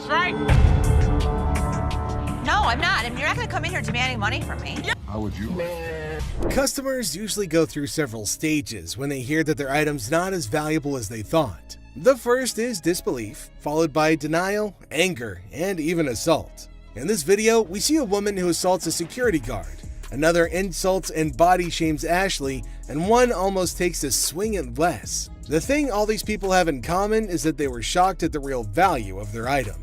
house, right? No, I'm not. And you're not going to come in here demanding money from me. How would you? Customers usually go through several stages when they hear that their item's not as valuable as they thought. The first is disbelief, followed by denial, anger, and even assault. In this video, we see a woman who assaults a security guard. Another insults and body shames Ashley, and one almost takes a swing at Les. The thing all these people have in common is that they were shocked at the real value of their item.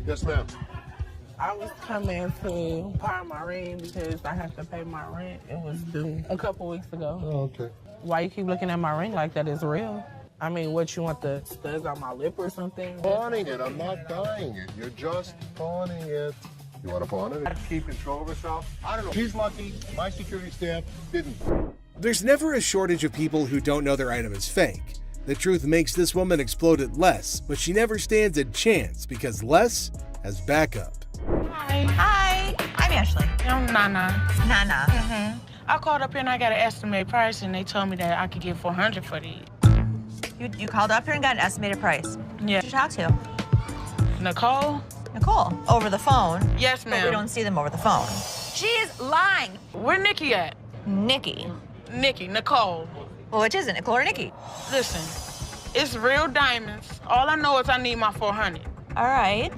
Yes, ma'am. I was coming to pawn my ring because I have to pay my rent. It was due a couple weeks ago. Oh, okay. Why you keep looking at my ring like that is real? I mean, what, you want the studs on my lip or something? Pawning it. I'm not buying it. You're just pawning it. You want to pawn it? Keep control of herself? I don't know. She's lucky. My security staff didn't. There's never a shortage of people who don't know their item is fake. The truth makes this woman explode at Les, but she never stands a chance because Les has backup. Hi. Hi, I'm Ashley. I'm Nana. Nana. I called up here and I got an estimated price and they told me that I could get $400 for these. You called up here and got an estimated price. Yeah. Who did you talk to? Nicole? Nicole. Over the phone. Yes, But ma'am. we don't see them over the phone. She's lying. Where Nikki at? Nikki. Nikki, Nicole. Well, which is it, Nicole or Nikki? Listen, it's real diamonds. All I know is I need my $400. All right.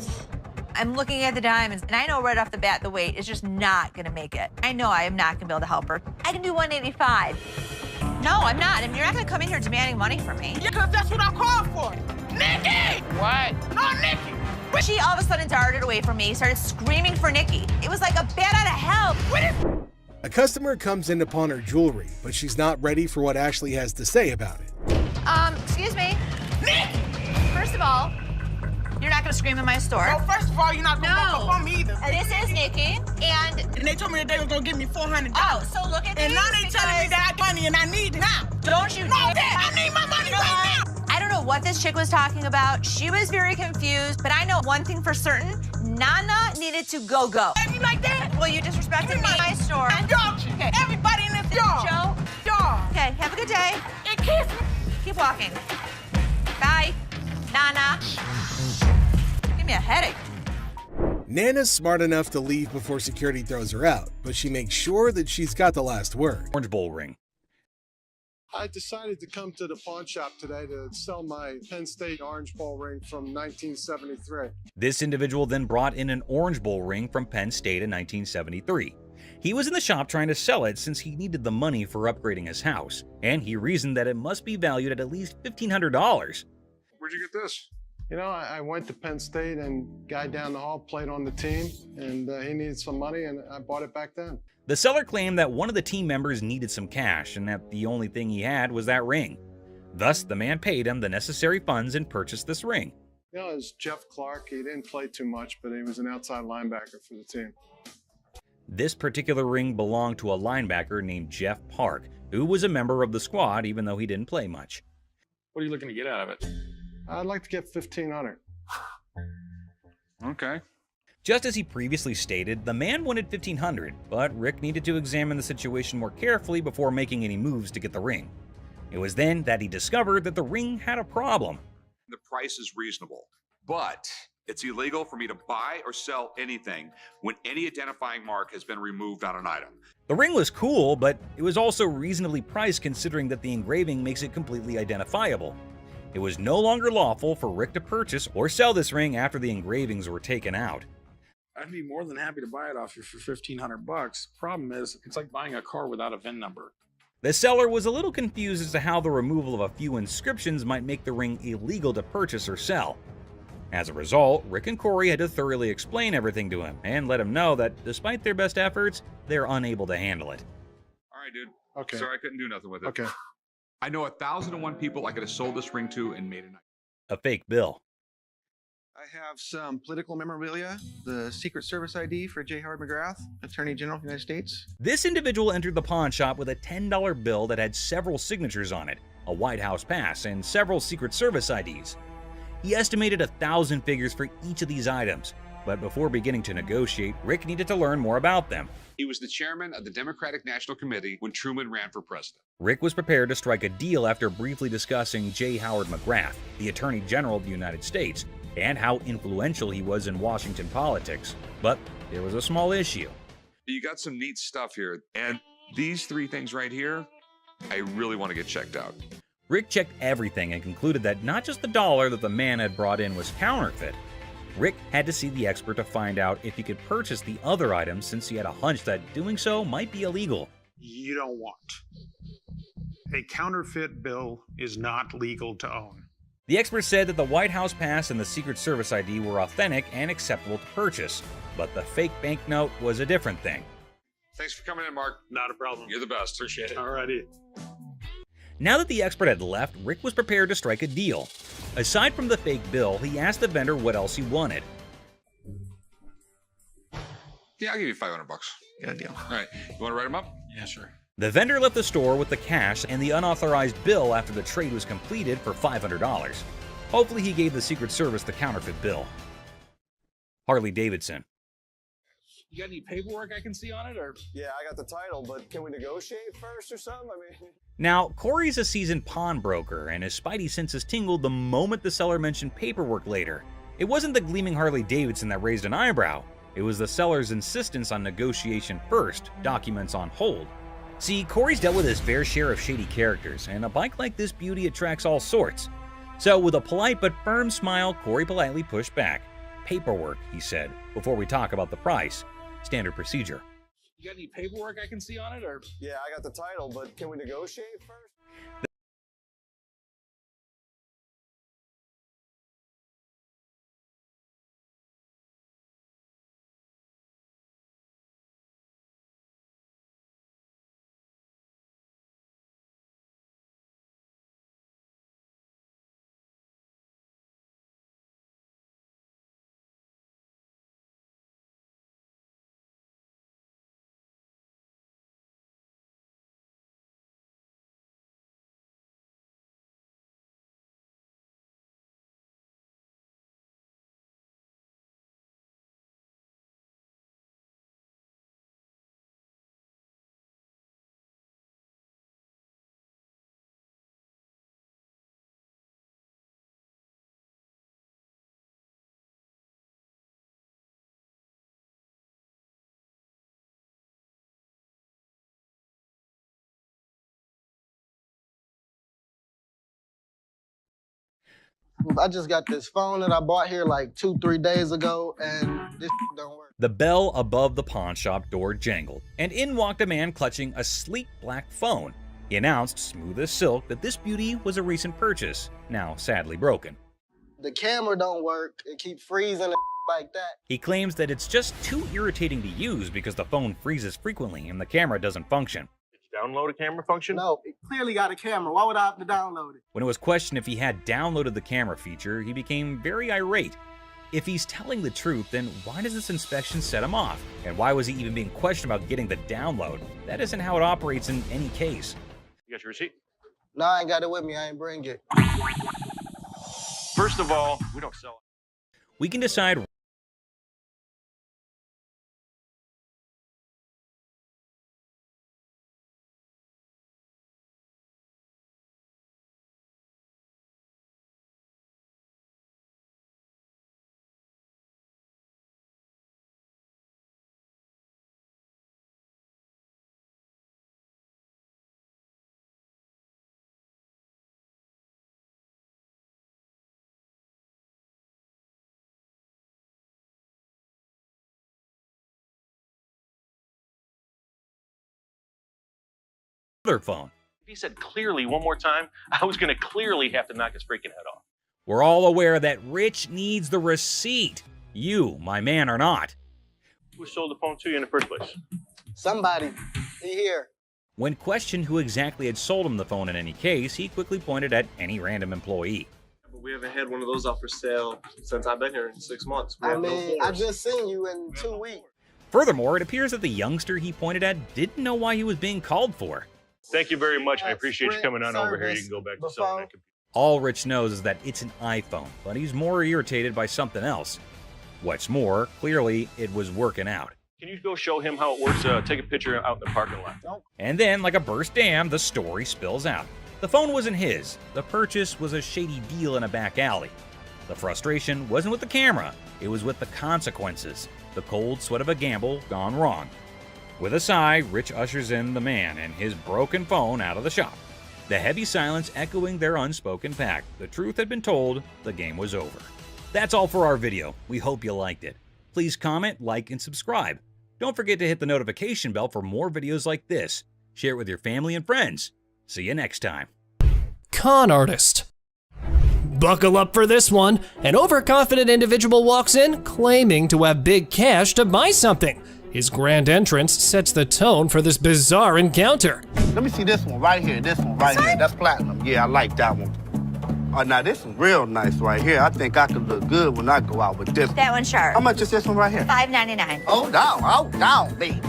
I'm looking at the diamonds, and I know right off the bat the weight is just not gonna make it. I know I am not gonna be able to help her. I can do 185. No, I'm not. And you're not gonna come in here demanding money from me. Yeah, because that's what I called for. Nikki! What? No, Nikki! She all of a sudden darted away from me, started screaming for Nikki. It was like a bat out of hell. A customer comes in to pawn her jewelry, but she's not ready for what Ashley has to say about it. Excuse me. Nikki! First of all, you're not gonna scream in my store. No, first of all, you're not going to walk up on me either. This is Nikki, and And they told me that they was going to give me $400. oh, so look at And these now they telling me because- that I got money and I need it now. Don't you No, dare. Dad, I need my money right now. I don't know what this chick was talking about. She was very confused, but I know one thing for certain. Nana needed to go. You like that? Well, you disrespected me in my store. And don't you? Okay. Everybody in this yard. Joe. Yard. Okay, have a good day. And kiss me. Keep walking. Bye. Nana. Give me a headache. Nana's smart enough to leave before security throws her out, but she makes sure that she's got the last word. Orange Bowl ring. I decided to come to the pawn shop today to sell my Penn State Orange Bowl ring from 1973. This individual then brought in an Orange Bowl ring from Penn State in 1973. He was in the shop trying to sell it since he needed the money for upgrading his house, and he reasoned that it must be valued at least $1,500. Where'd you get this? You know, I went to Penn State and guy down the hall played on the team, and he needed some money, and I bought it back then. The seller claimed that one of the team members needed some cash and that the only thing he had was that ring. Thus, the man paid him the necessary funds and purchased this ring. You know, it was Jeff Clark. He didn't play too much, but he was an outside linebacker for the team. This particular ring belonged to a linebacker named Jeff Park, who was a member of the squad even though he didn't play much. What are you looking to get out of it? I'd like to get $1,500. Okay. Just as he previously stated, the man wanted $1,500, but Rick needed to examine the situation more carefully before making any moves to get the ring. It was then that he discovered that the ring had a problem. The price is reasonable, but it's illegal for me to buy or sell anything when any identifying mark has been removed on an item. The ring was cool, but it was also reasonably priced considering that the engraving makes it completely identifiable. It was no longer lawful for Rick to purchase or sell this ring after the engravings were taken out. I'd be more than happy to buy it off you for $1,500. Problem is, it's like buying a car without a VIN number. The seller was a little confused as to how the removal of a few inscriptions might make the ring illegal to purchase or sell. As a result, Rick and Corey had to thoroughly explain everything to him and let him know that despite their best efforts, they're unable to handle it. All right, dude. Okay. Sorry, I couldn't do nothing with it. Okay. I know 1,001 people I could have sold this ring to and made it. A fake bill. I have some political memorabilia, the Secret Service ID for J. Howard McGrath, Attorney General of the United States. This individual entered the pawn shop with a $10 bill that had several signatures on it, a White House pass, and several Secret Service IDs. He estimated 1,000 figures for each of these items, But before beginning to negotiate, Rick needed to learn more about them. He was the chairman of the Democratic National Committee when Truman ran for president. Rick was prepared to strike a deal after briefly discussing J. Howard McGrath, the Attorney General of the United States, and how influential he was in Washington politics. But there was a small issue. You got some neat stuff here, and these three things right here, I really want to get checked out. Rick checked everything and concluded that not just the dollar that the man had brought in was counterfeit. Rick had to see the expert to find out if he could purchase the other items, since he had a hunch that doing so might be illegal. You don't want. A counterfeit bill is not legal to own. The expert said that the White House pass and the Secret Service ID were authentic and acceptable to purchase, but the fake banknote was a different thing. Thanks for coming in, Mark. Not a problem. You're the best. Appreciate it. Alrighty. Now that the expert had left, Rick was prepared to strike a deal. Aside from the fake bill, he asked the vendor what else he wanted. Yeah, I'll give you $500. Got a deal. All right, you want to write them up? Yeah, sure. The vendor left the store with the cash and the unauthorized bill after the trade was completed for $500. Hopefully he gave the Secret Service the counterfeit bill. Harley Davidson. You got any paperwork I can see on it, or? Yeah, I got the title, but can we negotiate first or something? I mean... Now, Corey's a seasoned pawnbroker, and his spidey senses tingled the moment the seller mentioned paperwork later. It wasn't the gleaming Harley Davidson that raised an eyebrow. It was the seller's insistence on negotiation first, documents on hold. See, Corey's dealt with his fair share of shady characters, and a bike like this beauty attracts all sorts. So with a polite but firm smile, Corey politely pushed back. Paperwork, he said, before we talk about the price. Standard procedure. You got any paperwork I can see on it, or? Yeah, I got the title, but can we negotiate first? I just got this phone that I bought here like 2-3 days ago, and this don't work. The bell above the pawn shop door jangled, and in walked a man clutching a sleek black phone. He announced, smooth as silk, that this beauty was a recent purchase, now sadly broken. The camera don't work. It keeps freezing and like that. He claims that it's just too irritating to use because the phone freezes frequently and the camera doesn't function. Download a camera function? No, it clearly got a camera. Why would I have to download it? When it was questioned if he had downloaded the camera feature, he became very irate. If he's telling the truth, then why does this inspection set him off? And why was he even being questioned about getting the download? That isn't how it operates in any case. You got your receipt? No, I ain't got it with me. I ain't bring it. First of all, we don't sell it. We can decide other phone. If he said clearly one more time, I was going to clearly have to knock his freaking head off. We're all aware that Rich needs the receipt. You, my man, are not. Who sold the phone to you in the first place? Somebody. He here. When questioned who exactly had sold him the phone in any case, he quickly pointed at any random employee. But we haven't had one of those up for sale since I've been here in 6 months. I mean, I just seen you in 2 weeks. Furthermore, it appears that the youngster he pointed at didn't know why he was being called for. Thank you very much. I appreciate you coming on over here. You can go back to selling that computer. All Rich knows is that it's an iPhone, but he's more irritated by something else. What's more, clearly it was working out. Can you go show him how it works? Take a picture out in the parking lot. And then, like a burst dam, the story spills out. The phone wasn't his. The purchase was a shady deal in a back alley. The frustration wasn't with the camera, it was with the consequences. The cold sweat of a gamble gone wrong. With a sigh, Rich ushers in the man and his broken phone out of the shop. The heavy silence echoing their unspoken pact. The truth had been told, the game was over. That's all for our video. We hope you liked it. Please comment, like, and subscribe. Don't forget to hit the notification bell for more videos like this. Share it with your family and friends. See you next time. Con artist. Buckle up for this one. An overconfident individual walks in claiming to have big cash to buy something. His grand entrance sets the tone for this bizarre encounter. Let me see this one right here. This one right here. That's platinum. Yeah, I like that one. Oh, now this is real nice right here. I think I could look good when I go out with this. That one's sharp. How much is this one right here? $5.99. Hold down, baby.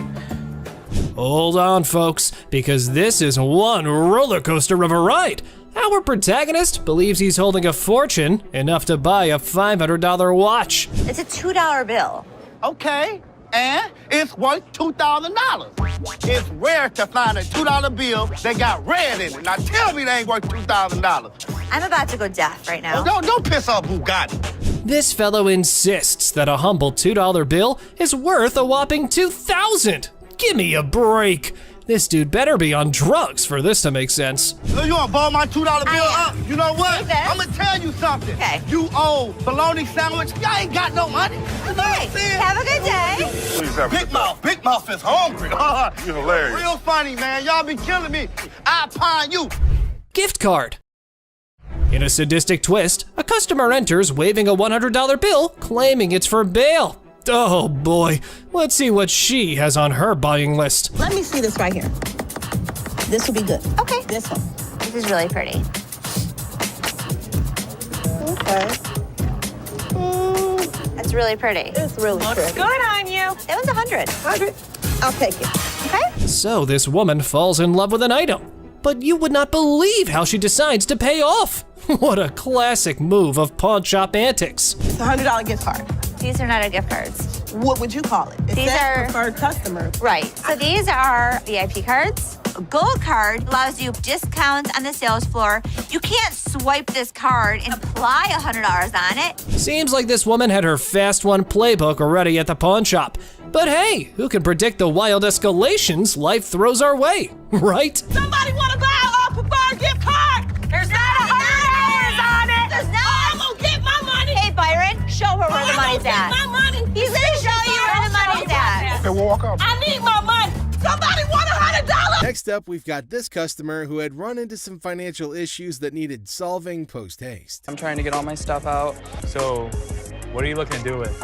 Hold on, folks, because this is one roller coaster of a ride. Our protagonist believes he's holding a fortune, enough to buy a $500 watch. It's a $2 bill. Okay, and it's worth $2,000. It's rare to find a $2 bill that got red in it. Now tell me they ain't worth $2,000. I'm about to go deaf right now. Oh, don't piss off Bugatti. This fellow insists that a humble $2 bill is worth a whopping $2,000. Give me a break. This dude better be on drugs for this to make sense. So you wanna ball my $2 bill up? You know what? I'm gonna tell you something. Okay. You owe bologna sandwich. Y'all ain't got no money. You know what I'm saying? Have a good day. Please have Big Mouth is hungry. You're hilarious. Real funny, man. Y'all be killing me. I pine you. Gift card. In a sadistic twist, a customer enters waving a $100 bill, claiming it's for bail. Oh boy, let's see what she has on her buying list. Let me see this right here. This will be good. Okay. This one. This is really pretty. Okay. That's really pretty. It's really pretty. Good on you. That one's 100. 100. I'll take it. Okay. So this woman falls in love with an item, but you would not believe how she decides to pay off. What a classic move of pawn shop antics. It's a $100 gift card. These are not our gift cards. What would you call it? It These says are preferred customers. Right. So these are VIP cards. A gold card allows you discounts on the sales floor. You can't swipe this card and apply $100 on it. Seems like this woman had her fast one playbook already at the pawn shop. But hey, who can predict the wild escalations life throws our way, right? Somebody want to buy a preferred gift card? There's not $100 on it. There's not. I'm going to get my money. Hey, Byron, show her where the money's at. My money. He's gonna show you where the money's at. Okay, we'll walk out. I need my money. Somebody want $100? Next up, we've got this customer who had run into some financial issues that needed solving post-haste. I'm trying to get all my stuff out. So, what are you looking to do with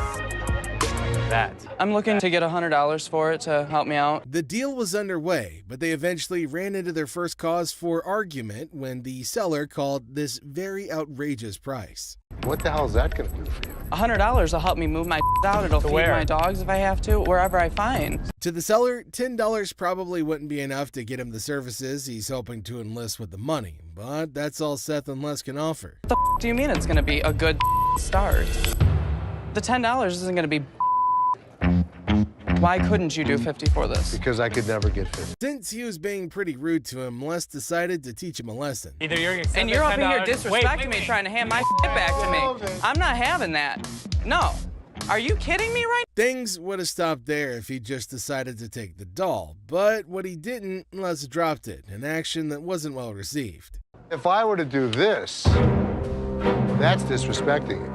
that? I'm looking to get $100 for it to help me out. The deal was underway, but they eventually ran into their first cause for argument when the seller called this very outrageous price. What the hell is that gonna do for you? $100 will help me move my out. It'll feed my dogs if I have to, wherever I find. To the seller, $10 probably wouldn't be enough to get him the services he's hoping to enlist with the money, but that's all Seth and Les can offer. What the do you mean it's gonna be a good start? The $10 isn't gonna be. Why couldn't you do 50 for this? Because I could never get 50. Since he was being pretty rude to him, Les decided to teach him a lesson. Either you're and you're up in here disrespecting me, trying to hand my back to me. I'm not having that. No. Are you kidding me right now? Things would have stopped there if he just decided to take the doll, but what he didn't, Les dropped it, an action that wasn't well received. If I were to do this, that's disrespecting you.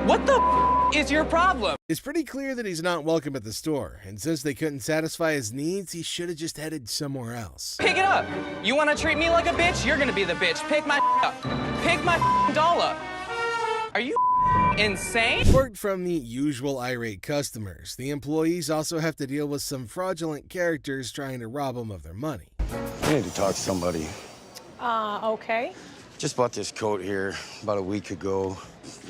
What the is your problem? It's pretty clear that he's not welcome at the store, and since they couldn't satisfy his needs, he should have just headed somewhere else. Pick it up. You want to treat me like a bitch? You're gonna be the bitch. Pick my up. Pick my doll up. Are you insane? Apart from the usual irate customers, the employees also have to deal with some fraudulent characters trying to rob them of their money. I need to talk to somebody. Okay. Just bought this coat here about a week ago.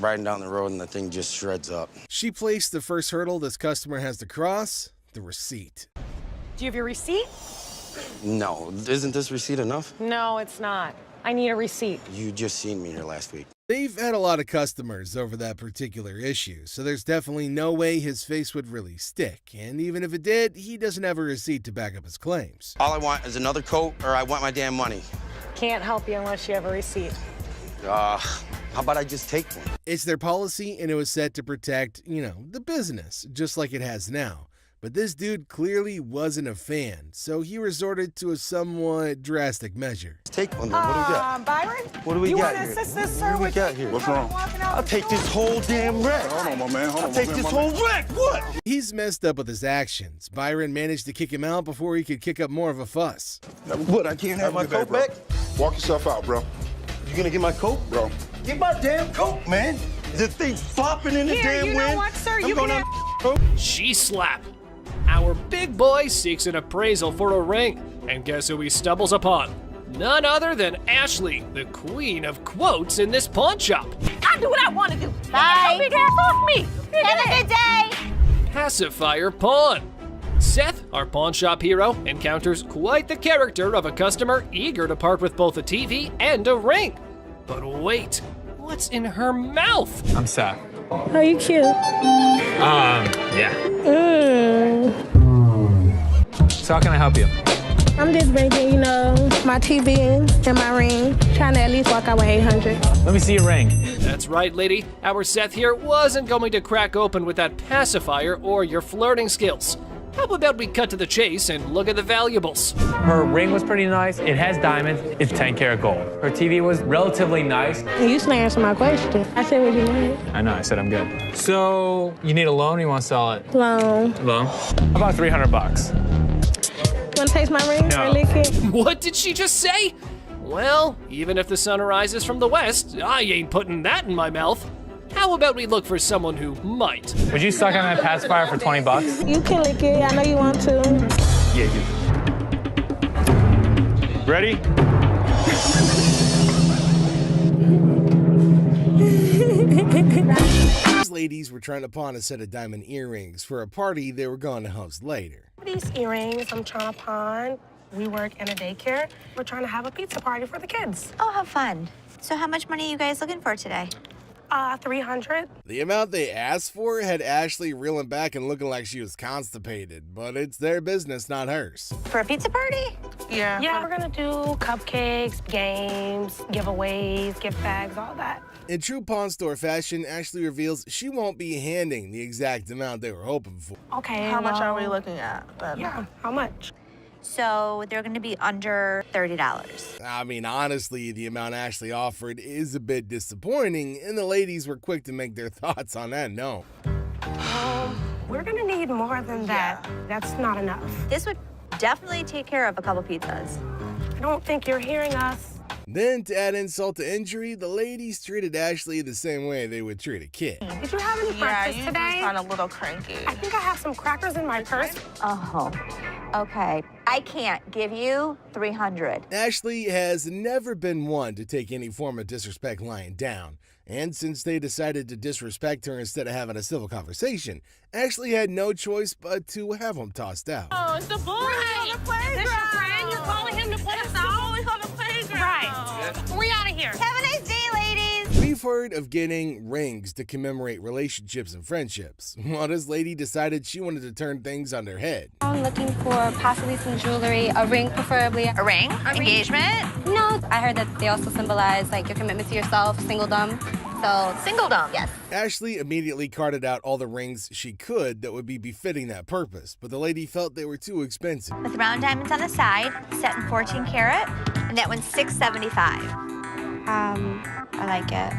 Riding down the road and the thing just shreds up. She placed the first hurdle this customer has to cross, the receipt. Do you have your receipt? No, isn't this receipt enough? No, it's not. I need a receipt. You just seen me here last week. They've had a lot of customers over that particular issue, so there's definitely no way his face would really stick, and even if it did, he doesn't have a receipt to back up his claims. All I want is another coat, or I want my damn money. Can't help you unless you have a receipt. How about I just take one? It's their policy, and it was set to protect, the business, just like it has now. But this dude clearly wasn't a fan, so he resorted to a somewhat drastic measure. Take one then. What do we got? Byron? What do we you got wanna here? assist this, What sir? do we got here? What's wrong? I'll take this whole damn wreck. Hold on, my man. I'll take this whole wreck. What? He's messed up with his actions. Byron managed to kick him out before he could kick up more of a fuss. What? I can't have my coat back? Walk yourself out, bro. You gonna get my coat? Bro. Get my damn coat, man. This thing's flopping in the damn you wind. know what, sir? I'm You going can She slap. Our big boy seeks an appraisal for a ring, and guess who he stumbles upon? None other than Ashley, the queen of quotes in this pawn shop. I do what I want to do. Bye. Don't be careful of me. Have a good day. Pacifier Pawn. Seth, our pawn shop hero, encounters quite the character of a customer eager to part with both a TV and a ring. But wait, what's in her mouth? I'm Seth. Oh, you cute. Yeah. So how can I help you? I'm just bringing, my TV and my ring. Trying to at least walk out with 800. Let me see your ring. That's right, lady. Our Seth here wasn't going to crack open with that pacifier or your flirting skills. How about we cut to the chase and look at the valuables? Her ring was pretty nice. It has diamonds. It's 10 karat gold. Her TV was relatively nice. You just answer my question. I said what you wanted. I know, I said I'm good. So, you need a loan or you want to sell it? Loan. Loan? About $300. You want to taste my ring? No. Or lick it? What did she just say? Well, even if the sun rises from the west, I ain't putting that in my mouth. How about we look for someone who might? Would you suck on that pacifier for $20? You can lick it. I know you want to. Yeah, you. Ready? These ladies were trying to pawn a set of diamond earrings for a party they were going to host later. These earrings I'm trying to pawn. We work in a daycare. We're trying to have a pizza party for the kids. Oh, how fun. So how much money are you guys looking for today? 300. The amount they asked for had Ashley reeling back and looking like she was constipated, but it's their business, not hers. For a pizza party? Yeah. Yeah, we're gonna do cupcakes, games, giveaways, gift bags, all that. In true pawn store fashion, Ashley reveals she won't be handing the exact amount they were hoping for. Okay. How much are we looking at? Yeah, how much? So they're going to be under $30. I mean, honestly, the amount Ashley offered is a bit disappointing, and the ladies were quick to make their thoughts on that known. We're gonna need more than that. That's not enough. This would definitely take care of a couple pizzas. I don't think you're hearing us. Then, to add insult to injury, the ladies treated Ashley the same way they would treat a kid. Did you have any breakfast today? a little cranky. I think I have some crackers in my purse. Oh, okay. I can't give you $300. Ashley has never been one to take any form of disrespect lying down. And since they decided to disrespect her instead of having a civil conversation, Ashley had no choice but to have them tossed out. Oh, it's the boy on the playground. This your friend? You're calling him to play us out? Boy on the playground. Right. We out of here. Have a nice day, ladies. We've heard of getting rings to commemorate relationships and friendships. Well, this lady decided she wanted to turn things on their head. I'm looking for possibly some jewelry, a ring preferably. A ring? Engagement? No, I heard that they also symbolize like your commitment to yourself, singledom. So singledom, yes. Ashley immediately carted out all the rings she could that would be befitting that purpose, but the lady felt they were too expensive. With round diamonds on the side, set in 14 karat, and that one's $675. I like it.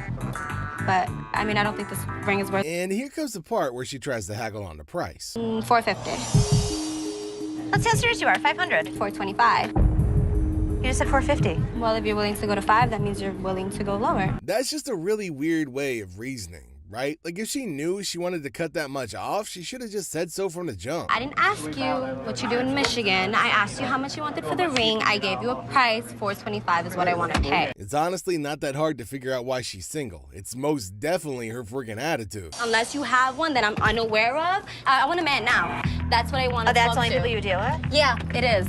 But, I mean, I don't think this ring is worth And here comes the part where she tries to haggle on the price. $450. Let's see how serious you are. $500. $425. You just said $450. Well, if you're willing to go to $5, that means you're willing to go lower. That's just a really weird way of reasoning, right? Like, if she knew she wanted to cut that much off, she should have just said so from the jump. I didn't ask you what you do in Michigan. I asked you how much you wanted for the ring. I gave you a price. $425 is what I want to pay. It's honestly not that hard to figure out why she's single. It's most definitely her freaking attitude. Unless you have one that I'm unaware of, I want a man now. That's what I want to Oh, that's talk the only to. people you deal with? Yeah, it is.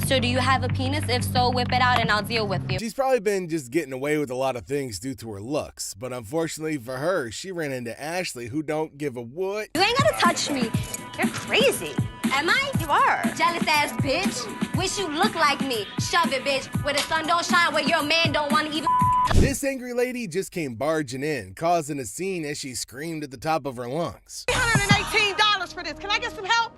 So do you have a penis? If so, whip it out and I'll deal with you. She's probably been just getting away with a lot of things due to her looks, but unfortunately for her, she ran into Ashley, who don't give a what. You ain't gotta touch me. You're crazy. Am I? You are. Jealous ass bitch. Wish you look like me. Shove it, bitch. Where the sun don't shine, where your man don't want to even. This angry lady just came barging in, causing a scene as she screamed at the top of her lungs. $318 for this. Can I get some help?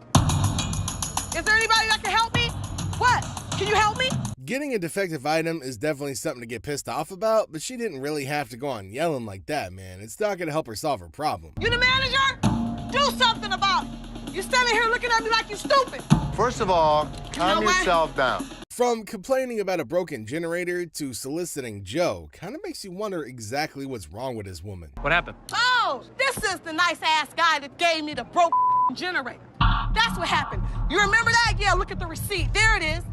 Is there anybody that can help me? What? Can you help me? Getting a defective item is definitely something to get pissed off about, but she didn't really have to go on yelling like that, man. It's not gonna help her solve her problem. You the manager? Do something about it. You're standing here looking at me like you're stupid. First of all, calm yourself down. From complaining about a broken generator to soliciting Joe, kind of makes you wonder exactly what's wrong with this woman. What happened? Oh, this is the nice ass guy that gave me the broke generator. That's what happened. You remember that? Yeah, look at the receipt. There it is.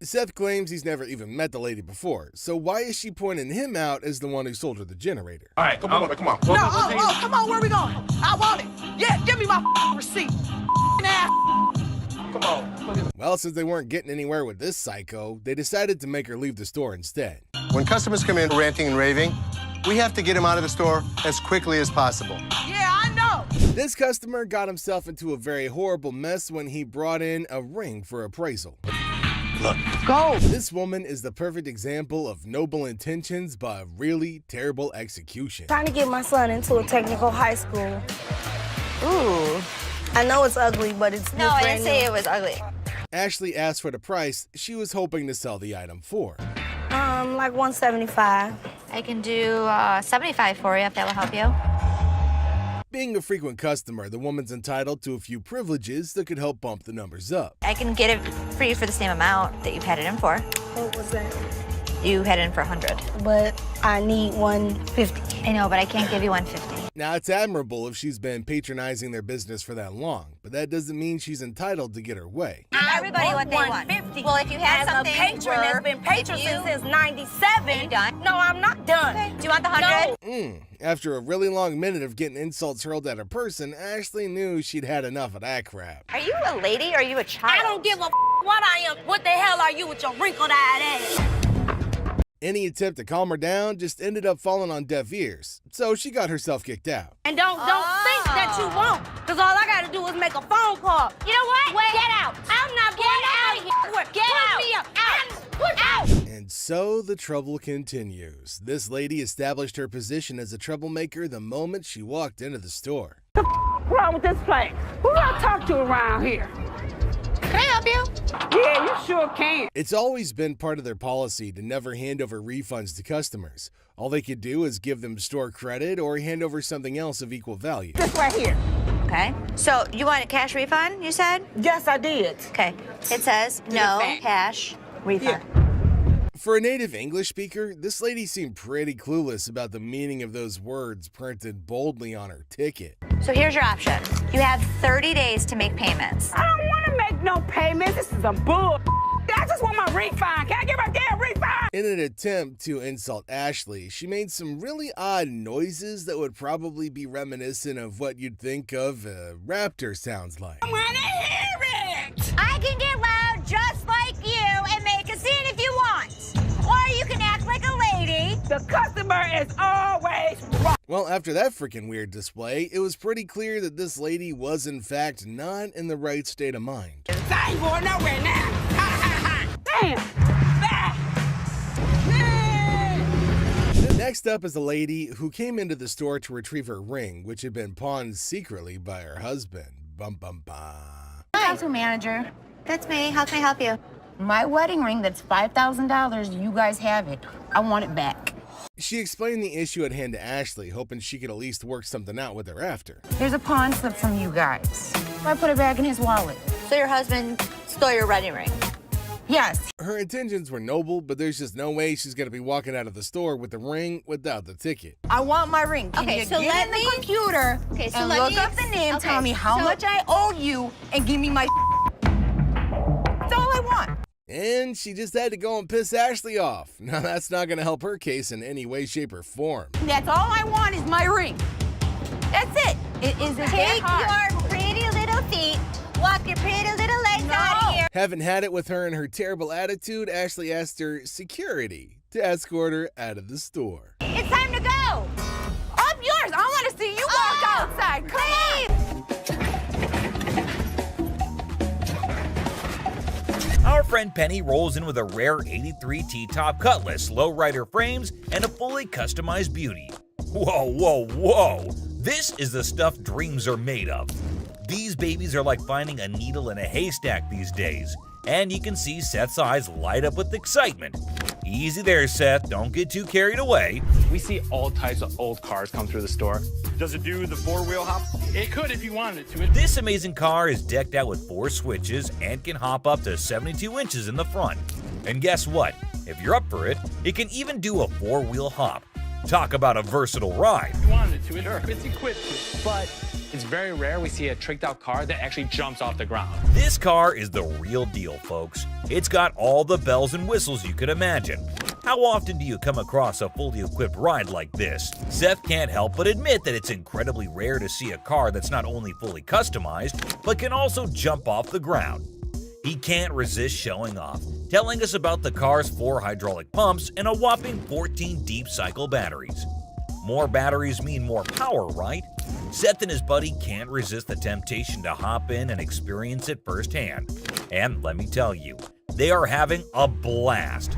Seth claims he's never even met the lady before, so why is she pointing him out as the one who sold her the generator? All right, come on. No, come on, where we going? I want it. Yeah, give me my receipt. Ass. Come on. Well, since they weren't getting anywhere with this psycho, they decided to make her leave the store instead. When customers come in ranting and raving, we have to get them out of the store as quickly as possible. Yeah, I know. This customer got himself into a very horrible mess when he brought in a ring for appraisal. Look, go. This woman is the perfect example of noble intentions but really terrible execution. Trying to get my son into a technical high school. Ooh. I know it's ugly, but it's No, I didn't say it was ugly. Ashley asked for the price she was hoping to sell the item for. Like $175. I can do 75 for you if that will help you. Being a frequent customer, the woman's entitled to a few privileges that could help bump the numbers up. I can get it for you for the same amount that you've had it in for. What was that? You had it in for 100. But I need 150. I know, but I can't give you 150. Now, it's admirable if she's been patronizing their business for that long, but that doesn't mean she's entitled to get her way. Everybody what they want. Well, if you had something As a patron that's been patronizing since '97. Are you done? No, I'm not done. Okay. Do you want the 100? No. After a really long minute of getting insults hurled at her person, Ashley knew she'd had enough of that crap. Are you a lady or are you a child? I don't give a what I am. What the hell are you with your wrinkled-eyed ass? Any attempt to calm her down just ended up falling on deaf ears, so she got herself kicked out. And don't think that you won't, because all I got to do is make a phone call. You know what? Wait. Get out. I'm not going out of here. Get out. Put me up. Put out. And so the trouble continues. This lady established her position as a troublemaker the moment she walked into the store. What's wrong with this place? Who do I talk to around here? Can I help you? Yeah, you sure can. It's always been part of their policy to never hand over refunds to customers. All they could do is give them store credit or hand over something else of equal value. This right here. Okay. So you want a cash refund, you said? Yes, I did. Okay. It says no cash refund. For a native English speaker, this lady seemed pretty clueless about the meaning of those words printed boldly on her ticket. So here's your option. You have 30 days to make payments. I don't want to make no payments. This is a bull. I just want my refund. Can I get my damn refund? In an attempt to insult Ashley, she made some really odd noises that would probably be reminiscent of what you'd think of a raptor sounds like. I want to hear it. I can get loud just like you and make a scene if you want. Or you can act like a lady. The customer is always right. Well, after that freaking weird display, it was pretty clear that this lady was in fact not in the right state of mind. I ain't going nowhere now. Damn. Next up is a lady who came into the store to retrieve her ring, which had been pawned secretly by her husband. Bum bum bum. Hi, manager. That's me. How can I help you? My wedding ring that's $5,000, you guys have it. I want it back. She explained the issue at hand to Ashley, hoping she could at least work something out with her after. There's a pawn slip from you guys. I put it back in his wallet. So your husband stole your wedding ring? Yes. Her intentions were noble, but there's just no way she's gonna be walking out of the store with the ring without the ticket. I want my ring. Can Okay, you so get let in me- the computer Okay, so and let look me up the name, okay, tell me how so- much I owe you, and give me my That's all I want. And she just had to go and piss Ashley off. Now that's not gonna help her case in any way, shape, or form. That's all I want is my ring. That's it. It isn't Take that hard. your pretty little feet, walk your pretty little legs out of here. Haven't had it with her and her terrible attitude, Ashley asked her security to escort her out of the store. It's time to go. I'm yours. I want to see you walk outside. Come on. Our friend Penny rolls in with a rare 83 T-top Cutlass, lowrider frames, and a fully customized beauty. Whoa, whoa, whoa! This is the stuff dreams are made of. These babies are like finding a needle in a haystack these days, and you can see Seth's eyes light up with excitement. Easy there, Seth, don't get too carried away. We see all types of old cars come through the store. Does it do the four-wheel hop? It could if you wanted it to. This amazing car is decked out with 4 switches and can hop up to 72 inches in the front. And guess what? If you're up for it, it can even do a 4-wheel hop. Talk about a versatile ride. If you wanted it to, sure. It's equipped to. But it's very rare we see a tricked-out car that actually jumps off the ground. This car is the real deal, folks. It's got all the bells and whistles you could imagine. How often do you come across a fully equipped ride like this? Seth can't help but admit that it's incredibly rare to see a car that's not only fully customized, but can also jump off the ground. He can't resist showing off, telling us about the car's 4 hydraulic pumps and a whopping 14 deep cycle batteries. More batteries mean more power, right? Seth and his buddy can't resist the temptation to hop in and experience it firsthand. And let me tell you, they are having a blast.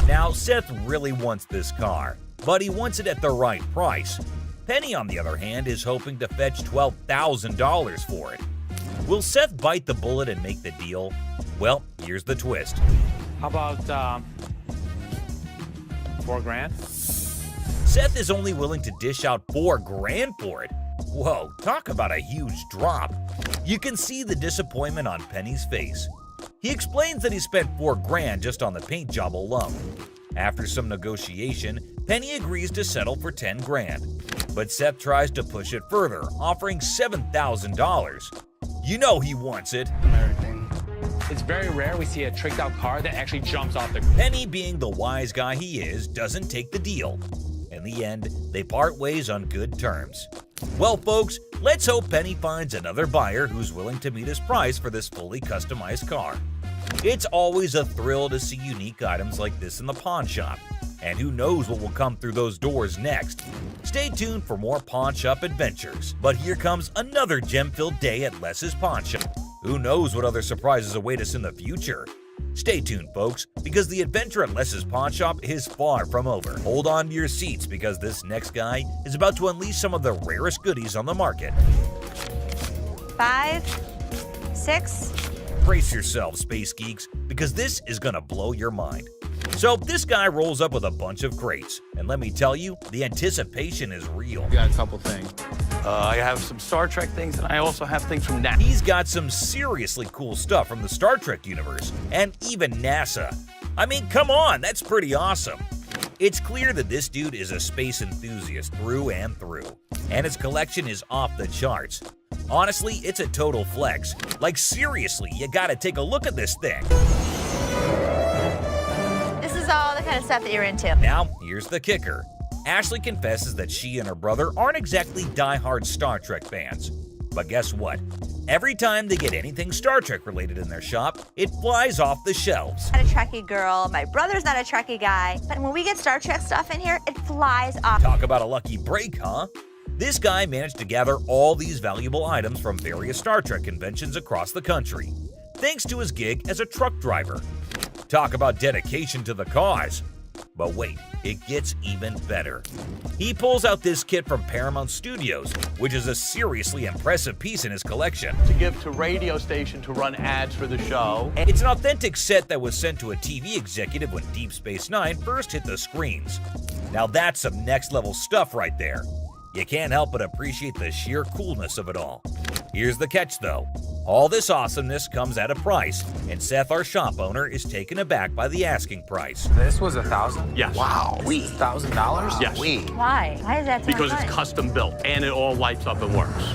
Now, Seth really wants this car, but he wants it at the right price. Penny, on the other hand, is hoping to fetch $12,000 for it. Will Seth bite the bullet and make the deal? Well, here's the twist. How about $4,000? Seth is only willing to dish out $4,000 for it. Whoa, talk about a huge drop. You can see the disappointment on Penny's face. He explains that he spent $4,000 just on the paint job alone. After some negotiation, Penny agrees to settle for $10,000. But Seth tries to push it further, offering $7,000. You know he wants it. It's very rare we see a tricked-out car that actually jumps off the ground. Penny, being the wise guy he is, doesn't take the deal. In the end, they part ways on good terms. Well, folks, let's hope Penny finds another buyer who's willing to meet his price for this fully customized car. It's always a thrill to see unique items like this in the pawn shop. And who knows what will come through those doors next. Stay tuned for more pawn shop adventures. But here comes another gem-filled day at Les's Pawn Shop. Who knows what other surprises await us in the future? Stay tuned, folks, because the adventure at Les's Pawn Shop is far from over. Hold on to your seats because this next guy is about to unleash some of the rarest goodies on the market. 5, 6. Brace yourselves, Space Geeks, because this is gonna blow your mind. So this guy rolls up with a bunch of crates, and let me tell you, the anticipation is real. Got a couple things. I have some Star Trek things, and I also have things from NASA. He's got some seriously cool stuff from the Star Trek universe, and even NASA. I mean, come on, that's pretty awesome. It's clear that this dude is a space enthusiast through and through, and his collection is off the charts. Honestly, it's a total flex. Like, seriously, you gotta take a look at this thing. This is all the kind of stuff that you're into. Now, here's the kicker. Ashley confesses that she and her brother aren't exactly die-hard Star Trek fans. But guess what? Every time they get anything Star Trek related in their shop, it flies off the shelves. I'm not a Trekkie girl, my brother's not a Trekkie guy, but when we get Star Trek stuff in here, it flies off. Talk about a lucky break, huh? This guy managed to gather all these valuable items from various Star Trek conventions across the country, thanks to his gig as a truck driver. Talk about dedication to the cause. But wait, it gets even better. He pulls out this kit from Paramount Studios, which is a seriously impressive piece in his collection. To give to radio station to run ads for the show. It's an authentic set that was sent to a TV executive when Deep Space Nine first hit the screens. Now that's some next level stuff right there. You can't help but appreciate the sheer coolness of it all. Here's the catch though. All this awesomeness comes at a price, and Seth, our shop owner, is taken aback by the asking price. This was $1,000? Yes. Wow. $1,000? Yes. Why? Why is that so Because much it's money? custom built and it all lights up and works.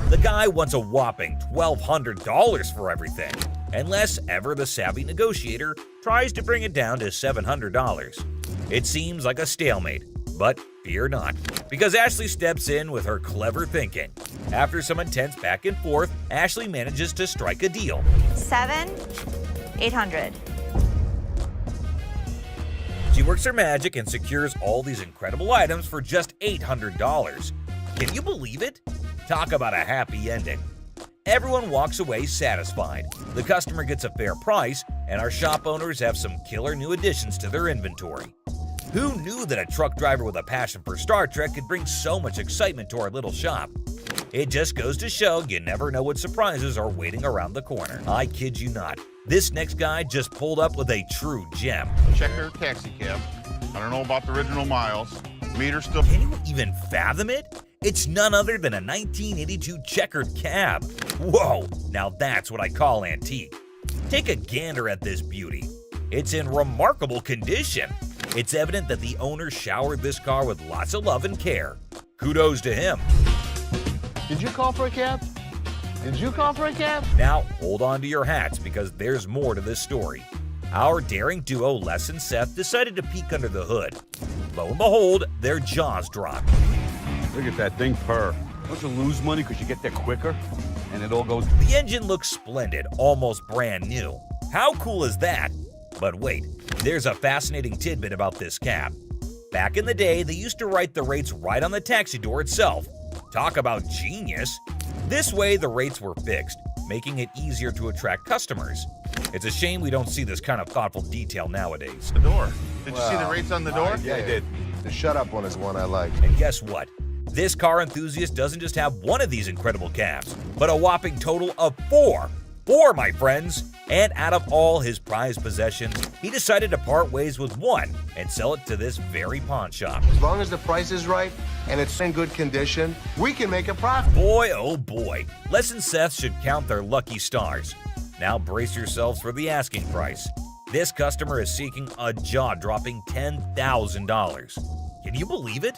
The guy wants a whopping $1,200 for everything, unless ever the savvy negotiator tries to bring it down to $700. It seems like a stalemate, but Fear not, because Ashley steps in with her clever thinking. After some intense back and forth, Ashley manages to strike a deal. 7,800. She works her magic and secures all these incredible items for just $800. Can you believe it? Talk about a happy ending. Everyone walks away satisfied. The customer gets a fair price, and our shop owners have some killer new additions to their inventory. Who knew that a truck driver with a passion for Star Trek could bring so much excitement to our little shop? It just goes to show you never know what surprises are waiting around the corner. I kid you not. This next guy just pulled up with a true gem. Checker taxi cab. I don't know about the original miles. Meter still. Can you even fathom it? It's none other than a 1982 checkered cab. Whoa, now that's what I call antique. Take a gander at this beauty. It's in remarkable condition. It's evident that the owner showered this car with lots of love and care. Kudos to him. Did you call for a cab? Did you call for a cab? Now, hold on to your hats because there's more to this story. Our daring duo, Les and Seth, decided to peek under the hood. Lo and behold, their jaws dropped. Look at that thing purr. Don't you lose money because you get there quicker? And it all goes... The engine looks splendid, almost brand new. How cool is that? But wait, there's a fascinating tidbit about this cab. Back in the day, they used to write the rates right on the taxi door itself. Talk about genius! This way, the rates were fixed, making it easier to attract customers. It's a shame we don't see this kind of thoughtful detail nowadays. The door. Did you see the rates on the door? Yeah, I did. The shut up one is one I like. And guess what? This car enthusiast doesn't just have one of these incredible cabs, but a whopping total of 4. 4, my friends! And out of all his prized possessions, he decided to part ways with one and sell it to this very pawn shop. As long as the price is right and it's in good condition, we can make a profit. Boy, oh boy, Les and Seth should count their lucky stars. Now brace yourselves for the asking price. This customer is seeking a jaw-dropping $10,000. Can you believe it?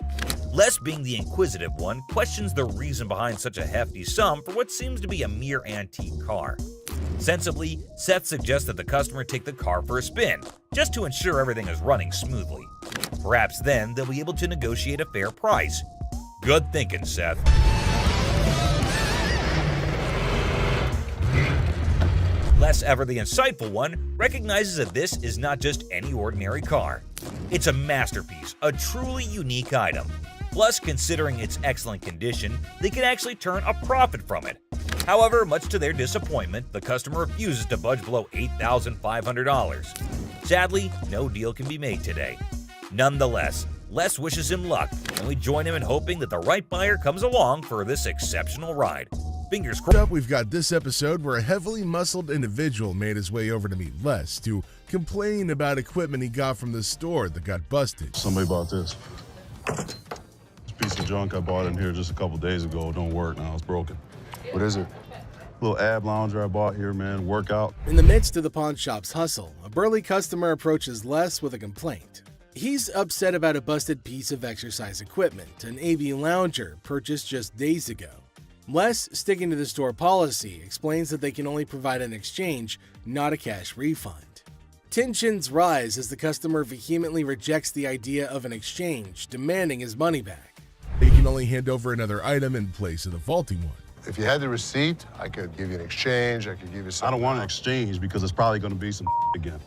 Les, being the inquisitive one, questions the reason behind such a hefty sum for what seems to be a mere antique car. Sensibly, Seth suggests that the customer take the car for a spin, just to ensure everything is running smoothly. Perhaps then they'll be able to negotiate a fair price. Good thinking, Seth. Les, ever the insightful one, recognizes that this is not just any ordinary car. It's a masterpiece, a truly unique item. Plus, considering its excellent condition, they can actually turn a profit from it. However, much to their disappointment, the customer refuses to budge below $8,500. Sadly, no deal can be made today. Nonetheless, Les wishes him luck, and we join him in hoping that the right buyer comes along for this exceptional ride. Fingers crossed. Up, we've got this episode where a heavily muscled individual made his way over to meet Les to complain about equipment he got from the store that got busted. Somebody bought this. This piece of junk I bought in here just a couple days ago don't work now. It's broken. What is it? Little ab lounger I bought here, man. Workout. In the midst of the pawn shop's hustle, a burly customer approaches Les with a complaint. He's upset about a busted piece of exercise equipment, an AB lounger purchased just days ago. Les, sticking to the store policy, explains that they can only provide an exchange, not a cash refund. Tensions rise as the customer vehemently rejects the idea of an exchange, demanding his money back. He can only hand over another item in place of the faulty one. If you had the receipt, I could give you an exchange. I could give you something. I don't want an exchange because it's probably going to be some again.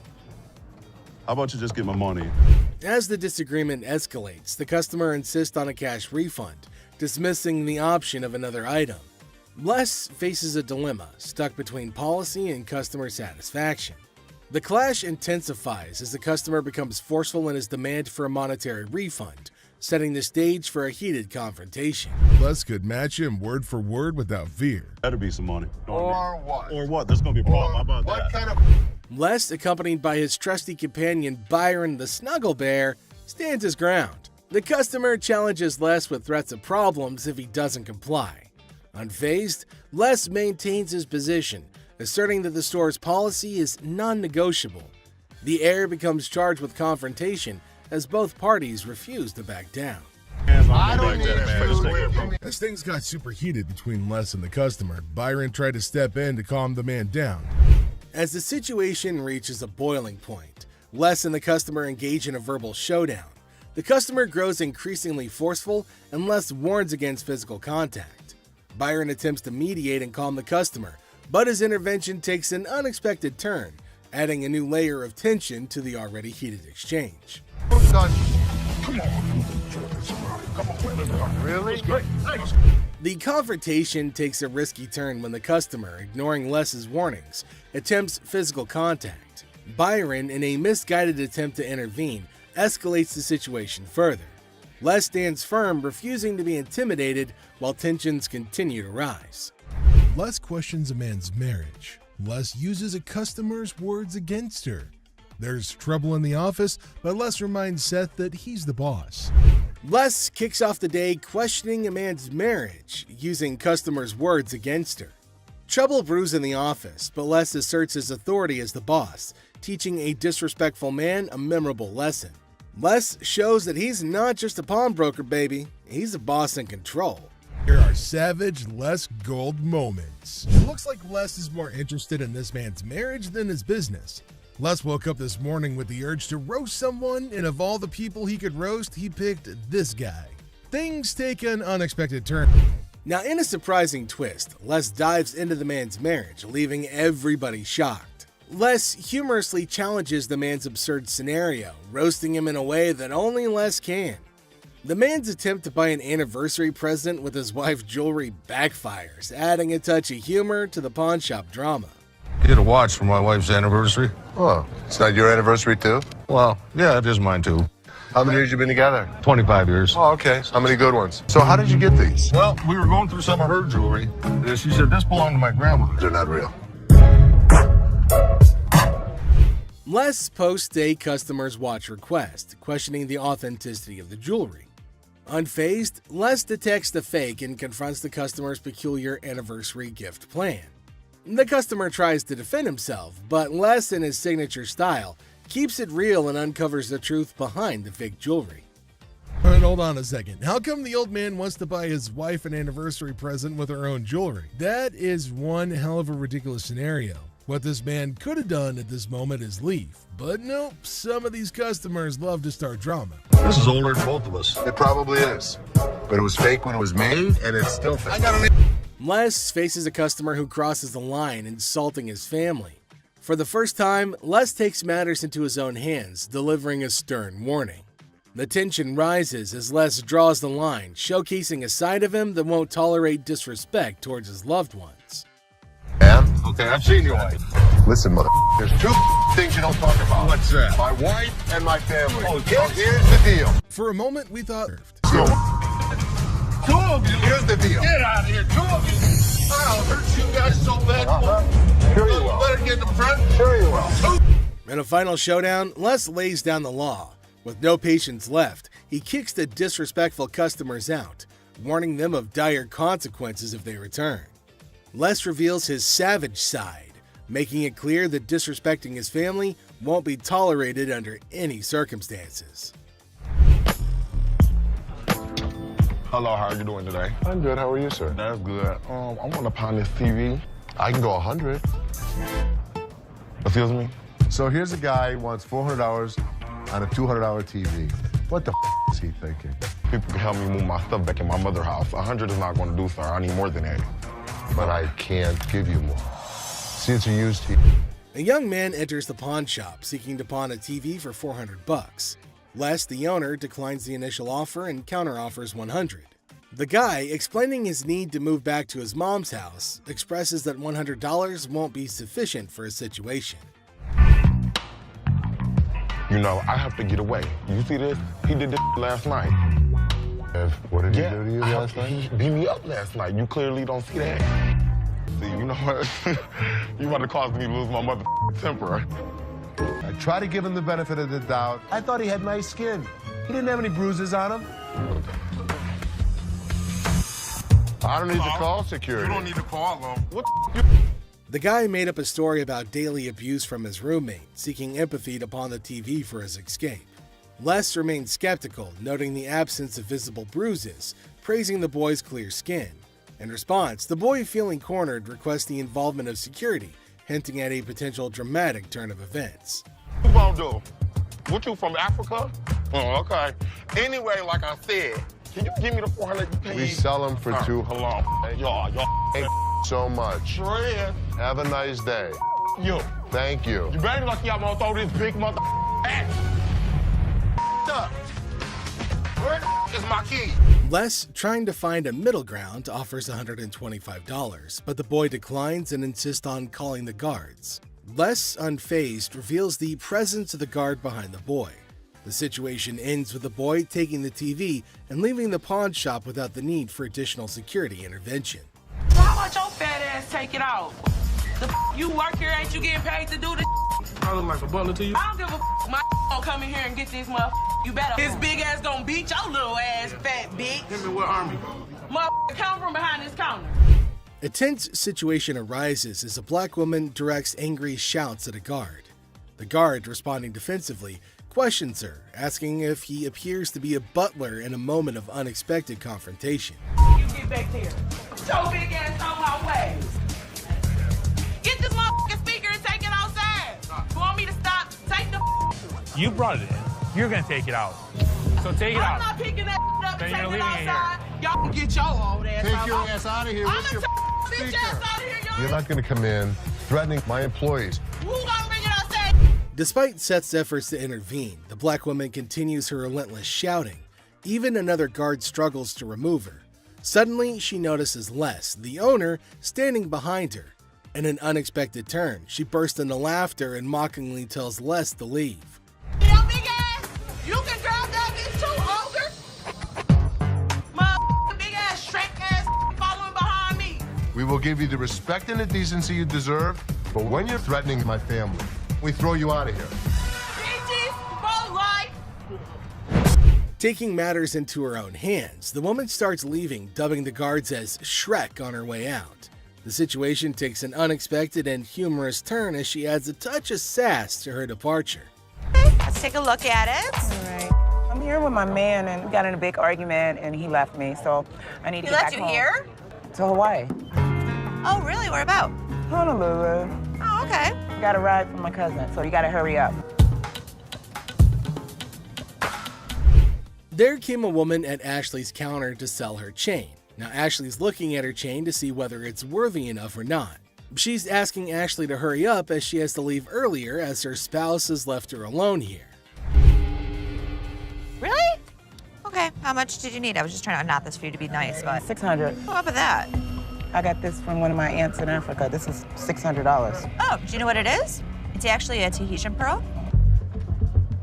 How about you just get my money? As the disagreement escalates, the customer insists on a cash refund, dismissing the option of another item. Les faces a dilemma, stuck between policy and customer satisfaction. The clash intensifies as the customer becomes forceful in his demand for a monetary refund, setting the stage for a heated confrontation. Les could match him word for word without fear. Better be some money. Or what? Or what? There's going to be a problem. How about What that? kind of... Les, accompanied by his trusty companion Byron the Snuggle Bear, stands his ground. The customer challenges Les with threats of problems if he doesn't comply. Unfazed, Les maintains his position, asserting that the store's policy is non-negotiable. The heir becomes charged with confrontation as both parties refuse to back down. I don't need food. As things got super heated between Les and the customer, Byron tried to step in to calm the man down. As the situation reaches a boiling point, Les and the customer engage in a verbal showdown. The customer grows increasingly forceful and Les warns against physical contact. Byron attempts to mediate and calm the customer, but his intervention takes an unexpected turn, adding a new layer of tension to the already heated exchange. Really? The confrontation takes a risky turn when the customer, ignoring Les's warnings, attempts physical contact. Byron, in a misguided attempt to intervene, escalates the situation further. Les stands firm, refusing to be intimidated while tensions continue to rise. Les questions a man's marriage. Les uses a customer's words against her. There's trouble in the office, but Les reminds Seth that he's the boss. Les kicks off the day questioning a man's marriage, using customers' words against her. Trouble brews in the office, but Les asserts his authority as the boss, teaching a disrespectful man a memorable lesson. Les shows that he's not just a pawnbroker, baby. He's a boss in control. Here are savage Les Gold moments. It looks like Les is more interested in this man's marriage than his business. Les woke up this morning with the urge to roast someone, and of all the people he could roast, he picked this guy. Things take an unexpected turn. Now, in a surprising twist, Les dives into the man's marriage, leaving everybody shocked. Les humorously challenges the man's absurd scenario, roasting him in a way that only Les can. The man's attempt to buy an anniversary present with his wife's jewelry backfires, adding a touch of humor to the pawn shop drama. Get a watch for my wife's anniversary. Oh, it's not your anniversary too? Well, yeah, it is mine too. How many years you been together? 25 years. Oh, okay. How many good ones? So how did you get these? Well, we were going through some of her jewelry. She said this belonged to my grandmother. They're not real. Les posts a customer's watch request, questioning the authenticity of the jewelry. Unfazed, Les detects the fake and confronts the customer's peculiar anniversary gift plan. The customer tries to defend himself, but Les, in his signature style, keeps it real and uncovers the truth behind the fake jewelry. And hold on a second. How come the old man wants to buy his wife an anniversary present with her own jewelry? That is one hell of a ridiculous scenario. What this man could have done at this moment is leave. But nope, some of these customers love to start drama. This is older than both of us. It probably is. But it was fake when it was made, and it's still fake. Les faces a customer who crosses the line, insulting his family. For the first time, Les takes matters into his own hands, delivering a stern warning. The tension rises as Les draws the line, showcasing a side of him that won't tolerate disrespect towards his loved ones. And? Okay, I've seen your wife. Listen, mother, there's two things you don't talk about. What's that? My wife and my family. Oh, so here's the deal. For a moment, we thought... Two of you. Here's the deal. Get out of here. Two of you. I'll hurt you guys so bad. Sure you will. Better get in front. Sure you will. In a final showdown, Les lays down the law. With no patience left, he kicks the disrespectful customers out, warning them of dire consequences if they return. Les reveals his savage side, making it clear that disrespecting his family won't be tolerated under any circumstances. Hello, how are you doing today? I'm good. How are you, sir? That's good. I want to pawn this TV. I can go 100. Excuse me? So here's a guy who wants $400 on a $200 TV. What the is he thinking? People can help me move my stuff back in my mother's house. 100 is not going to do, sir. I need more than that. But I can't give you more. See, it's a used TV. A young man enters the pawn shop seeking to pawn a TV for $400. Les, the owner, declines the initial offer and counteroffers $100. The guy, explaining his need to move back to his mom's house, expresses that $100 won't be sufficient for his situation. You know, I have to get away. You see this? He did this last night. What did he do to you last night? He beat me up last night. You clearly don't see that. See, you know what? You about to cause me to lose my mother temper. I try to give him the benefit of the doubt. I thought he had nice skin. He didn't have any bruises on him. I don't need to call security. You don't need to call them. What The guy made up a story about daily abuse from his roommate, seeking empathy to pawn the TV for his escape. Les remained skeptical, noting the absence of visible bruises, praising the boy's clear skin. In response, the boy, feeling cornered, requests the involvement of security, hinting at a potential dramatic turn of events. you gonna do? What, you from Africa? Oh, okay. Anyway, like I said, can you give me the 400 you paid? We sell them for two. Hold on. Y'all. Thank so much. Fred. Have a nice day. You. Thank you. You better lucky I'm gonna throw this big mother at you. Up. Where is my key? Les, trying to find a middle ground, offers $125, but the boy declines and insists on calling the guards. Les, unfazed, reveals the presence of the guard behind the boy. The situation ends with the boy taking the TV and leaving the pawn shop without the need for additional security intervention. How much your fat ass take it off? The you work here, ain't you getting paid to do this? I look like a butler to you. I don't give a my gonna come in here and get this motherfucker. You better. His big ass gonna beat your little ass, fat bitch. Him and what army? Motherfucker, come from behind this counter. A tense situation arises as a black woman directs angry shouts at a guard. The guard, responding defensively, questions her, asking if he appears to be a butler in a moment of unexpected confrontation. You get back here. Your big ass on my way. Get this motherfucking speaker and take it outside. You want me to stop? Take the You brought it in. You're gonna take it out. So take it out. I'm not picking that up Then and you're taking it leaving it outside. Y'all can get your old ass Take out. your ass out of here. I'm What's your bitch ass out of here, y'all. You're not going to come in threatening my employees. Who gonna bring it outside? Despite Seth's efforts to intervene, the black woman continues her relentless shouting. Even another guard struggles to remove her. Suddenly, she notices Les, the owner, standing behind her. In an unexpected turn, she bursts into laughter and mockingly tells Les to leave. Yo, big ass, you can grab that bitch too, ogre. Motherfucking big ass, shrink ass, following behind me. We will give you the respect and the decency you deserve, but when you're threatening my family, we throw you out of here. Bitches, for life. Taking matters into her own hands, the woman starts leaving, dubbing the guards as Shrek on her way out. The situation takes an unexpected and humorous turn as she adds a touch of sass to her departure. Let's take a look at it. All right. I'm here with my man, and we got in a big argument, and he left me, so I need to He get left back you home. here? To Hawaii. Oh, really? Where about? Honolulu. Oh, okay. Got a ride from my cousin, so you gotta hurry up. There came a woman at Ashley's counter to sell her chain. Now Ashley's looking at her chain to see whether it's worthy enough or not. She's asking Ashley to hurry up as she has to leave earlier as her spouse has left her alone here. Really? Okay, how much did you need? I was just trying to knot this for you to be nice, but... 600. What about that? I got this from one of my aunts in Africa. This is $600. Oh, do you know what it is? It's actually a Tahitian pearl.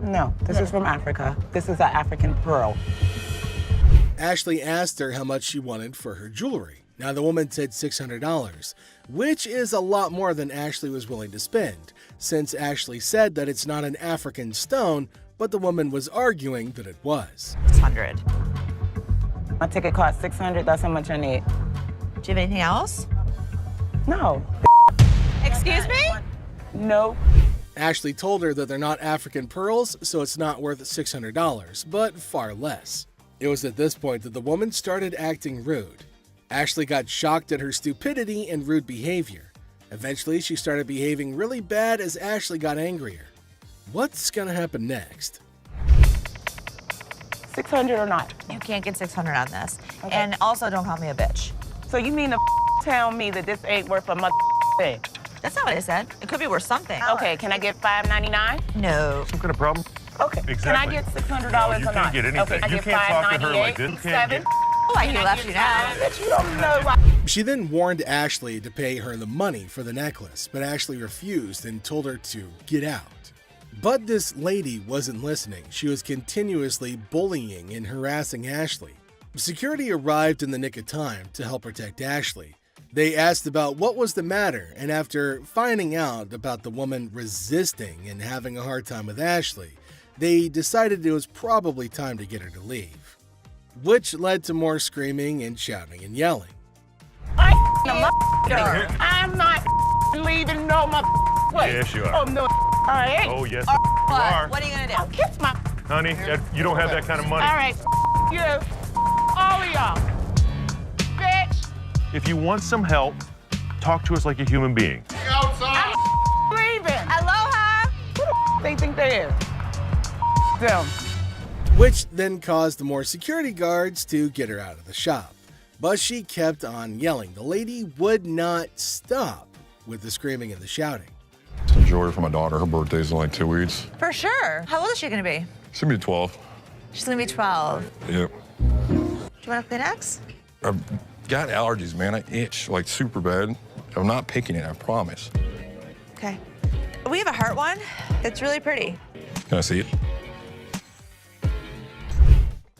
No, this is from Africa. This is an African pearl. Ashley asked her how much she wanted for her jewelry. Now the woman said $600, which is a lot more than Ashley was willing to spend, since Ashley said that it's not an African stone, but the woman was arguing that it was. 600. My ticket cost $600. That's how much I need. Do you have anything else? No. Excuse me? No. Ashley told her that they're not African pearls, so it's not worth $600, but far less. It was at this point that the woman started acting rude. Ashley got shocked at her stupidity and rude behavior. Eventually, she started behaving really bad as Ashley got angrier. What's gonna happen next? 600 or not? You can't get 600 on this. Okay. And also, don't call me a bitch. So you mean to tell me that this ain't worth a mother thing? That's not what I said. It could be worth something. Okay, can I get $5.99? No. Some kind of problem? Okay. Exactly. Can I get $600 No, you or can't not? get anything. Okay, You I get can't talk to her like this. You can't get- Oh, I left you now. Bitch, you don't know why. She then warned Ashley to pay her the money for the necklace, but Ashley refused and told her to get out. But this lady wasn't listening. She was continuously bullying and harassing Ashley. Security arrived in the nick of time to help protect Ashley. They asked about what was the matter, and after finding out about the woman resisting and having a hard time with Ashley, they decided it was probably time to get her to leave, which led to more screaming and shouting and yelling. I'm not leaving no place. Yes, you are. Oh, no. All right. Oh, yes, All you are. What are you gonna do? I'll kiss my... Honey, you don't have that kind of money. All right. You. All of y'all. Bitch. If you want some help, talk to us like a human being. Outside. I'm leaving. Aloha. Who the they think they is? Them. which then caused the more security guards to get her out of the shop. But she kept on yelling. The lady would not stop with the screaming and the shouting. Some jewelry for my daughter. Her birthday's in like 2 weeks. For sure. How old is she gonna be? She's gonna be 12. She's gonna be 12. Yep. Do you want a Kleenex? I've got allergies, man. I itch like super bad. I'm not picking it, I promise. Okay. We have a heart one that's really pretty. Can I see it?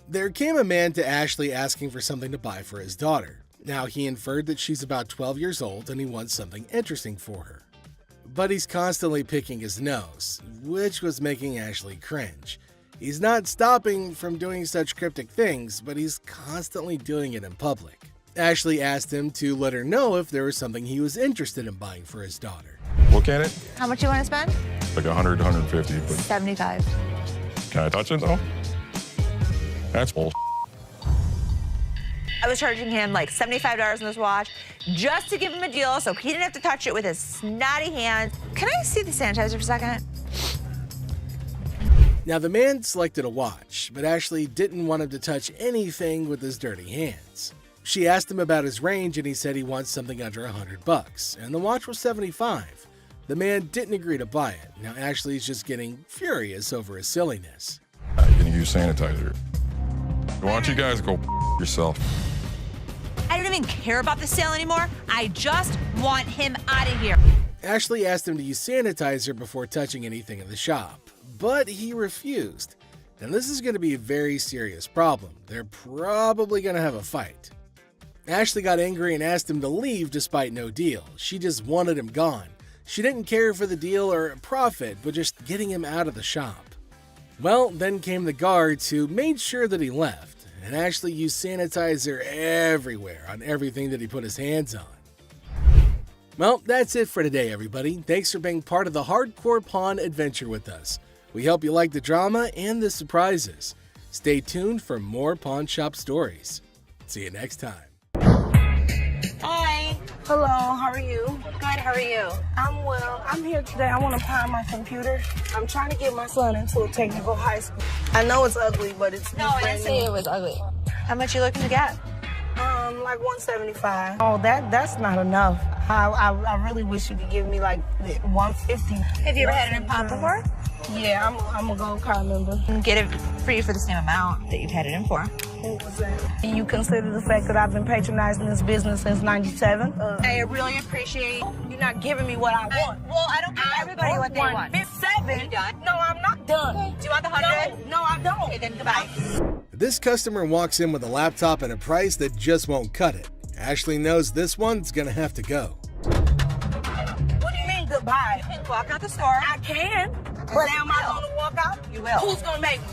There came a man to Ashley asking for something to buy for his daughter. Now, he inferred that she's about 12 years old and he wants something interesting for her. But he's constantly picking his nose, which was making Ashley cringe. He's not stopping from doing such cryptic things, but he's constantly doing it in public. Ashley asked him to let her know if there was something he was interested in buying for his daughter. Look at it. How much you want to spend? Like 100, 150, but 75. can I touch it though? That's bull. I was charging him like $75 on this watch just to give him a deal so he didn't have to touch it with his snotty hands. Can I see the sanitizer for a second? Now, the man selected a watch, but Ashley didn't want him to touch anything with his dirty hands. She asked him about his range and he said he wants something under $100, and the watch was $75. The man didn't agree to buy it. Now Ashley's just getting furious over his silliness. I'm gonna use sanitizer. Why don't you guys go yourself? I don't even care about the sale anymore. I just want him out of here. Ashley asked him to use sanitizer before touching anything in the shop, but he refused. Now this is going to be a very serious problem. They're probably going to have a fight. Ashley got angry and asked him to leave despite no deal. She just wanted him gone. She didn't care for the deal or profit, but just getting him out of the shop. Well, then came the guards who made sure that he left, and Ashley used sanitizer everywhere on everything that he put his hands on. Well, that's it for today, everybody. Thanks for being part of the Hardcore Pawn adventure with us. We hope you like the drama and the surprises. Stay tuned for more pawn shop stories. See you next time. Hi. Hello, how are you? Good, how are you? I'm well. I'm here today. I want to pawn my computer. I'm trying to get my son into a technical high school. I know it's ugly, but it's No, I didn't say it was ugly. How much you looking to get? Like 175. Oh, that's not enough. I really wish you could give me like 150. Have you ever had it in pawn before? Yeah, I'm a gold card member. Get it for you for the same amount that you've had it in for. What was that? Do you consider the fact that I've been patronizing this business since '97? I really appreciate you're not giving me what I want. Well, I don't give everybody what they want. 7. Are you done? No, I'm not done. Do you want the 100? No, I don't. Okay, then goodbye. This customer walks in with a laptop at a price that just won't cut it. Ashley knows this one's gonna have to go. What do you mean goodbye? You can walk out the store. I can. But am I gonna walk out? You will. Who's gonna make me?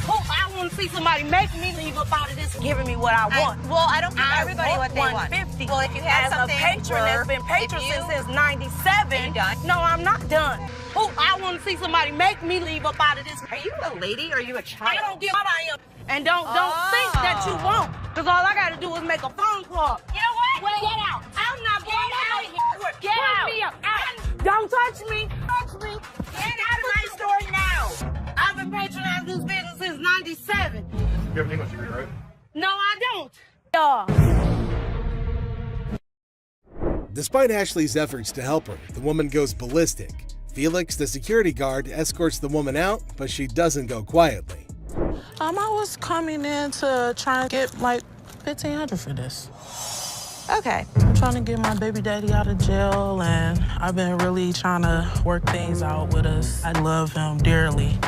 I want to see somebody make me leave up out of this and giving me what I want. I don't give everybody what they want. 150. Well, if you have As something a patron that's been patron since '97. No, I'm not done. I want to see somebody make me leave up out of this. Are you a lady or are you a child? I don't give what I am. And don't think that you won't. Because all I got to do is make a phone call. You know what? Get out. I'm not going out of here. Get out. Me out. Don't touch me. Touch me. Get out of my store now. I've been patronizing this business since '97. You have an English degree, right? No, I don't. Despite Ashley's efforts to help her, the woman goes ballistic. Felix, the security guard, escorts the woman out, but she doesn't go quietly. I was coming in to try and get like $1,500 for this. Okay. I'm trying to get my baby daddy out of jail, and I've been really trying to work things out with us. I love him dearly.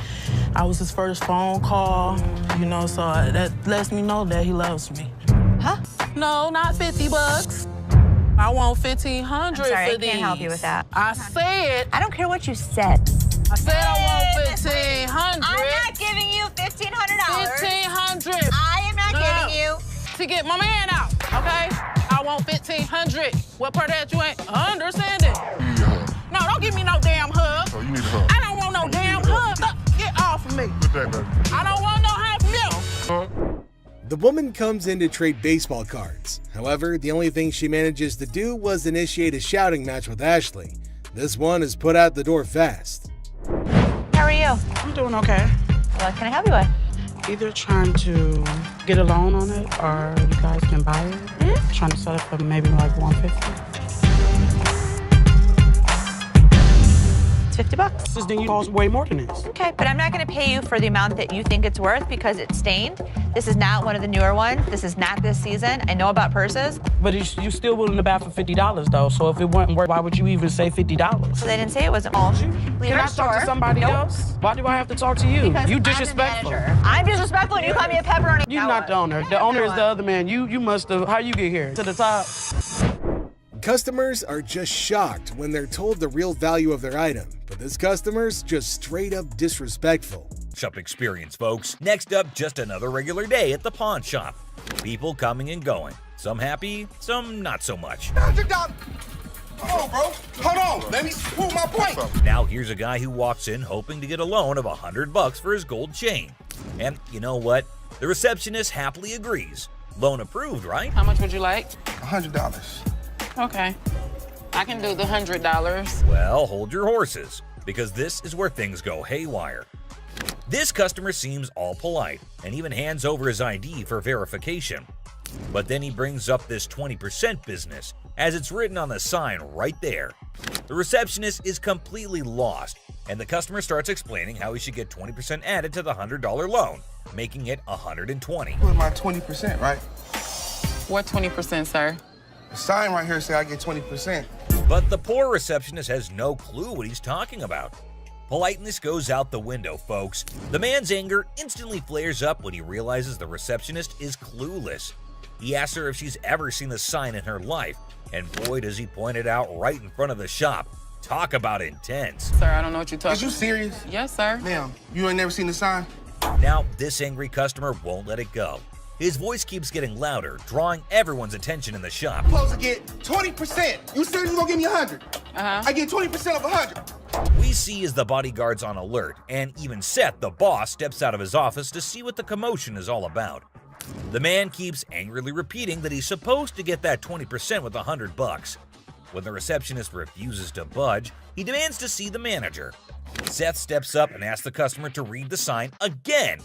I was his first phone call, so that lets me know that he loves me. Huh? No, not $50. I want $1,500 I'm sorry, for I these. can't help you with that. I said. I don't care what you said. I said I want $1,500. I'm not giving you $1,500. $1,500. I am not giving you. To get my man out, okay? I want $1,500. What part of that you ain't understanding? You need a hug. No, don't give me no damn hug. Oh, you need a hug. I don't want no damn hug. Get off of me. Good day, baby. I don't want no hug from you. The woman comes in to trade baseball cards. However, the only thing she manages to do was initiate a shouting match with Ashley. This one is put out the door fast. How are you? I'm doing okay. What can I help you with? Either trying to get a loan on it or you guys can buy it. Trying to sell it for maybe like $150. It's $50. This thing costs way more than this. Okay, but I'm not going to pay you for the amount that you think it's worth because it's stained. This is not one of the newer ones. This is not this season. I know about purses. But you still willing to buy for $50 though. So if it wasn't worth, why would you even say $50? So they didn't say it wasn't all. Can I talk to somebody else? Why do I have to talk to you? Because You disrespectful. I'm disrespectful and you call me a pepperoni. You're not the owner. The owner is the other man. You must have. How you get here? To the top. Customers are just shocked when they're told the real value of their item, but this customer's just straight up disrespectful. Shop experience, folks. Next up, just another regular day at the pawn shop. People coming and going. Some happy, some not so much. $100. Hold on, bro. Hold on. Let me prove my point. Now here's a guy who walks in hoping to get a loan of $100 for his gold chain. And you know what? The receptionist happily agrees. Loan approved, right? How much would you like? $100. Okay. I can do the $100. Well, hold your horses, because this is where things go haywire. This customer seems all polite and even hands over his ID for verification. But then he brings up this 20% business, as it's written on the sign right there. The receptionist is completely lost, and the customer starts explaining how he should get 20% added to the $100 loan, making it $120. Put my 20%, right? What 20%, sir? The sign right here say I get 20%. But the poor receptionist has no clue what he's talking about. Politeness goes out the window, folks. The man's anger instantly flares up when he realizes the receptionist is clueless. He asks her if she's ever seen the sign in her life, and boy does he point it out right in front of the shop. Talk about intense. Sir, I don't know what you're talking about. Is you serious? Yes, sir. Ma'am, you ain't never seen the sign? Now, this angry customer won't let it go. His voice keeps getting louder, drawing everyone's attention in the shop. I'm supposed to get 20%. You said you gonna give me 100. I get 20% of 100. We see as the bodyguard's on alert, and even Seth, the boss, steps out of his office to see what the commotion is all about. The man keeps angrily repeating that he's supposed to get that 20% with $100. When the receptionist refuses to budge, he demands to see the manager. Seth steps up and asks the customer to read the sign again.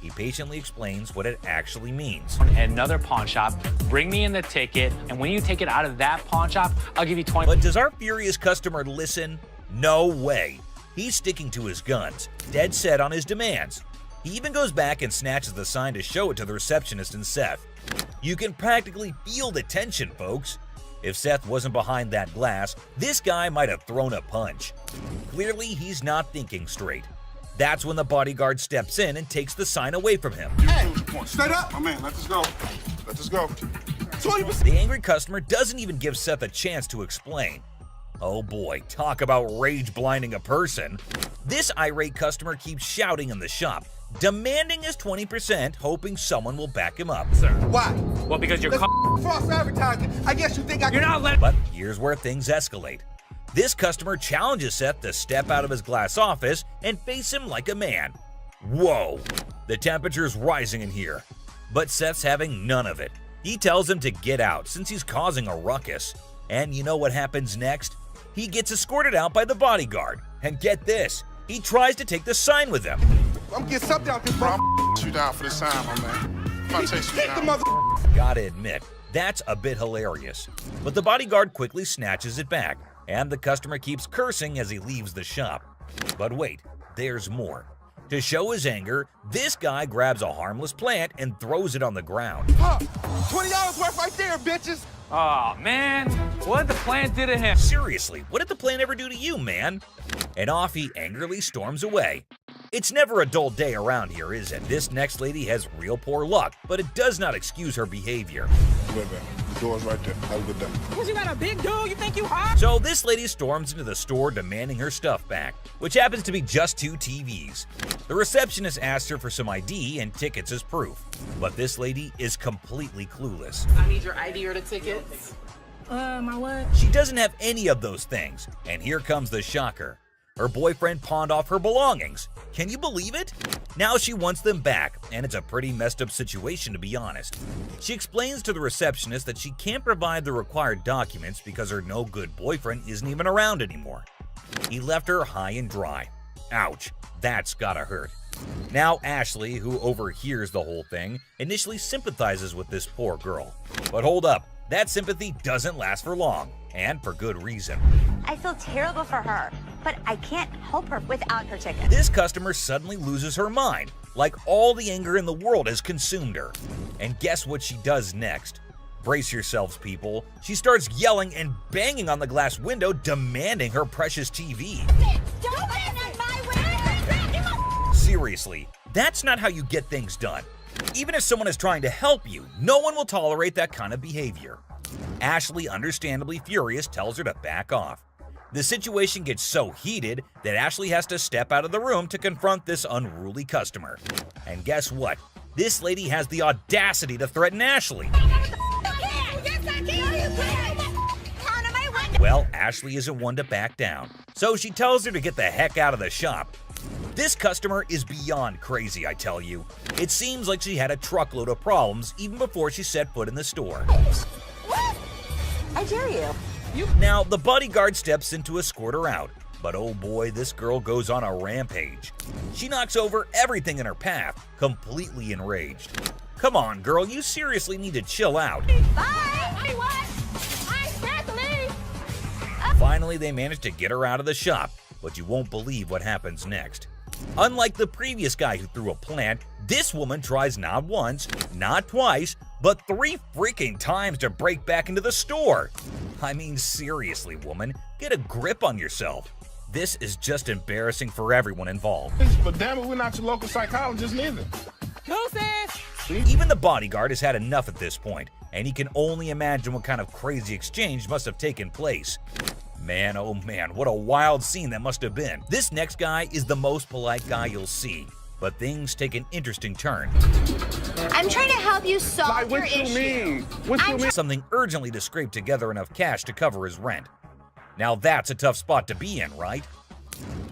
He patiently explains what it actually means. At another pawn shop, bring me in the ticket, and when you take it out of that pawn shop, I'll give you 20. But does our furious customer listen? No way. He's sticking to his guns, dead set on his demands. He even goes back and snatches the sign to show it to the receptionist and Seth. You can practically feel the tension, folks. If Seth wasn't behind that glass, this guy might have thrown a punch. Clearly, he's not thinking straight. That's when the bodyguard steps in and takes the sign away from him. Hey, straight up. My man, let us go. Let us go. 20%. The angry customer doesn't even give Seth a chance to explain. Oh boy, talk about rage blinding a person. This irate customer keeps shouting in the shop, demanding his 20%, hoping someone will back him up. Sir. Why? Well, because you're false advertising. I guess you think I can. You're not letting. But here's where things escalate. This customer challenges Seth to step out of his glass office and face him like a man. Whoa, the temperature's rising in here. But Seth's having none of it. He tells him to get out since he's causing a ruckus. And you know what happens next? He gets escorted out by the bodyguard. And get this, he tries to take the sign with him. I'm getting something out there, bro. I'm you down for the sign, my man. I'm about to take you down. Gotta admit, that's a bit hilarious. But the bodyguard quickly snatches it back, and the customer keeps cursing as he leaves the shop. But wait, there's more. To show his anger, this guy grabs a harmless plant and throws it on the ground. $20 worth right there, bitches. Oh, man. What did the plant do to him? Seriously, what did the plant ever do to you, man? And off he angrily storms away. It's never a dull day around here, is it? This next lady has real poor luck, but it does not excuse her behavior. Wait, man. The door's right there. Have a good day. Because you got a big dude, you think you hot? So this lady storms into the store demanding her stuff back, which happens to be just 2 TVs. The receptionist asks her for some ID and tickets as proof, but this lady is completely clueless. I need your ID or the tickets. My what? She doesn't have any of those things, and here comes the shocker. Her boyfriend pawned off her belongings. Can you believe it? Now she wants them back, and it's a pretty messed up situation to be honest. She explains to the receptionist that she can't provide the required documents because her no-good boyfriend isn't even around anymore. He left her high and dry. Ouch, that's gotta hurt. Now Ashley, who overhears the whole thing, initially sympathizes with this poor girl. But hold up, that sympathy doesn't last for long, and for good reason. I feel terrible for her, but I can't help her without her ticket. This customer suddenly loses her mind, like all the anger in the world has consumed her. And guess what she does next? Brace yourselves, people. She starts yelling and banging on the glass window, demanding her precious TV. Don't bang on my window! Seriously, that's not how you get things done. Even if someone is trying to help you, no one will tolerate that kind of behavior. Ashley, understandably furious, tells her to back off. The situation gets so heated that Ashley has to step out of the room to confront this unruly customer. And guess what? This lady has the audacity to threaten Ashley. Well, Ashley isn't one to back down, so she tells her to get the heck out of the shop. This customer is beyond crazy, I tell you. It seems like she had a truckload of problems even before she set foot in the store. What? I dare you. Now, the bodyguard steps in to escort her out, but oh boy, this girl goes on a rampage. She knocks over everything in her path, completely enraged. Come on, girl, you seriously need to chill out. Bye! What? I can't leave! Finally, they manage to get her out of the shop, but you won't believe what happens next. Unlike the previous guy who threw a plant, this woman tries not once, not twice, but 3 freaking times to break back into the store. I mean, seriously, woman, get a grip on yourself. This is just embarrassing for everyone involved. But damn it, we're not your local psychologist neither. Even the bodyguard has had enough at this point, and he can only imagine what kind of crazy exchange must have taken place. Man, oh man, what a wild scene that must have been. This next guy is the most polite guy you'll see, but things take an interesting turn. I'm trying to help you solve your issue. Something urgently to scrape together enough cash to cover his rent. Now that's a tough spot to be in, right?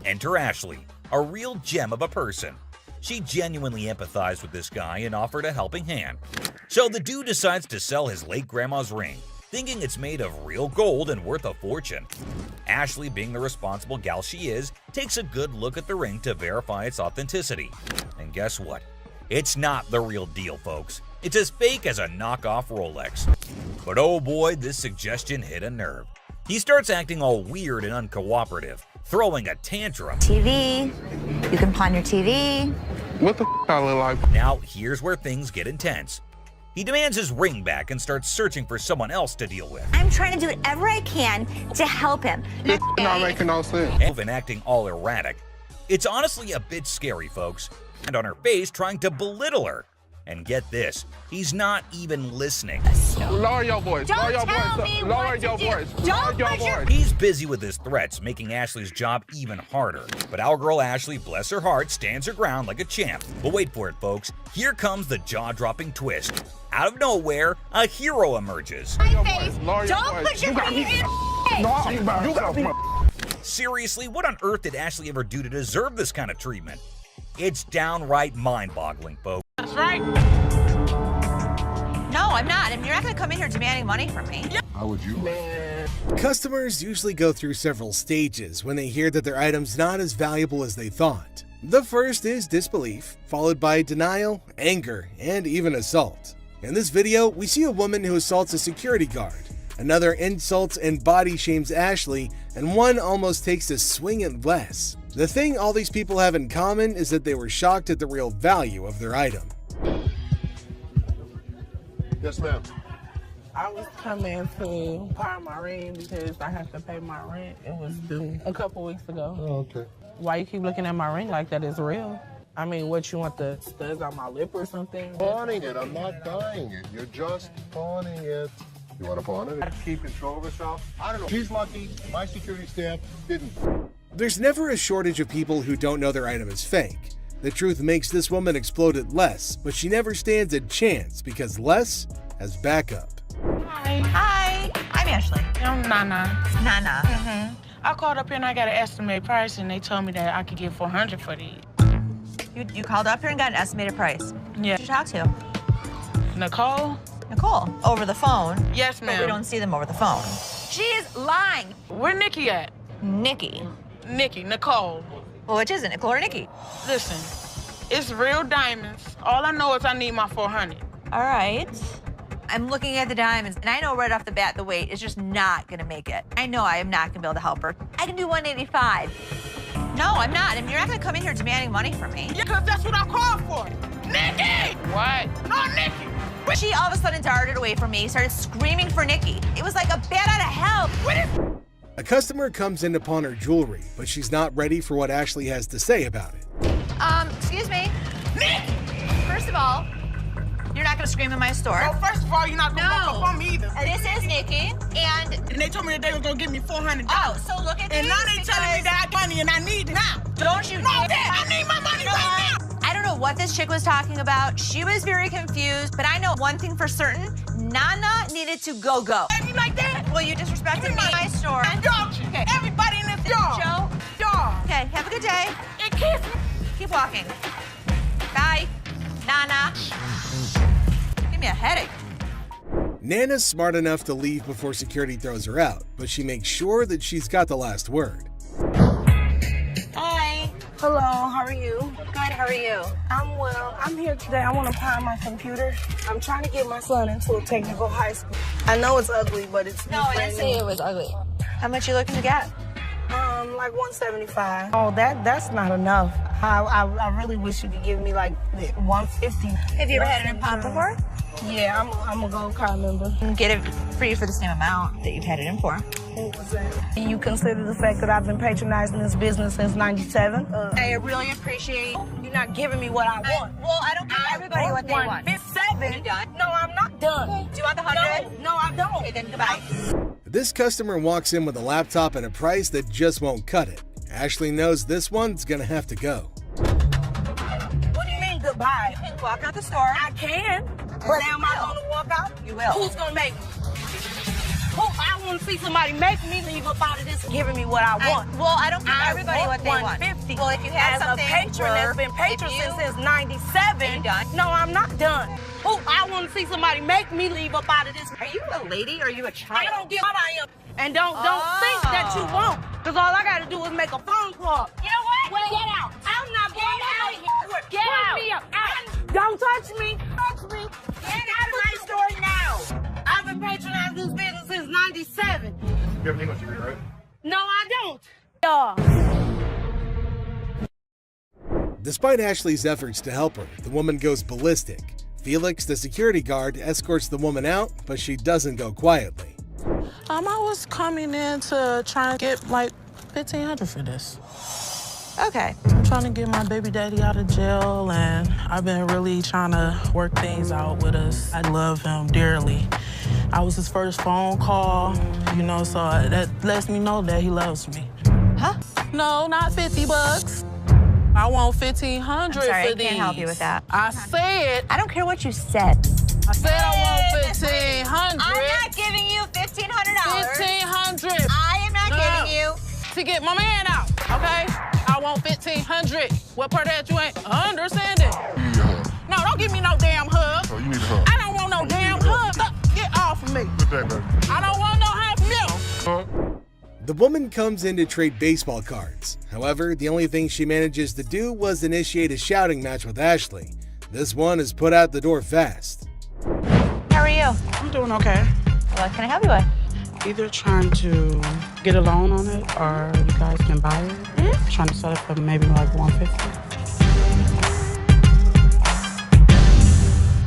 Enter Ashley, a real gem of a person. She genuinely empathized with this guy and offered a helping hand. So the dude decides to sell his late grandma's ring, thinking it's made of real gold and worth a fortune. Ashley, being the responsible gal she is, takes a good look at the ring to verify its authenticity. And guess what? It's not the real deal, folks. It's as fake as a knockoff Rolex. But oh boy, this suggestion hit a nerve. He starts acting all weird and uncooperative, throwing a tantrum. TV. You can pawn your TV. What the I look like? Now, here's where things get intense. He demands his ring back and starts searching for someone else to deal with. I'm trying to do whatever I can to help him. This not making no sense. And acting all erratic. It's honestly a bit scary, folks. And on her face, trying to belittle her. And get this, he's not even listening. Lower your voice. Don't Lower your tell voice. me Lower what your to do. voice. Don't Lower your put your- voice. He's busy with his threats, making Ashley's job even harder. But our girl Ashley, bless her heart, stands her ground like a champ. But wait for it, folks. Here comes the jaw-dropping twist. Out of nowhere, a hero emerges. My face. Lower your Don't voice. put your You got finger me. in No, you got me. Seriously, what on earth did Ashley ever do to deserve this kind of treatment? It's downright mind-boggling, folks. That's right. No, I'm not. And you're not going to come in here demanding money from me. How would you? Customers usually go through several stages when they hear that their item's not as valuable as they thought. The first is disbelief, followed by denial, anger, and even assault. In this video, we see a woman who assaults a security guard. Another insults and body shames Ashley, and one almost takes a swing at Les. The thing all these people have in common is that they were shocked at the real value of their item. Yes, ma'am. I was coming to pawn my ring because I have to pay my rent. It was due a couple weeks ago. Oh, okay. Why you keep looking at my ring like that is real? I mean, what, you want the studs on my lip or something? Pawning it. I'm not buying it. You're just pawning it. You want to pawn it? Keep control of herself? I don't know. She's lucky. My security staff didn't. There's never a shortage of people who don't know their item is fake. The truth makes this woman explode at Les, but she never stands a chance because Les has backup. Hi. I'm Ashley. I'm Nana. Nana. I called up here and I got an estimate price and they told me that I could get $400 for these. You called up here and got an estimated price. Yeah. Who did you talk to? Nicole? Nicole. Over the phone. Yes, But ma'am. we don't see them over the phone. She is lying. Where Nikki at? Nikki. Nikki, Nicole. Well, which is it, Nicole or Nikki? Listen, it's real diamonds. All I know is I need my 400. All right. I'm looking at the diamonds, and I know right off the bat the weight is just not gonna make it. I know I am not gonna be able to help her. I can do 185. No, I'm not. I mean, you're not gonna come in here demanding money from me. Yeah, because that's what I called for. Nikki! What? No, Nikki! She all of a sudden darted away from me, started screaming for Nikki. It was like a bat out of hell. A customer comes in to pawn her jewelry, but she's not ready for what Ashley has to say about it. Excuse me. Nikki! First of all, you're not gonna scream in my store. Well, first of all, you're not gonna walk up on me either. This is Nikki, and they told me that they were gonna give me $400. Oh, so look at and now they telling me that I have money and I need it now. Don't you? No, Dad, I need my money right now. I don't know what this chick was talking about. She was very confused, but I know one thing for certain. Nana needed to go. You like that? Well, you disrespected me in my store. Don't you? Okay. Everybody in this yard. Joe? Okay, have a good day. And kiss me. Keep walking. Bye. Nana. Give me a headache. Nana's smart enough to leave before security throws her out, but she makes sure that she's got the last word. Hi. Hello, how are you? Good, how are you? I'm well. I'm here today. I want to pawn my computer. I'm trying to get my son into a technical high school. I know it's ugly, but it's No, I didn't say it was ugly. How much you looking to get? Like 175. Oh, that's not enough. I really wish you could give me like 150. Have you ever had it in pop before? Yeah, I'm a gold card member. Get it for you for the same amount that you've had it in for. What was that? Do you consider the fact that I've been patronizing this business since '97? I really appreciate you're not giving me what I want. Well, I don't give everybody what they want. 157. You done? No, I'm not done. Okay. Do you want the 100? No, I don't. Okay, then goodbye. This customer walks in with a laptop and a price that just won't cut it. Ashley knows this one's gonna have to go. What do you mean goodbye? You can walk out the store. I can. But am I going to walk out? You will. Who's going to make me? I want to see somebody make me leave up out of this giving me what I want. I don't give everybody what they want. 150. Well, if you had As something a patron that's been patron since '97. You done? No, I'm not done. I want to see somebody make me leave up out of this. Are you a lady or are you a child? I don't give what I am. And don't think that you won't. Because all I got to do is make a phone call. You know what? Well, get out. I'm not going out of here. Get out. Me up. Don't touch me. Touch me. Get out of my store now. I've been patronizing this business since '97. You have an English degree, right? No, I don't. Despite Ashley's efforts to help her, the woman goes ballistic. Felix, the security guard, escorts the woman out, but she doesn't go quietly. I was coming in to try and get like $1,500 for this. Okay. I'm trying to get my baby daddy out of jail, and I've been really trying to work things out with us. I love him dearly. I was his first phone call, you know, so that lets me know that he loves me. Huh? No, not $50. I want $1,500 I'm sorry, for I these. can't help you with that. I said. I don't care what you said. I said I want $1,500. I'm not giving you $1,500. $1,500. I am not giving you. To get my man out, okay? I want $1,500. What part of that you ain't understanding? You need a hug. No, don't give me no damn hug. Oh, you need a hug. I don't want no damn hug. Get off of me. Good day, baby. I don't want no hug from you. The woman comes in to trade baseball cards. However, the only thing she manages to do was initiate a shouting match with Ashley. This one is put out the door fast. How are you? I'm doing okay. What can I help you with? Either trying to get a loan on it or you guys can buy it. Mm-hmm. Trying to sell it for maybe like $150.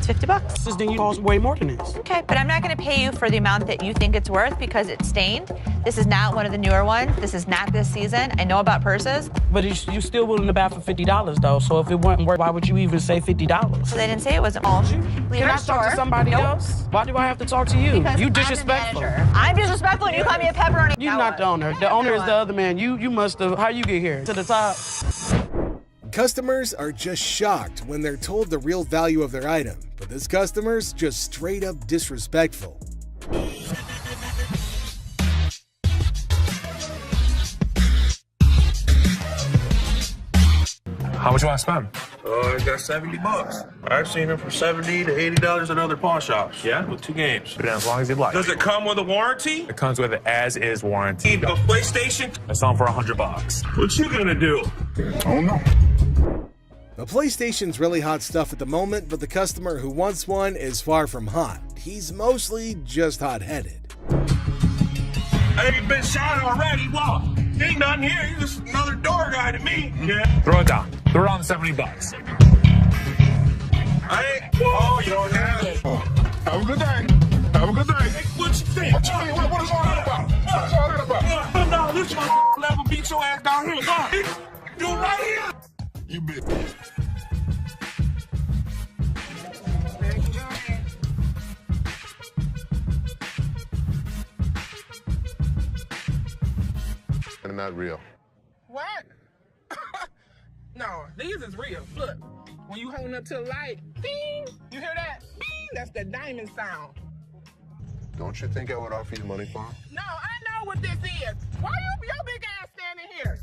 It's $50. Then you cost way more than this. Okay, but I'm not going to pay you for the amount that you think it's worth because it's stained. This is not one of the newer ones. This is not this season. I know about purses. But you still willing to buy for $50 though. So if it wasn't worth, why would you even say $50? So they didn't say it wasn't all. Can I talk to somebody else? Why do I have to talk to you? Because You I'm the disrespectful. manager. I'm disrespectful and you call me a pepperoni. You're not the owner. The owner is the other man. You must have. How you get here? To the top. Customers are just shocked when they're told the real value of their item, but this customer's just straight up disrespectful. How much you want to spend? I got $70. I've seen them from $70 to $80 at other pawn shops. Yeah? With 2 games. But as long as you'd like. Does it come with a warranty? It comes with an as-is warranty. A PlayStation? I saw them for $100. What you gonna do? Oh no. The PlayStation's really hot stuff at the moment, but the customer who wants one is far from hot. He's mostly just hot-headed. I ain't been shot already. What? Ain't nothing here. You're just another door guy to me. Yeah. Throw it down. Throw it on $70. I ain't. Oh, you don't have it. Have a good day. Have a good day. Hey, what you think? What is all that about? What's all that about? No, this is my level. Beat your ass down here. Go on. Do it right here. You bitch. They're not real. What? No, these is real. Look, when you hold up to the light, ding, you hear that? Ding, that's the diamond sound. Don't you think I would offer you money for them? No, I know what this is. Why your big ass standing here?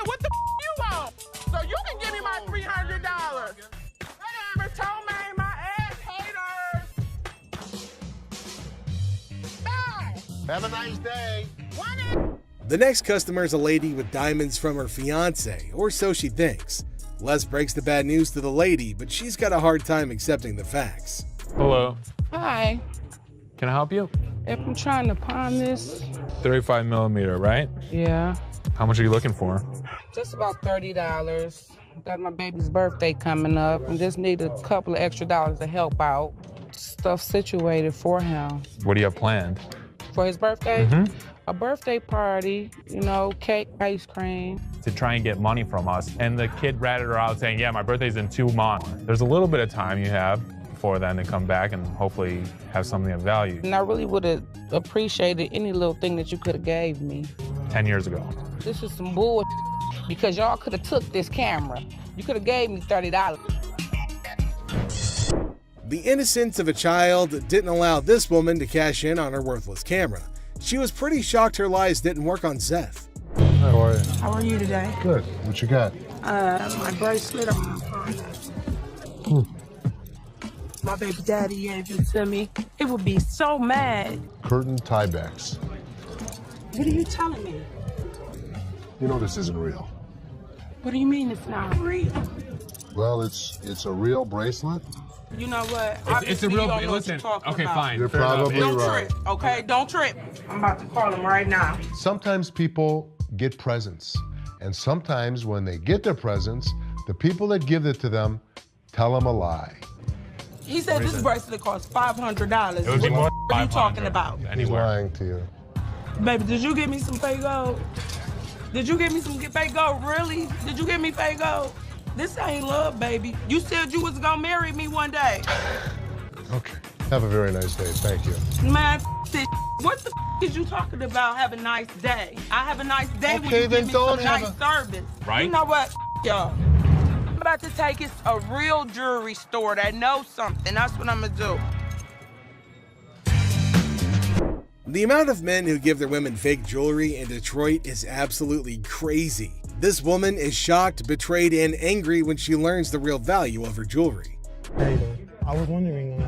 What the you want? So you can give me my $300. Whatever, told me my ass haters. Bye. Have a nice day. The next customer is a lady with diamonds from her fiance, or so she thinks. Les breaks the bad news to the lady, but she's got a hard time accepting the facts. Hello. Hi. Can I help you? If I'm trying to pawn this, 35 millimeter, right? yeah, How much are you looking for? just about $30. Got my baby's birthday coming up and just need a couple of extra dollars to help out. Stuff situated for him. What do you have planned? For his birthday? Mm-hmm. A birthday party, you know, cake, ice cream. To try and get money from us. And the kid ratted her out saying, yeah, my birthday's in 2 months. There's a little bit of time you have before then to come back and hopefully have something of value. And I really would have appreciated any little thing that you could have gave me. 10 years ago. This is some bull because y'all could have took this camera. You could have gave me $30. The innocence of a child didn't allow this woman to cash in on her worthless camera. She was pretty shocked her lies didn't work on Seth. How are you? How are you today? Good. What you got? My bracelet on my phone. My baby daddy gave it to me. He would be so mad. Curtain tiebacks. What are you telling me? You know this isn't real. What do you mean it's not real? Well, it's a real bracelet. You know what? It's a real, listen, okay, fine. You're fair enough. probably Don't right. trip, okay? Don't trip. I'm about to call him right now. Sometimes people get presents, and sometimes when they get their presents, the people that give it to them tell them a lie. He said this bracelet costs $500. It would be more What are you talking about? He's Anywhere. lying to you. Baby, did you give me some fake gold? Did you give me some fake gold? Really? Did you give me fake gold? This ain't love, baby. You said you was gonna marry me one day. Okay. Have a very nice day. Thank you. Man, this. What the is you talking about? Have a nice day. I have a nice day when Okay, you then give me don't some have nice service. Right? You know what, y'all? I'm about to take it to a real jewelry store that knows something. That's what I'm gonna do. The amount of men who give their women fake jewelry in Detroit is absolutely crazy. This woman is shocked, betrayed, and angry when she learns the real value of her jewelry. Hey, I was wondering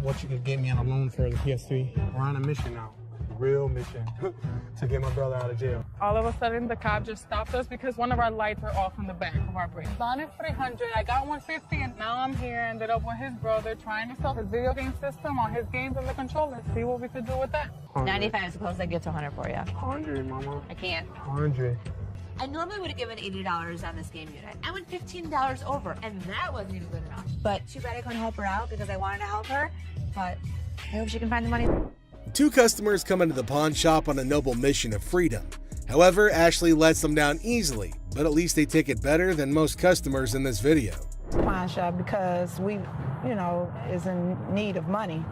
what you could get me on a loan for the PS3. We're on a mission now, a real mission, to get my brother out of jail. All of a sudden, the cop just stopped us because one of our lights are off in the back of our brake. Bond is $300. I got $150, and now I'm here. Ended up with his brother trying to sell his video game system on his games and the controller. See what we could do with that. 95 suppose I get to 100 for you. 100, mama. I can't. 100. I normally would have given $80 on this game unit. I went $15 over, and that wasn't even good enough. But too bad I couldn't help her out because I wanted to help her. But I hope she can find the money. Two customers come into the pawn shop on a noble mission of freedom. However, Ashley lets them down easily, but at least they take it better than most customers in this video. Pawn shop because we, is in need of money.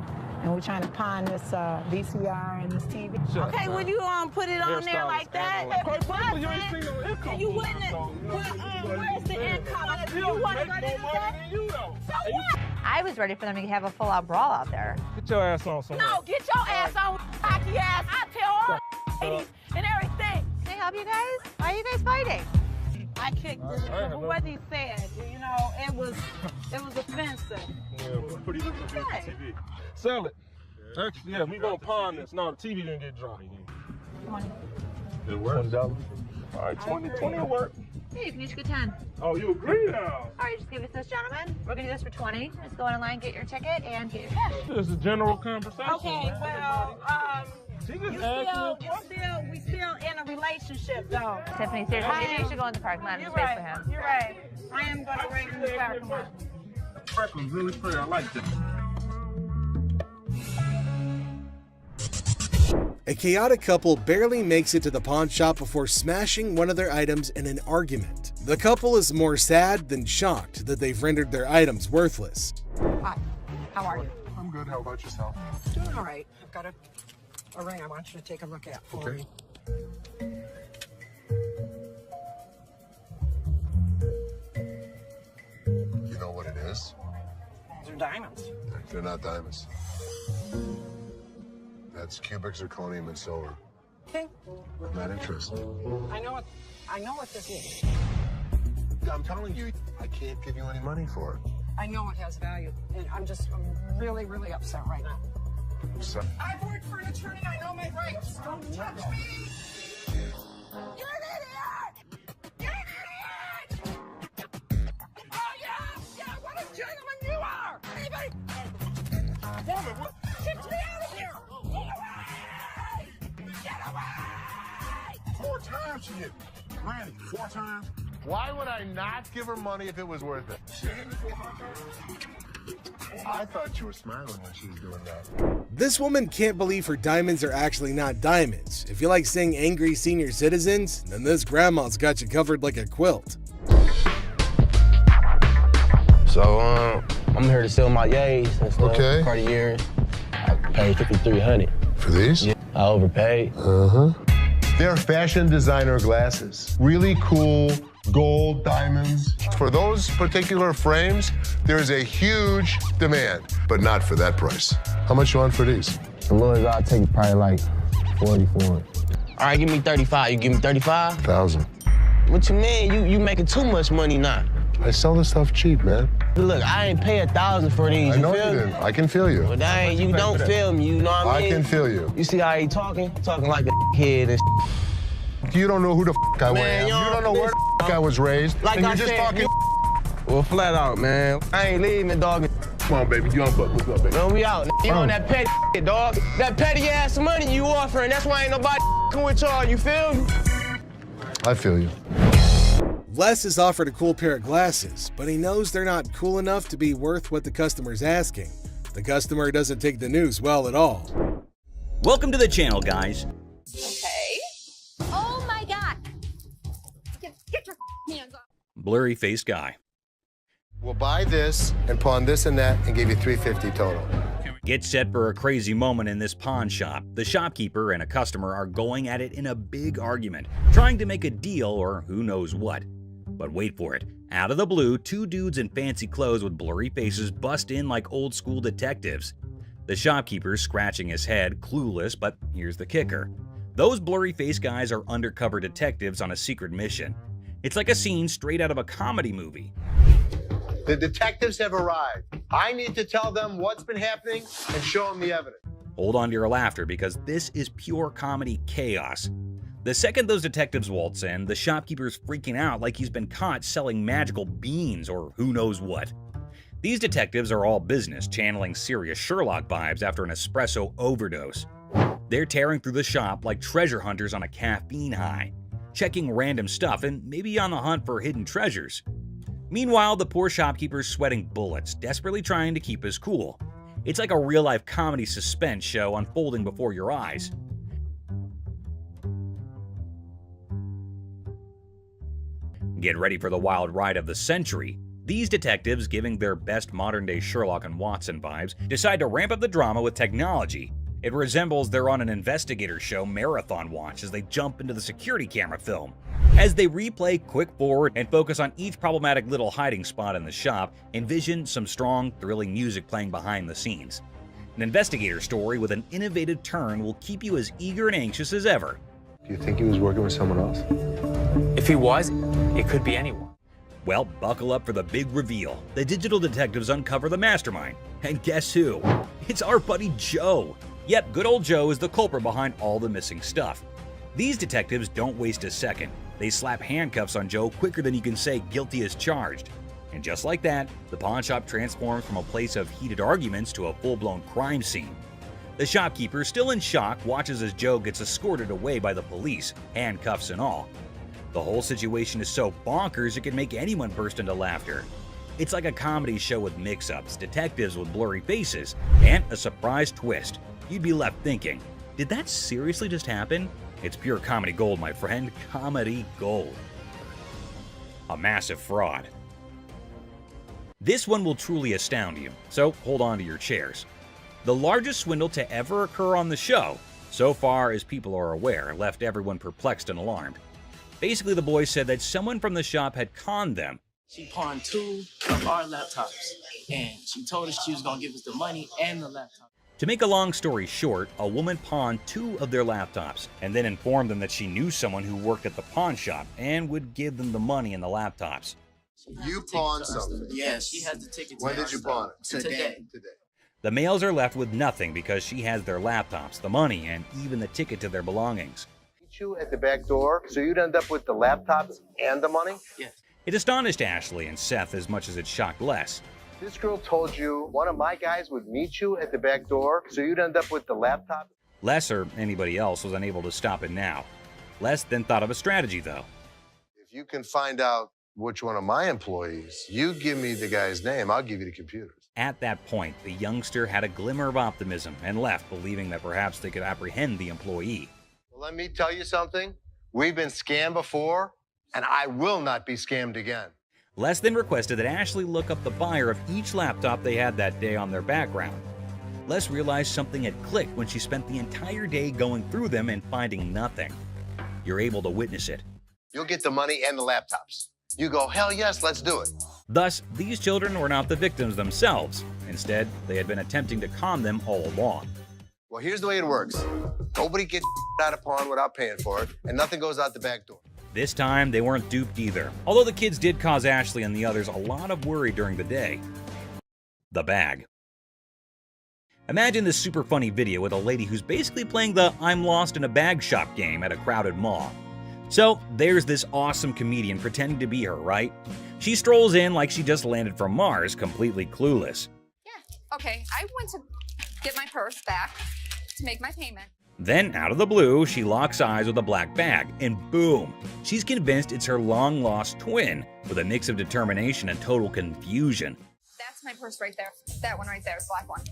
And we're trying to pawn this VCR and this TV. Okay, would you put it on there like that? You ain't seen no income. You wouldn't. Where's the income? You want to go to the You though. So what? I was ready for them to have a full-out brawl out there. Get your ass on somewhere. No, get your ass on, cocky ass. I tell all ladies and everything. Can I help you guys? Why are you guys fighting? I kicked it. But what he said, you know, it was offensive. What do you looking for on TV? Sell it. Actually, yeah, we gonna pawn this. No, the TV didn't get dropped. 20. It works. $20. All right, 20 will work. Hey, you can each get 10. Oh, you agree now? All right, just give it to this gentleman. We're gonna do this for 20. Let's go online, get your ticket, and get your cash. This is a general conversation. Okay, well, we still in a relationship, though. Tiffany, seriously, maybe you should go in the parking lot and You're just wait right. for him. You're right. I am gonna wait in the parking lot. Freckles really pretty. I like that. A chaotic couple barely makes it to the pawn shop before smashing one of their items in an argument. The couple is more sad than shocked that they've rendered their items worthless. Hi, how are you? I'm good. How about yourself? Doing all right. I've got a ring I want you to take a look at for me. You know what it is? They're diamonds. They're not diamonds. That's cubic zirconium and silver. Okay. I'm not interested. I know what this is. I'm telling you, I can't give you any money for it. I know it has value, and I'm really, really upset right now. So, I've worked for an attorney. I know my rights. Don't touch me. You're an idiot. You're an idiot. Oh yeah. What a gentleman you are. Anybody? Woman, what? Get me out of here. Get away. 4 times she hit me. Randy, 4 times? Why would I not give her money if it was worth it? I thought you were smiling when she was doing that. This woman can't believe her diamonds are actually not diamonds. If you like seeing angry senior citizens, then this grandma's got you covered like a quilt. So, I'm here to sell my yays and stuff. Okay. Cartier. I paid $5,300. For these? Yeah, I overpaid. Uh-huh. They're fashion designer glasses. Really cool gold diamonds. For those particular frames, there's a huge demand, but not for that price. How much you want for these? The lowest I'll take probably like 40 for it. All right, give me 35. You give me 35? 1,000. What you mean? You making too much money now. I sell this stuff cheap, man. Look, I ain't pay 1,000 for these. I know feel you me? didn't. I can feel you. But you don't feel me, you know what I mean? I can feel you. You see how he talking? Talking like a kid and You don't know who the I am. Man, You don't know where the I was raised. Like and I you're just said, talking. Well, flat out, man. I ain't leaving, dog. Come on, baby. Young buck. What's up, baby? No, we out. You on that petty shit, dog. That petty ass money you offering. That's why ain't nobody with y'all. You feel me? I feel you. Les is offered a cool pair of glasses, but he knows they're not cool enough to be worth what the customer's asking. The customer doesn't take the news well at all. Welcome to the channel, guys. Okay. Oh my God. Get your hands off. Blurry-faced guy. We'll buy this and pawn this and that and give you $350 total. Get set for a crazy moment in this pawn shop. The shopkeeper and a customer are going at it in a big argument, trying to make a deal or who knows what. But wait for it. Out of the blue, 2 dudes in fancy clothes with blurry faces bust in like old school detectives. The shopkeeper's scratching his head, clueless, but here's the kicker. Those blurry-faced guys are undercover detectives on a secret mission. It's like a scene straight out of a comedy movie. The detectives have arrived. I need to tell them what's been happening and show them the evidence. Hold on to your laughter because this is pure comedy chaos. The second those detectives waltz in, the shopkeeper's freaking out like he's been caught selling magical beans or who knows what. These detectives are all business, channeling serious Sherlock vibes after an espresso overdose. They're tearing through the shop like treasure hunters on a caffeine high, checking random stuff and maybe on the hunt for hidden treasures. Meanwhile, the poor shopkeeper's sweating bullets, desperately trying to keep his cool. It's like a real-life comedy suspense show unfolding before your eyes. Get ready for the wild ride of the century. These detectives, giving their best modern-day Sherlock and Watson vibes, decide to ramp up the drama with technology. It resembles they're on an investigator show marathon watch as they jump into the security camera film. As they replay quick forward and focus on each problematic little hiding spot in the shop, envision some strong, thrilling music playing behind the scenes. An investigator story with an innovative turn will keep you as eager and anxious as ever. Do you think he was working with someone else? If he was, it could be anyone. Well, buckle up for the big reveal. The digital detectives uncover the mastermind. And guess who? It's our buddy Joe. Yep, good old Joe is the culprit behind all the missing stuff. These detectives don't waste a second. They slap handcuffs on Joe quicker than you can say guilty as charged. And just like that, the pawn shop transforms from a place of heated arguments to a full-blown crime scene. The shopkeeper, still in shock, watches as Joe gets escorted away by the police, handcuffs and all. The whole situation is so bonkers it can make anyone burst into laughter. It's like a comedy show with mix-ups, detectives with blurry faces, and a surprise twist. You'd be left thinking, did that seriously just happen? It's pure comedy gold, my friend. Comedy gold. A massive fraud. This one will truly astound you, so hold on to your chairs. The largest swindle to ever occur on the show, so far as people are aware, left everyone perplexed and alarmed. Basically, the boys said that someone from the shop had conned them. She pawned 2 of our laptops, and she told us she was gonna give us the money and the laptop. To make a long story short, a woman pawned 2 of their laptops and then informed them that she knew someone who worked at the pawn shop and would give them the money and the laptops. You pawned something? Yeah, she has the ticket. When did you pawn it? Today. The males are left with nothing because she has their laptops, the money, and even the ticket to their belongings. You at the back door, so you'd end up with the laptops and the money? Yes. It astonished Ashley and Seth as much as it shocked Les. This girl told you one of my guys would meet you at the back door, so you'd end up with the laptop? Les, or anybody else, was unable to stop it now. Les then thought of a strategy, though. If you can find out which one of my employees, you give me the guy's name, I'll give you the computers. At that point, the youngster had a glimmer of optimism and left, believing that perhaps they could apprehend the employee. Well, let me tell you something. We've been scammed before, and I will not be scammed again. Les then requested that Ashley look up the buyer of each laptop they had that day on their background. Les realized something had clicked when she spent the entire day going through them and finding nothing. You're able to witness it. You'll get the money and the laptops. You go, hell yes, let's do it. Thus, these children were not the victims themselves. Instead, they had been attempting to con them all along. Well, here's the way it works. Nobody gets out of pawn without paying for it, and nothing goes out the back door. This time, they weren't duped either, although the kids did cause Ashley and the others a lot of worry during the day. The bag. Imagine this super funny video with a lady who's basically playing the I'm lost in a bag shop game at a crowded mall. So there's this awesome comedian pretending to be her, right? She strolls in like she just landed from Mars, completely clueless. Yeah, okay, I went to get my purse back to make my payment. Then, out of the blue, she locks eyes with a black bag, and boom! She's convinced it's her long-lost twin, with a mix of determination and total confusion. That's my purse right there. That one right there, the black one.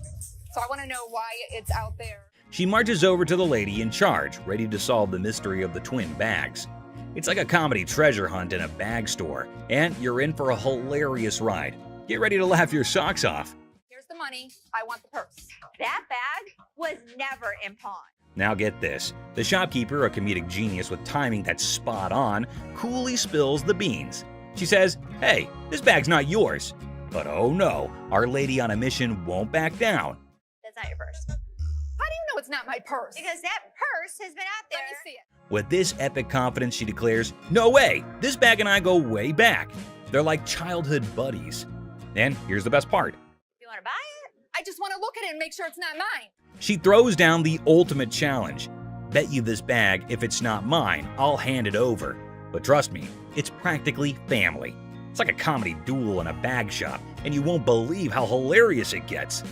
So I want to know why it's out there. She marches over to the lady in charge, ready to solve the mystery of the twin bags. It's like a comedy treasure hunt in a bag store, and you're in for a hilarious ride. Get ready to laugh your socks off. Here's the money. I want the purse. That bag was never in pawn. Now get this, the shopkeeper, a comedic genius with timing that's spot on, coolly spills the beans. She says, hey, this bag's not yours. But oh no, our lady on a mission won't back down. That's not your purse. How do you know it's not my purse? Because that purse has been out there. Let me see it. With this epic confidence, she declares, no way, this bag and I go way back. They're like childhood buddies. And here's the best part. You want to buy it? I just want to look at it and make sure it's not mine. She throws down the ultimate challenge. Bet you this bag, if it's not mine, I'll hand it over. But trust me, it's practically family. It's like a comedy duel in a bag shop, and you won't believe how hilarious it gets.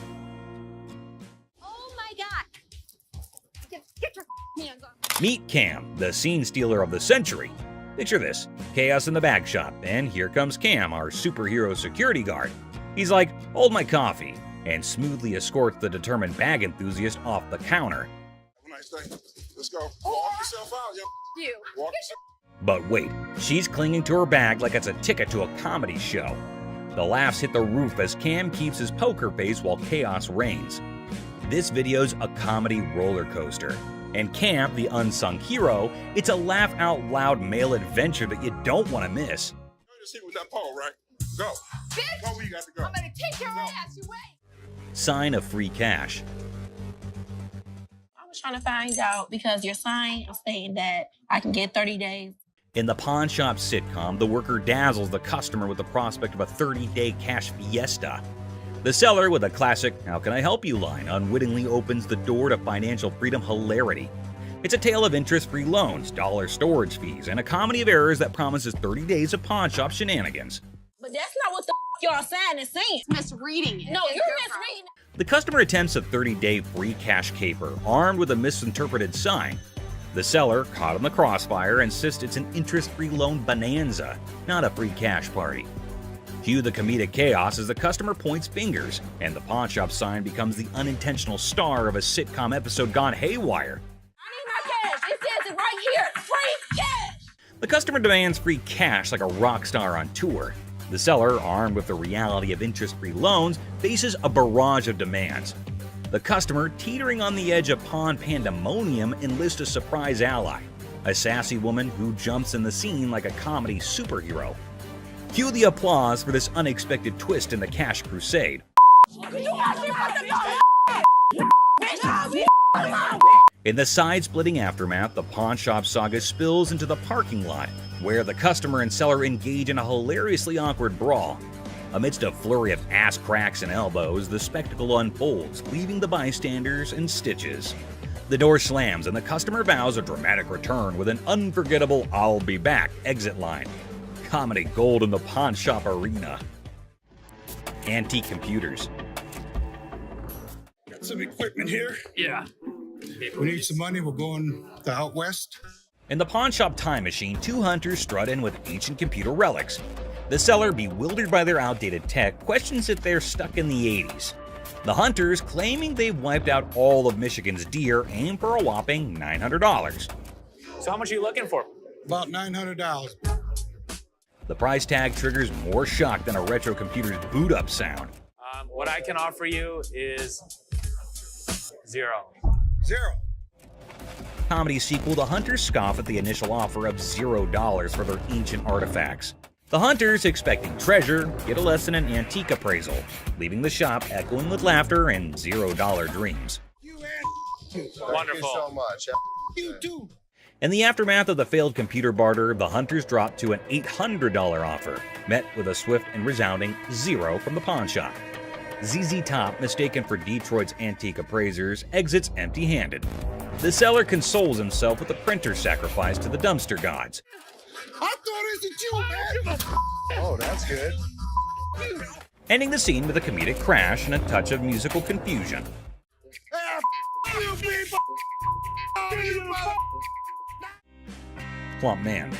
Oh my God. Get your hands on me. Meet Cam, the scene stealer of the century. Picture this, chaos in the bag shop, and here comes Cam, our superhero security guard. He's like, hold my coffee, and smoothly escorts the determined bag enthusiast off the counter. Have a nice day. Let's go. Walk yourself out, yo. You. Walk yourself. But wait, she's clinging to her bag like it's a ticket to a comedy show. The laughs hit the roof as Cam keeps his poker face while chaos reigns. This video's a comedy roller coaster. And Cam, the unsung hero, it's a laugh-out-loud male adventure that you don't want to miss. Go to see with that pole, right? Go. Bitch! Go where you got to go. I'm gonna kick your ass. You wait. Sign of free cash. I was trying to find out because your sign is saying that I can get 30 days. In the pawn shop sitcom, the worker dazzles the customer with the prospect of a 30-day cash fiesta. The seller, with a classic "How can I help you" line, unwittingly opens the door to financial freedom hilarity. It's a tale of interest-free loans, dollar storage fees, and a comedy of errors that promises 30 days of pawn shop shenanigans. But that's not what the y'all saying and saying. Misreading it. No, you're misreading it. The customer attempts a 30-day free cash caper, armed with a misinterpreted sign. The seller, caught in the crossfire, insists it's an interest-free loan bonanza, not a free cash party. Cue the comedic chaos as the customer points fingers, and the pawn shop sign becomes the unintentional star of a sitcom episode gone haywire. I need my cash. It says it right here. Free cash. The customer demands free cash like a rock star on tour. The seller, armed with the reality of interest-free loans, faces a barrage of demands. The customer, teetering on the edge of pawn pandemonium, enlists a surprise ally, a sassy woman who jumps in the scene like a comedy superhero. Cue the applause for this unexpected twist in the cash crusade. In the side-splitting aftermath, the pawn shop saga spills into the parking lot, where the customer and seller engage in a hilariously awkward brawl. Amidst a flurry of ass cracks and elbows, the spectacle unfolds, leaving the bystanders in stitches. The door slams and the customer vows a dramatic return with an unforgettable "I'll be back" exit line. Comedy gold in the pawn shop arena. Antique computers. Got some equipment here. Yeah. We need some money. We're going to out west. In the pawn shop time machine, two hunters strut in with ancient computer relics. The seller, bewildered by their outdated tech, questions if they're stuck in the 80s. The hunters, claiming they've wiped out all of Michigan's deer, aim for a whopping $900. So how much are you looking for? About $900. The price tag triggers more shock than a retro computer's boot-up sound. What I can offer you is zero. Zero. Comedy sequel, the hunters scoff at the initial offer of $0 for their ancient artifacts. The hunters, expecting treasure, get a less than an antique appraisal, leaving the shop echoing with laughter and $0 dreams. Wonderful. Thank you so much. You too. In the aftermath of the failed computer barter, the hunters drop to an $800 offer, met with a swift and resounding $0 from the pawn shop. ZZ Top, mistaken for Detroit's antique appraisers, exits empty-handed. The seller consoles himself with a printer sacrifice to the dumpster gods. I thought it was you, man. Oh, that's good. Ending the scene with a comedic crash and a touch of musical confusion. Plump man.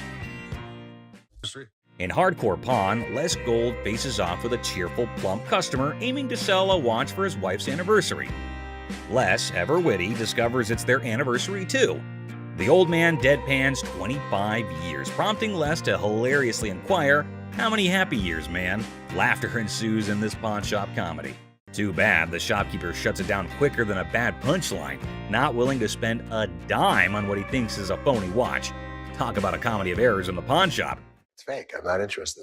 In Hardcore Pawn, Les Gold faces off with a cheerful, plump customer aiming to sell a watch for his wife's anniversary. Les, ever witty, discovers it's their anniversary too. The old man deadpans 25 years, prompting Les to hilariously inquire, "How many happy years, man?" Laughter ensues in this pawn shop comedy. Too bad the shopkeeper shuts it down quicker than a bad punchline, not willing to spend a dime on what he thinks is a phony watch. Talk about a comedy of errors in the pawn shop. It's fake. I'm not interested.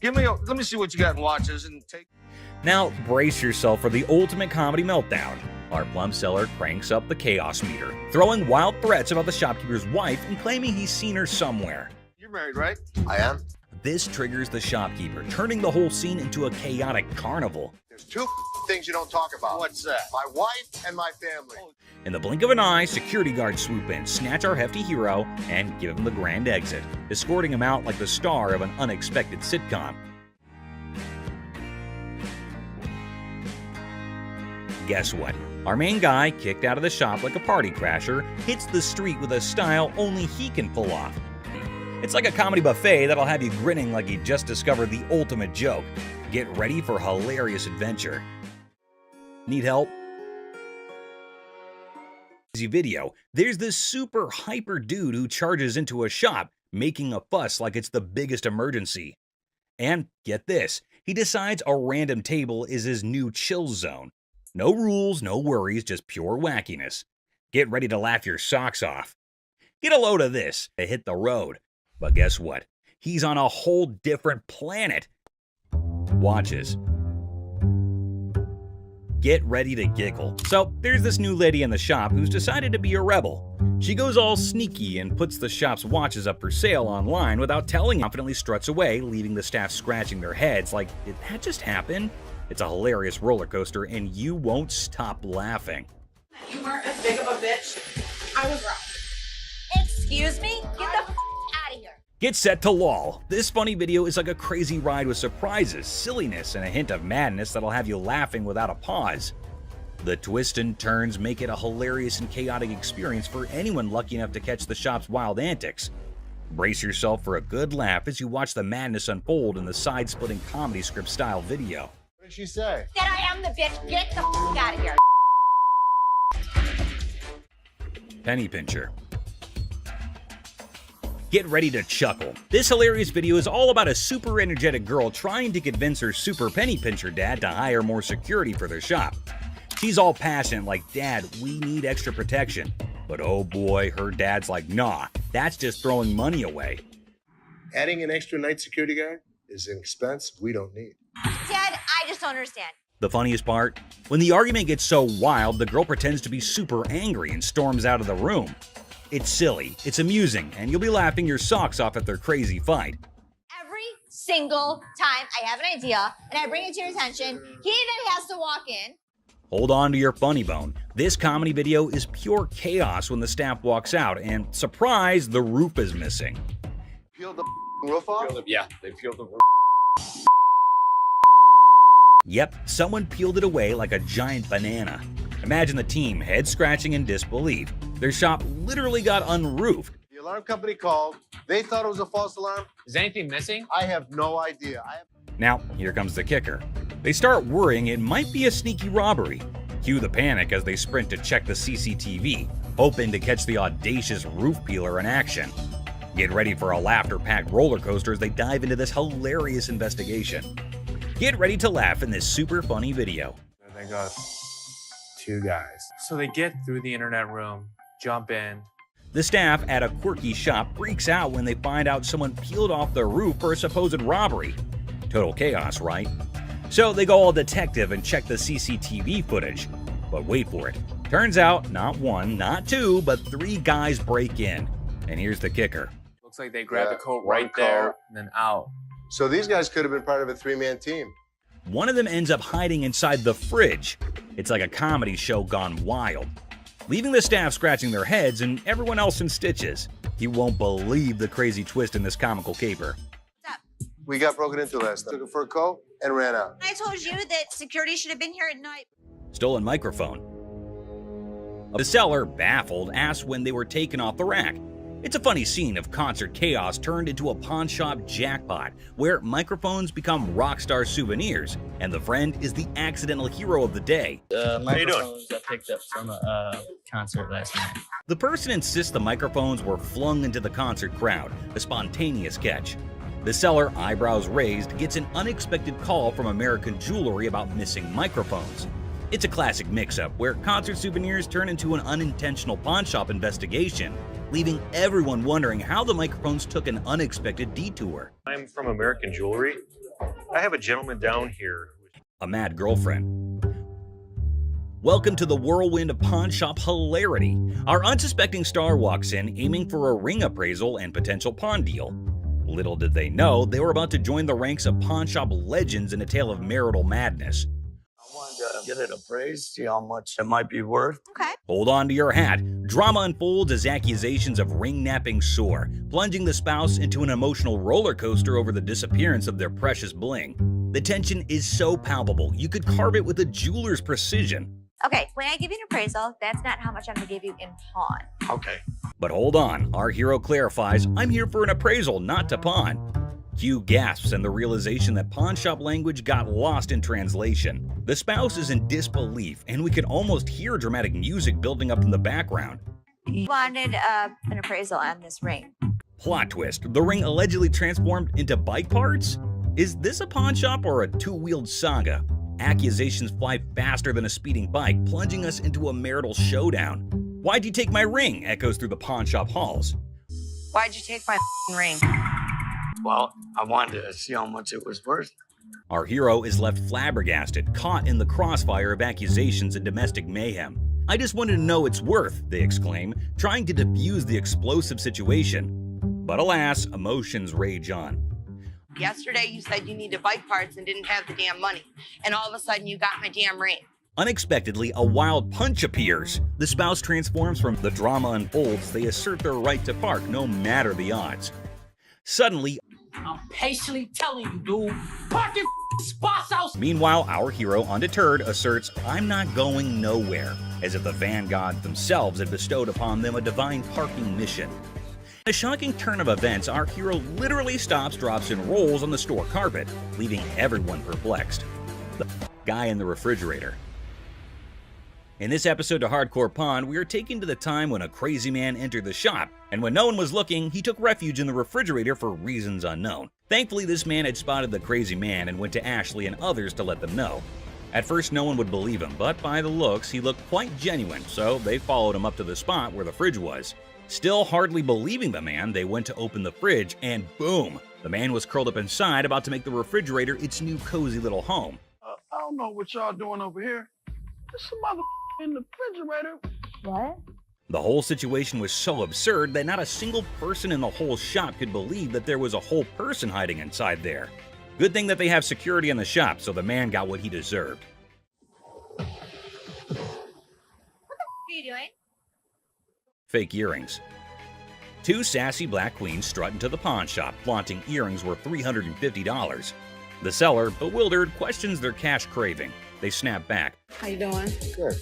Let me see what you got in watches and take. Now brace yourself for the ultimate comedy meltdown. Our plum seller cranks up the chaos meter, throwing wild threats about the shopkeeper's wife and claiming he's seen her somewhere. You're married, right? I am. This triggers the shopkeeper, turning the whole scene into a chaotic carnival. There's two things you don't talk about. What's that? My wife and my family. In the blink of an eye, security guards swoop in, snatch our hefty hero, and give him the grand exit, escorting him out like the star of an unexpected sitcom. Guess what? Our main guy, kicked out of the shop like a party crasher, hits the street with a style only he can pull off. It's like a comedy buffet that'll have you grinning like you just discovered the ultimate joke. Get ready for hilarious adventure. Need help? Easy video. There's this super hyper dude who charges into a shop, making a fuss like it's the biggest emergency. And get this, he decides a random table is his new chill zone. No rules, no worries, just pure wackiness. Get ready to laugh your socks off. Get a load of this to hit the road. But guess what? He's on a whole different planet. Watches. Get ready to giggle. So there's this new lady in the shop who's decided to be a rebel. She goes all sneaky and puts the shop's watches up for sale online without telling, confidently struts away, leaving the staff scratching their heads like, did that just happen? It's a hilarious roller coaster and you won't stop laughing. You weren't as big of a bitch. I was wrong. Excuse me? Get the out of here. Get set to lol. This funny video is like a crazy ride with surprises, silliness, and a hint of madness that'll have you laughing without a pause. The twists and turns make it a hilarious and chaotic experience for anyone lucky enough to catch the shop's wild antics. Brace yourself for a good laugh as you watch the madness unfold in the side-splitting comedy script style video. What did she say? That I am the bitch. Get the out of here. Penny pincher. Get ready to chuckle. This hilarious video is all about a super energetic girl trying to convince her super penny pincher dad to hire more security for their shop. She's all passionate like, "Dad, we need extra protection." But oh boy, her dad's like, "Nah, that's just throwing money away." Adding an extra night security guard is an expense we don't need. Dad, I just don't understand. The funniest part? When the argument gets so wild, the girl pretends to be super angry and storms out of the room. It's silly, it's amusing, and you'll be laughing your socks off at their crazy fight. Every single time I have an idea and I bring it to your attention, he then has to walk in. Hold on to your funny bone. This comedy video is pure chaos when the staff walks out, and surprise, the roof is missing. Peeled the roof off? Yeah, they peeled the roof. Yep, someone peeled it away like a giant banana. Imagine the team head scratching in disbelief. Their shop literally got unroofed. The alarm company called. They thought it was a false alarm. Is anything missing? I have no idea. Now, here comes the kicker. They start worrying it might be a sneaky robbery. Cue the panic as they sprint to check the CCTV, hoping to catch the audacious roof peeler in action. Get ready for a laughter-packed roller coaster as they dive into this hilarious investigation. Get ready to laugh in this super funny video. They got 2 guys. So they get through the internet room, jump in. The staff at a quirky shop freaks out when they find out someone peeled off the roof for a supposed robbery. Total chaos, right? So they go all detective and check the CCTV footage. But wait for it. Turns out, not 1, not 2, but 3 guys break in. And here's the kicker. Looks like they grabbed the coat right there and then out. So these guys could have been part of a 3-man team. One of them ends up hiding inside the fridge. It's like a comedy show gone wild, leaving the staff scratching their heads and everyone else in stitches. You won't believe the crazy twist in this comical caper. We got broken into last night. Took it for a coat and ran out. I told you that security should have been here at night. Stolen microphone. The seller, baffled, asked when they were taken off the rack. It's a funny scene of concert chaos turned into a pawn shop jackpot, where microphones become rock star souvenirs, and the friend is the accidental hero of the day. Microphones got picked up from a concert last night. The person insists the microphones were flung into the concert crowd, a spontaneous catch. The seller, eyebrows raised, gets an unexpected call from American Jewelry about missing microphones. It's a classic mix-up where concert souvenirs turn into an unintentional pawn shop investigation, leaving everyone wondering how the microphones took an unexpected detour. I'm from American Jewelry. I have a gentleman down here. A mad girlfriend. Welcome to the whirlwind of pawn shop hilarity. Our unsuspecting star walks in aiming for a ring appraisal and potential pawn deal. Little did they know they were about to join the ranks of pawn shop legends in a tale of marital madness. I wanted to get it appraised, see how much it might be worth. Okay. Hold on to your hat. Drama unfolds as accusations of ring-napping soar, plunging the spouse into an emotional roller coaster over the disappearance of their precious bling. The tension is so palpable, you could carve it with a jeweler's precision. Okay, when I give you an appraisal, that's not how much I'm gonna give you in pawn. Okay. But hold on, our hero clarifies, I'm here for an appraisal, not to pawn. Q gasps in the realization that pawn shop language got lost in translation. The spouse is in disbelief, and we can almost hear dramatic music building up in the background. You wanted an appraisal on this ring. Plot twist, the ring allegedly transformed into bike parts? Is this a pawn shop or a two-wheeled saga? Accusations fly faster than a speeding bike, plunging us into a marital showdown. Why'd you take my ring? Echoes through the pawn shop halls. Why'd you take my ring? Well, I wanted to see how much it was worth. Our hero is left flabbergasted, caught in the crossfire of accusations and domestic mayhem. "I just wanted to know its worth," they exclaim, trying to defuse the explosive situation. But alas, emotions rage on. Yesterday you said you needed bike parts and didn't have the damn money. And all of a sudden you got my damn ring. Unexpectedly, a wild punch appears. The spouse transforms. From the drama unfolds, they assert their right to park no matter the odds. Suddenly, I'm patiently telling you, dude. Park your spots out. Meanwhile, our hero, undeterred, asserts, "I'm not going nowhere," as if the van gods themselves had bestowed upon them a divine parking mission. In a shocking turn of events, our hero literally stops, drops, and rolls on the store carpet, leaving everyone perplexed. The guy in the refrigerator. In this episode of Hardcore Pawn, we are taken to the time when a crazy man entered the shop, and when no one was looking, he took refuge in the refrigerator for reasons unknown. Thankfully, this man had spotted the crazy man and went to Ashley and others to let them know. At first, no one would believe him, but by the looks, he looked quite genuine, so they followed him up to the spot where the fridge was. Still hardly believing the man, they went to open the fridge, and boom! The man was curled up inside, about to make the refrigerator its new cozy little home. I don't know what y'all doing over here. There's some mother in the refrigerator. What? The whole situation was so absurd that not a single person in the whole shop could believe that there was a whole person hiding inside there. Good thing that they have security in the shop, so the man got what he deserved. What are you doing? Fake earrings. Two sassy black queens strut into the pawn shop, flaunting earrings worth $350. The seller, bewildered, questions their cash craving. They snap back. How you doing? Good.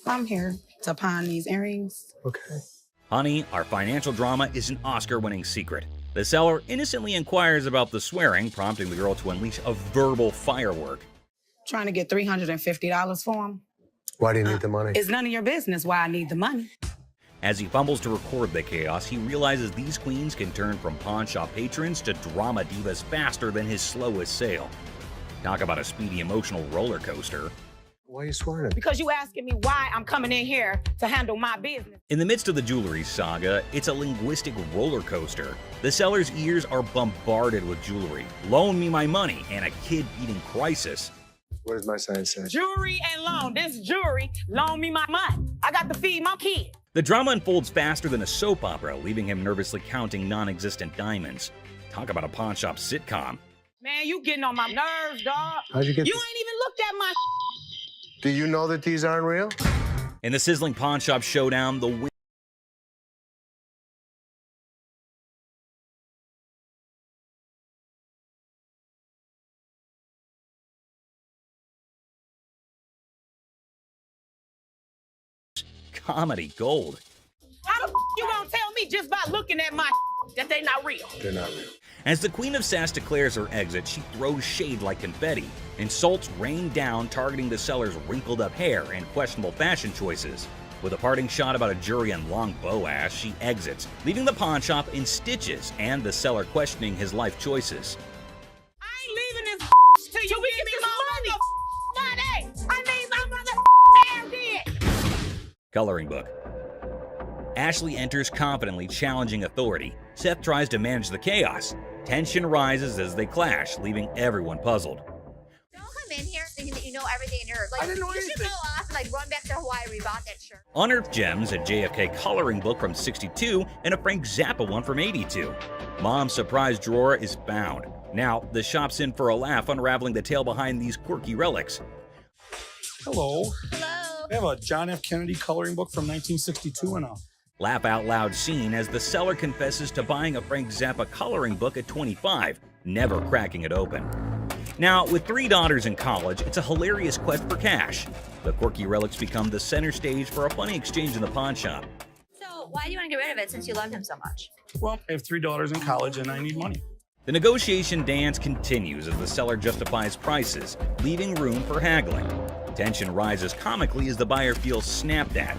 I'm here to pawn these earrings. Okay. Honey, our financial drama is an Oscar-winning secret. The seller innocently inquires about the swearing, prompting the girl to unleash a verbal firework. Trying to get $350 for them. Why do you need the money? It's none of your business why I need the money. As he fumbles to record the chaos, he realizes these queens can turn from pawn shop patrons to drama divas faster than his slowest sale. Talk about a speedy emotional roller coaster. Why are you swearing at me? Because you asking me why I'm coming in here to handle my business. In the midst of the jewelry saga, it's a linguistic roller coaster. The seller's ears are bombarded with jewelry, "Loan me my money," and a kid-eating crisis. What does my sign say? Jewelry and loan. This jewelry, loan me my money. I got to feed my kid. The drama unfolds faster than a soap opera, leaving him nervously counting non-existent diamonds. Talk about a pawn shop sitcom. Man, you getting on my nerves, dog. How'd you get You this? ain't even looked at my Do you know that these aren't real? In the sizzling pawn shop showdown, the win comedy gold. How the you gonna tell me just by looking at my that they not real? They're not real. As the Queen of Sass declares her exit, she throws shade like confetti. Insults rain down, targeting the seller's wrinkled up hair and questionable fashion choices. With a parting shot about a jury and long bow ass, she exits, leaving the pawn shop in stitches and the seller questioning his life choices. I ain't leaving this till you give me my money. I need my mother dead. Coloring book. Ashley enters confidently, challenging authority. Seth tries to manage the chaos. Tension rises as they clash, leaving everyone puzzled. Don't come in here thinking that you know everything in your. Like, I didn't know you should anything. go off and like run back to Hawaii where you bought that shirt. Unearthed Gems, a JFK coloring book from '62, and a Frank Zappa one from '82. Mom's surprise drawer is found. Now, the shop's in for a laugh, unraveling the tale behind these quirky relics. Hello. Hello. I have a John F. Kennedy coloring book from 1962 and a Laugh out loud scene as the seller confesses to buying a Frank Zappa coloring book at 25, never cracking it open. Now, with 3 daughters in college, it's a hilarious quest for cash. The quirky relics become the center stage for a funny exchange in the pawn shop. So why do you want to get rid of it since you loved him so much? well, I have 3 daughters in college and I need money. The negotiation dance continues as the seller justifies prices, leaving room for haggling. Tension rises comically as the buyer feels snapped at.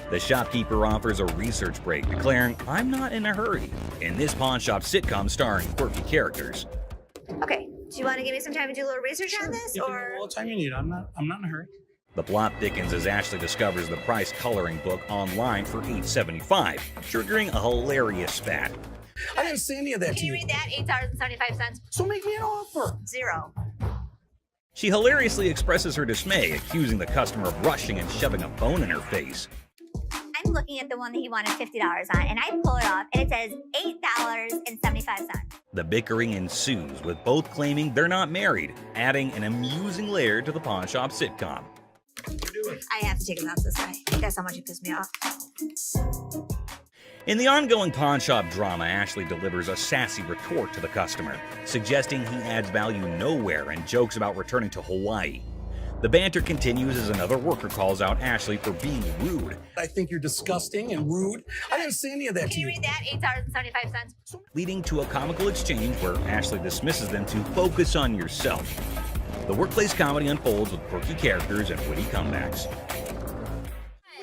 The shopkeeper offers a research break, declaring, "I'm not in a hurry," in this pawn shop sitcom starring quirky characters. Okay, do you want to give me some time to do a little research on this, You can or? have all the time you need. I'm not in a hurry. The plot thickens as Ashley discovers the price coloring book online for $8.75, triggering a hilarious spat. I didn't say any of that Can to you you. read that? $8.75. So make me an offer. 0. She hilariously expresses her dismay, accusing the customer of rushing and shoving a phone in her face. I'm looking at the one that he wanted $50 on, and I pull it off, and it says $8.75. The bickering ensues, with both claiming they're not married, adding an amusing layer to the pawn shop sitcom. I have to take him out this way. That's how much he pissed me off. In the ongoing pawn shop drama, Ashley delivers a sassy retort to the customer, suggesting he adds value nowhere and jokes about returning to Hawaii. The banter continues as another worker calls out Ashley for being rude. I think you're disgusting and rude. I didn't say any of that Can to you you. read that? $8.75. Leading to a comical exchange where Ashley dismisses them to focus on yourself. The workplace comedy unfolds with quirky characters and witty comebacks.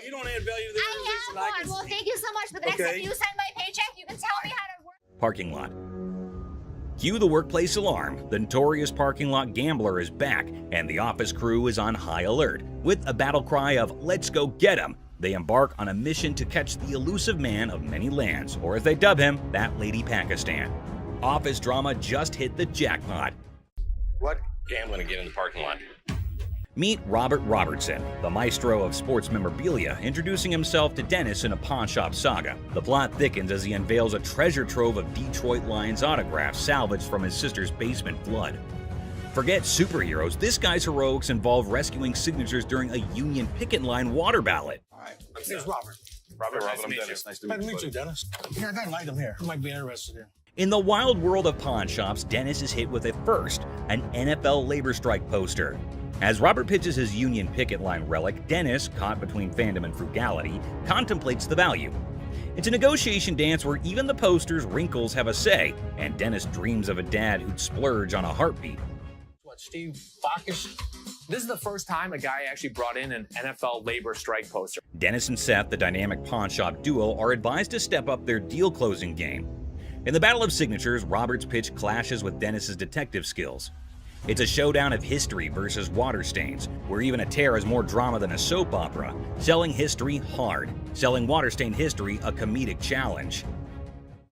You don't add value to the organization. I have one. Well, thank you so much. But the next time you send my paycheck, you can tell me how to work. Parking lot. Cue the workplace alarm. The notorious parking lot gambler is back, and the office crew is on high alert. With a battle cry of "Let's go get him!" they embark on a mission to catch the elusive man of many lands, or as they dub him, that lady Pakistan. Office drama just hit the jackpot. What gambling to get in the parking lot? Meet Robert Robertson, the maestro of sports memorabilia, introducing himself to Dennis in a pawn shop saga. The plot thickens as he unveils a treasure trove of Detroit Lions autographs salvaged from his sister's basement flood. Forget superheroes, this guy's heroics involve rescuing signatures during a Union picket line water ballot. All right. Here's Robert. Robert, Nice to I'm meet Dennis. you. Nice to Nice meet to you. meet you, Dennis. Here, I got an item here. You might be interested in. In the wild world of pawn shops, Dennis is hit with a first, an NFL labor strike poster. As Robert pitches his Union picket line relic, Dennis, caught between fandom and frugality, contemplates the value. It's a negotiation dance where even the poster's wrinkles have a say, and Dennis dreams of a dad who'd splurge on a heartbeat. What, Steve Bacchus? This is the first time a guy actually brought in an NFL labor strike poster. Dennis and Seth, the dynamic pawn shop duo, are advised to step up their deal-closing game. In the Battle of Signatures, Robert's pitch clashes with Dennis's detective skills. It's a showdown of history versus water stains, where even a tear is more drama than a soap opera. Selling history hard, selling water-stained history a comedic challenge.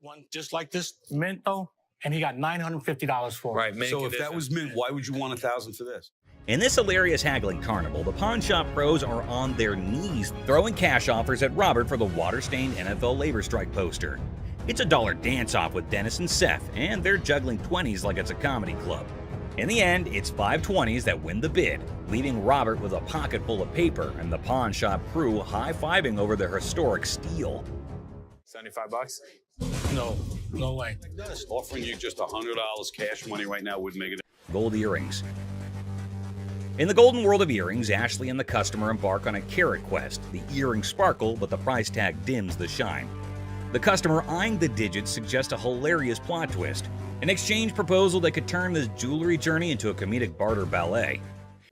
One just like this, mint though, and he got $950 for it. Right, so if that was mint, why would you want $1,000 for this? In this hilarious haggling carnival, the pawn shop pros are on their knees, throwing cash offers at Robert for the water-stained NFL labor strike poster. It's a dollar dance-off with Dennis and Seth, and they're juggling 20s like it's a comedy club. In the end, it's 5 20s that win the bid, leaving Robert with a pocket full of paper and the pawn shop crew high-fiving over their historic steal. $75? No way. Dennis, offering you just $100 cash money right now would make it. Gold earrings. In the golden world of earrings, Ashley and the customer embark on a carat quest. The earrings sparkle, but the price tag dims the shine. The customer eyeing the digits suggests a hilarious plot twist, an exchange proposal that could turn this jewelry journey into a comedic barter ballet.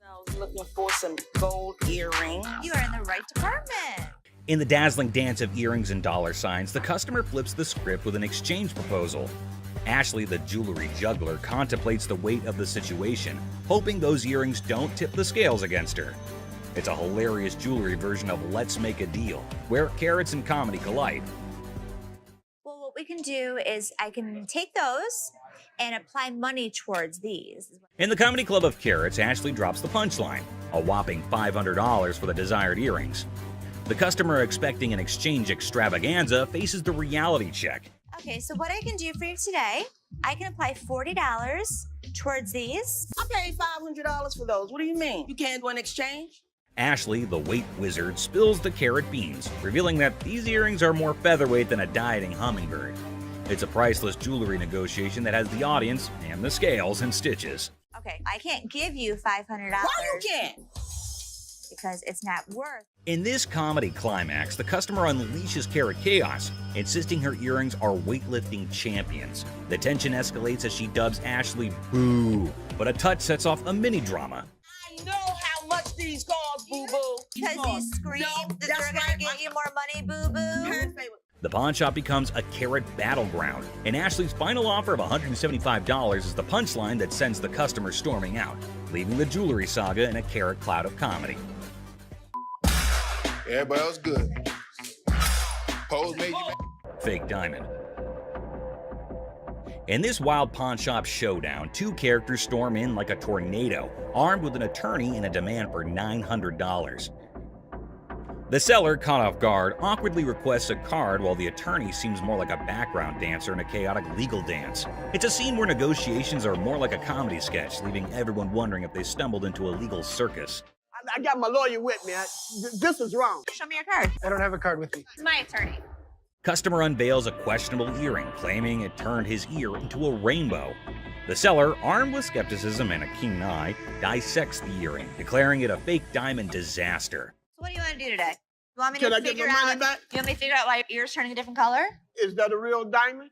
I was looking for some gold earrings. You are in the right department. In the dazzling dance of earrings and dollar signs, the customer flips the script with an exchange proposal. Ashley, the jewelry juggler, contemplates the weight of the situation, hoping those earrings don't tip the scales against her. It's a hilarious jewelry version of Let's Make a Deal, where carrots and comedy collide. Well, what we can do is I can take those and apply money towards these. In the comedy club of carrots, Ashley drops the punchline, a whopping $500 for the desired earrings. The customer expecting an exchange extravaganza faces the reality check. Okay, so what I can do for you today, I can apply $40 towards these. I paid $500 for those. What do you mean? You can't do an exchange? Ashley, the weight wizard, spills the carrot beans, revealing that these earrings are more featherweight than a dieting hummingbird. It's a priceless jewelry negotiation that has the audience and the scales in stitches. Okay, I can't give you $500. Why you can't? Because it's not worth. In this comedy climax, the customer unleashes carrot chaos, insisting her earrings are weightlifting champions. The tension escalates as she dubs Ashley Boo, but a touch sets off a mini drama. I know how much these cost, boo-boo. Because you screamed that they're gonna get you more money, boo-boo. The pawn shop becomes a carrot battleground, and Ashley's final offer of $175 is the punchline that sends the customer storming out, leaving the jewelry saga in a carrot cloud of comedy. Everybody else good. Pose made you. Fake diamond. In this wild pawn shop showdown, two characters storm in like a tornado, armed with an attorney and a demand for $900. The seller, caught off guard, awkwardly requests a card while the attorney seems more like a background dancer in a chaotic legal dance. It's a scene where negotiations are more like a comedy sketch, leaving everyone wondering if they stumbled into a legal circus. I got my lawyer with me. This is wrong. Show me your card. I don't have a card with me. My attorney. Customer unveils a questionable earring, claiming it turned his ear into a rainbow. The seller, armed with skepticism and a keen eye, dissects the earring, declaring it a fake diamond disaster. So what do you want to do today? You want me Can to I get figure my money out? back? You want me to figure out why your ear's turning a different color? Is that a real diamond?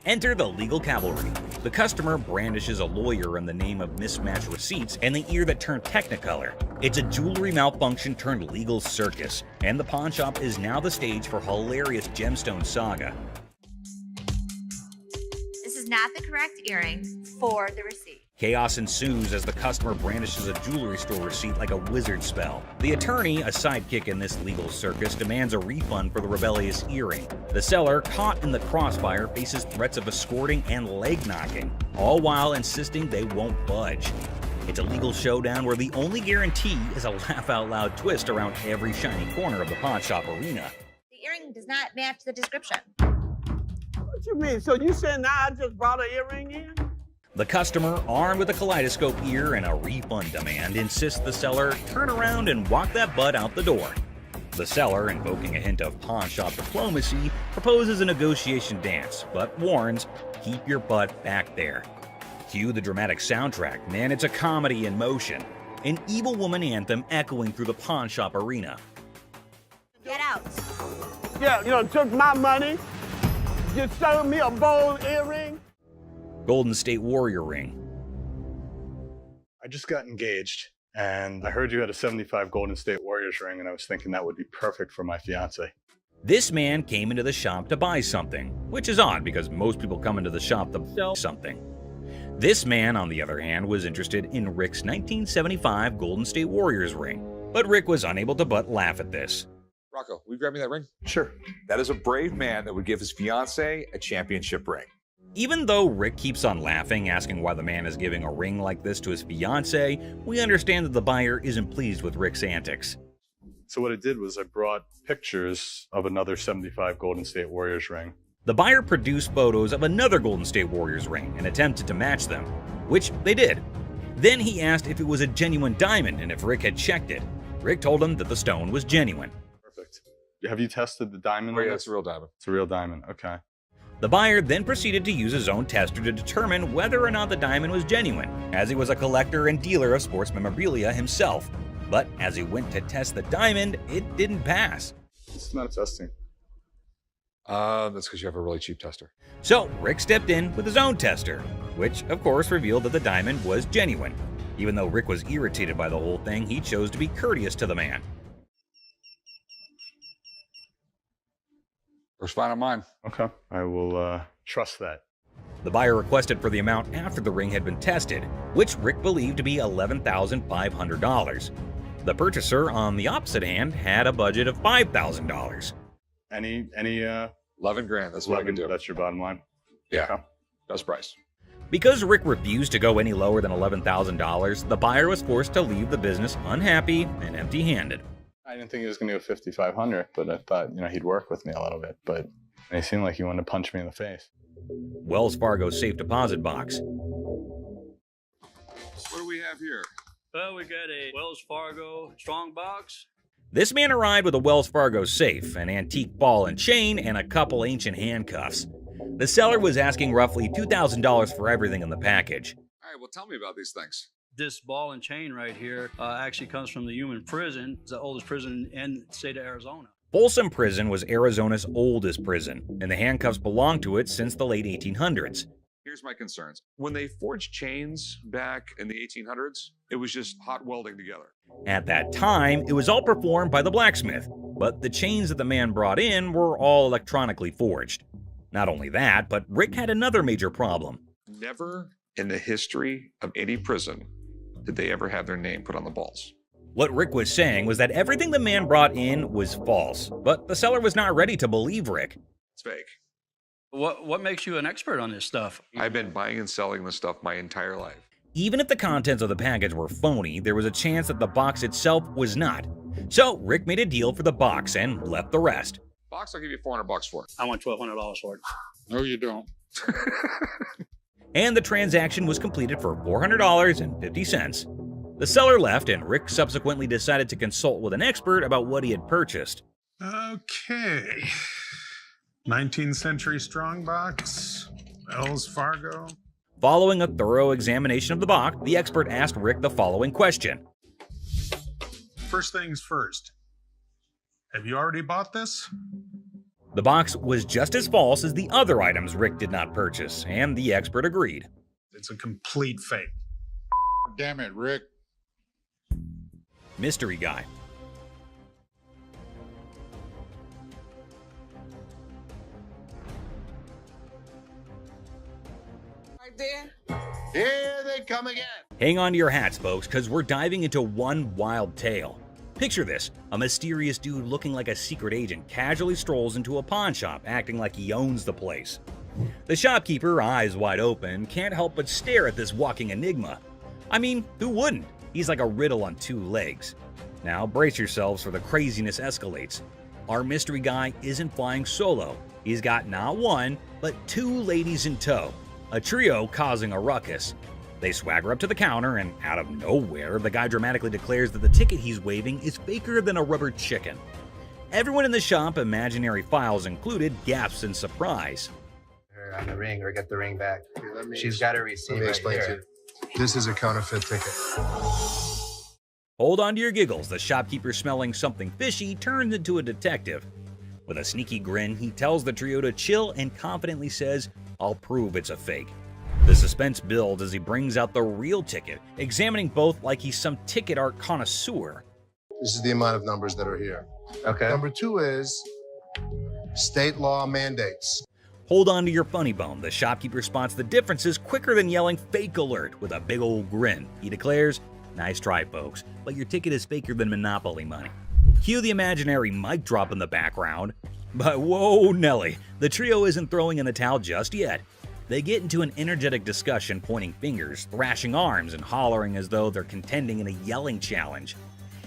Enter the legal cavalry. The customer brandishes a lawyer in the name of mismatched receipts and the ear that turned technicolor. It's a jewelry malfunction turned legal circus, and the pawn shop is now the stage for hilarious gemstone saga. This is not the correct earring for the receipt. Chaos ensues as the customer brandishes a jewelry store receipt like a wizard spell. The attorney, a sidekick in this legal circus, demands a refund for the rebellious earring. The seller, caught in the crossfire, faces threats of escorting and leg knocking, all while insisting they won't budge. It's a legal showdown where the only guarantee is a laugh-out-loud twist around every shiny corner of the pawn shop arena. The earring does not match the description. What you mean? So you saying now I just brought an earring in? The customer, armed with a kaleidoscope ear and a refund demand, insists the seller turn around and walk that butt out the door. The seller, invoking a hint of pawn shop diplomacy, proposes a negotiation dance, but warns, keep your butt back there. Cue the dramatic soundtrack, man, it's a comedy in motion. An evil woman anthem echoing through the pawn shop arena. Get out. Yeah, took my money. Just sold me a bold earring. Golden State Warrior ring. I just got engaged, and I heard you had a 75 Golden State Warriors ring, and I was thinking that would be perfect for my fiance. This man came into the shop to buy something, which is odd because most people come into the shop to sell something. This man, on the other hand, was interested in Rick's 1975 Golden State Warriors ring, but Rick was unable to but laugh at this. Rocco, will you grab me that ring? Sure. That is a brave man that would give his fiance a championship ring. Even though Rick keeps on laughing, asking why the man is giving a ring like this to his fiancée, we understand that the buyer isn't pleased with Rick's antics. So what I did was I brought pictures of another 75 Golden State Warriors ring. The buyer produced photos of another Golden State Warriors ring and attempted to match them, which they did. Then he asked if it was a genuine diamond and if Rick had checked it. Rick told him that the stone was genuine. Perfect. Have you tested the diamond? Oh yeah, it's a real diamond. It's a real diamond, okay. The buyer then proceeded to use his own tester to determine whether or not the diamond was genuine, as he was a collector and dealer of sports memorabilia himself. But as he went to test the diamond, it didn't pass. It's not testing. That's because you have a really cheap tester. So Rick stepped in with his own tester, which of course revealed that the diamond was genuine. Even though Rick was irritated by the whole thing, he chose to be courteous to the man. First fine on mine. Okay. I will trust that. The buyer requested for the amount after the ring had been tested, which Rick believed to be $11,500. The purchaser, on the opposite hand, had a budget of $5,000. Any 11 grand, that's what I can do. That's your bottom line? Yeah, Okay. best price. Because Rick refused to go any lower than $11,000, the buyer was forced to leave the business unhappy and empty-handed. I didn't think he was going to go 5,500, but I thought, he'd work with me a little bit. But he seemed like he wanted to punch me in the face. Wells Fargo safe deposit box. What do we have here? Well, we got a Wells Fargo strong box. This man arrived with a Wells Fargo safe, an antique ball and chain, and a couple ancient handcuffs. The seller was asking roughly $2,000 for everything in the package. All right, well, tell me about these things. This ball and chain right here actually comes from the Human Prison. It's the oldest prison in the state of Arizona. Folsom Prison was Arizona's oldest prison, and the handcuffs belonged to it since the late 1800s. Here's my concerns. When they forged chains back in the 1800s, it was just hot welding together. At that time, it was all performed by the blacksmith, but the chains that the man brought in were all electronically forged. Not only that, but Rick had another major problem. Never in the history of any prison did they ever have their name put on the balls. What Rick was saying was that everything the man brought in was false, but the seller was not ready to believe Rick. It's fake. What makes you an expert on this stuff? I've been buying and selling this stuff my entire life. Even if the contents of the package were phony, there was a chance that the box itself was not. So Rick made a deal for the box and left the rest. Box, I'll give you $400 for it. I want $1,200 for it. No, you don't. And the transaction was completed for $400.50. The seller left, and Rick subsequently decided to consult with an expert about what he had purchased. Okay. 19th century strongbox, Wells Fargo. Following a thorough examination of the box, the expert asked Rick the following question. First things first. Have you already bought this? The box was just as false as the other items Rick did not purchase, and the expert agreed. It's a complete fake. Damn it, Rick. Mystery Guy. Right there. Here they come again. Hang on to your hats, folks, because we're diving into one wild tale. Picture this, a mysterious dude looking like a secret agent casually strolls into a pawn shop, acting like he owns the place. The shopkeeper, eyes wide open, can't help but stare at this walking enigma. I mean, who wouldn't? He's like a riddle on two legs. Now brace yourselves for the craziness escalates. Our mystery guy isn't flying solo. He's got not one, but two ladies in tow, a trio causing a ruckus. They swagger up to the counter, and out of nowhere, the guy dramatically declares that the ticket he's waving is faker than a rubber chicken. Everyone in the shop, imaginary files included, gasps in surprise. Her on the ring, or get the ring back. She's got a receipt. Let me right explain to here. you. This is a counterfeit ticket. Hold on to your giggles. The shopkeeper, smelling something fishy, turns into a detective. With a sneaky grin, he tells the trio to chill and confidently says, "I'll prove it's a fake." The suspense builds as he brings out the real ticket, examining both like he's some ticket art connoisseur. This is the amount of numbers that are here. Okay. Number 2 is state law mandates. Hold on to your funny bone. The shopkeeper spots the differences quicker than yelling "fake alert" with a big old grin. He declares, "Nice try, folks, but your ticket is faker than Monopoly money." Cue the imaginary mic drop in the background. But whoa, Nelly, the trio isn't throwing in the towel just yet. They get into an energetic discussion, pointing fingers, thrashing arms, and hollering as though they're contending in a yelling challenge.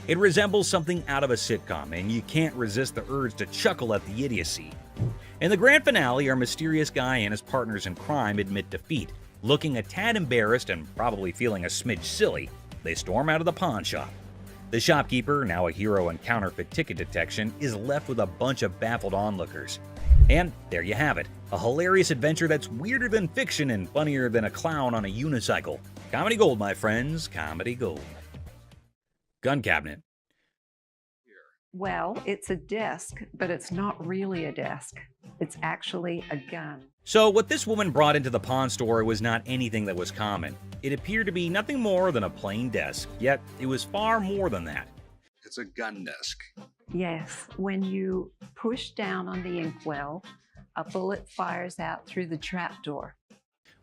It resembles something out of a sitcom, and you can't resist the urge to chuckle at the idiocy. In the grand finale, our mysterious guy and his partners in crime admit defeat. Looking a tad embarrassed and probably feeling a smidge silly, they storm out of the pawn shop. The shopkeeper, now a hero in counterfeit ticket detection, is left with a bunch of baffled onlookers. And there you have it, a hilarious adventure that's weirder than fiction and funnier than a clown on a unicycle. Comedy gold, my friends, comedy gold. Gun cabinet. Well, it's a desk, but it's not really a desk. It's actually a gun. So what this woman brought into the pawn store was not anything that was common. It appeared to be nothing more than a plain desk, yet it was far more than that. It's a gun desk. Yes, when you push down on the inkwell, a bullet fires out through the trapdoor.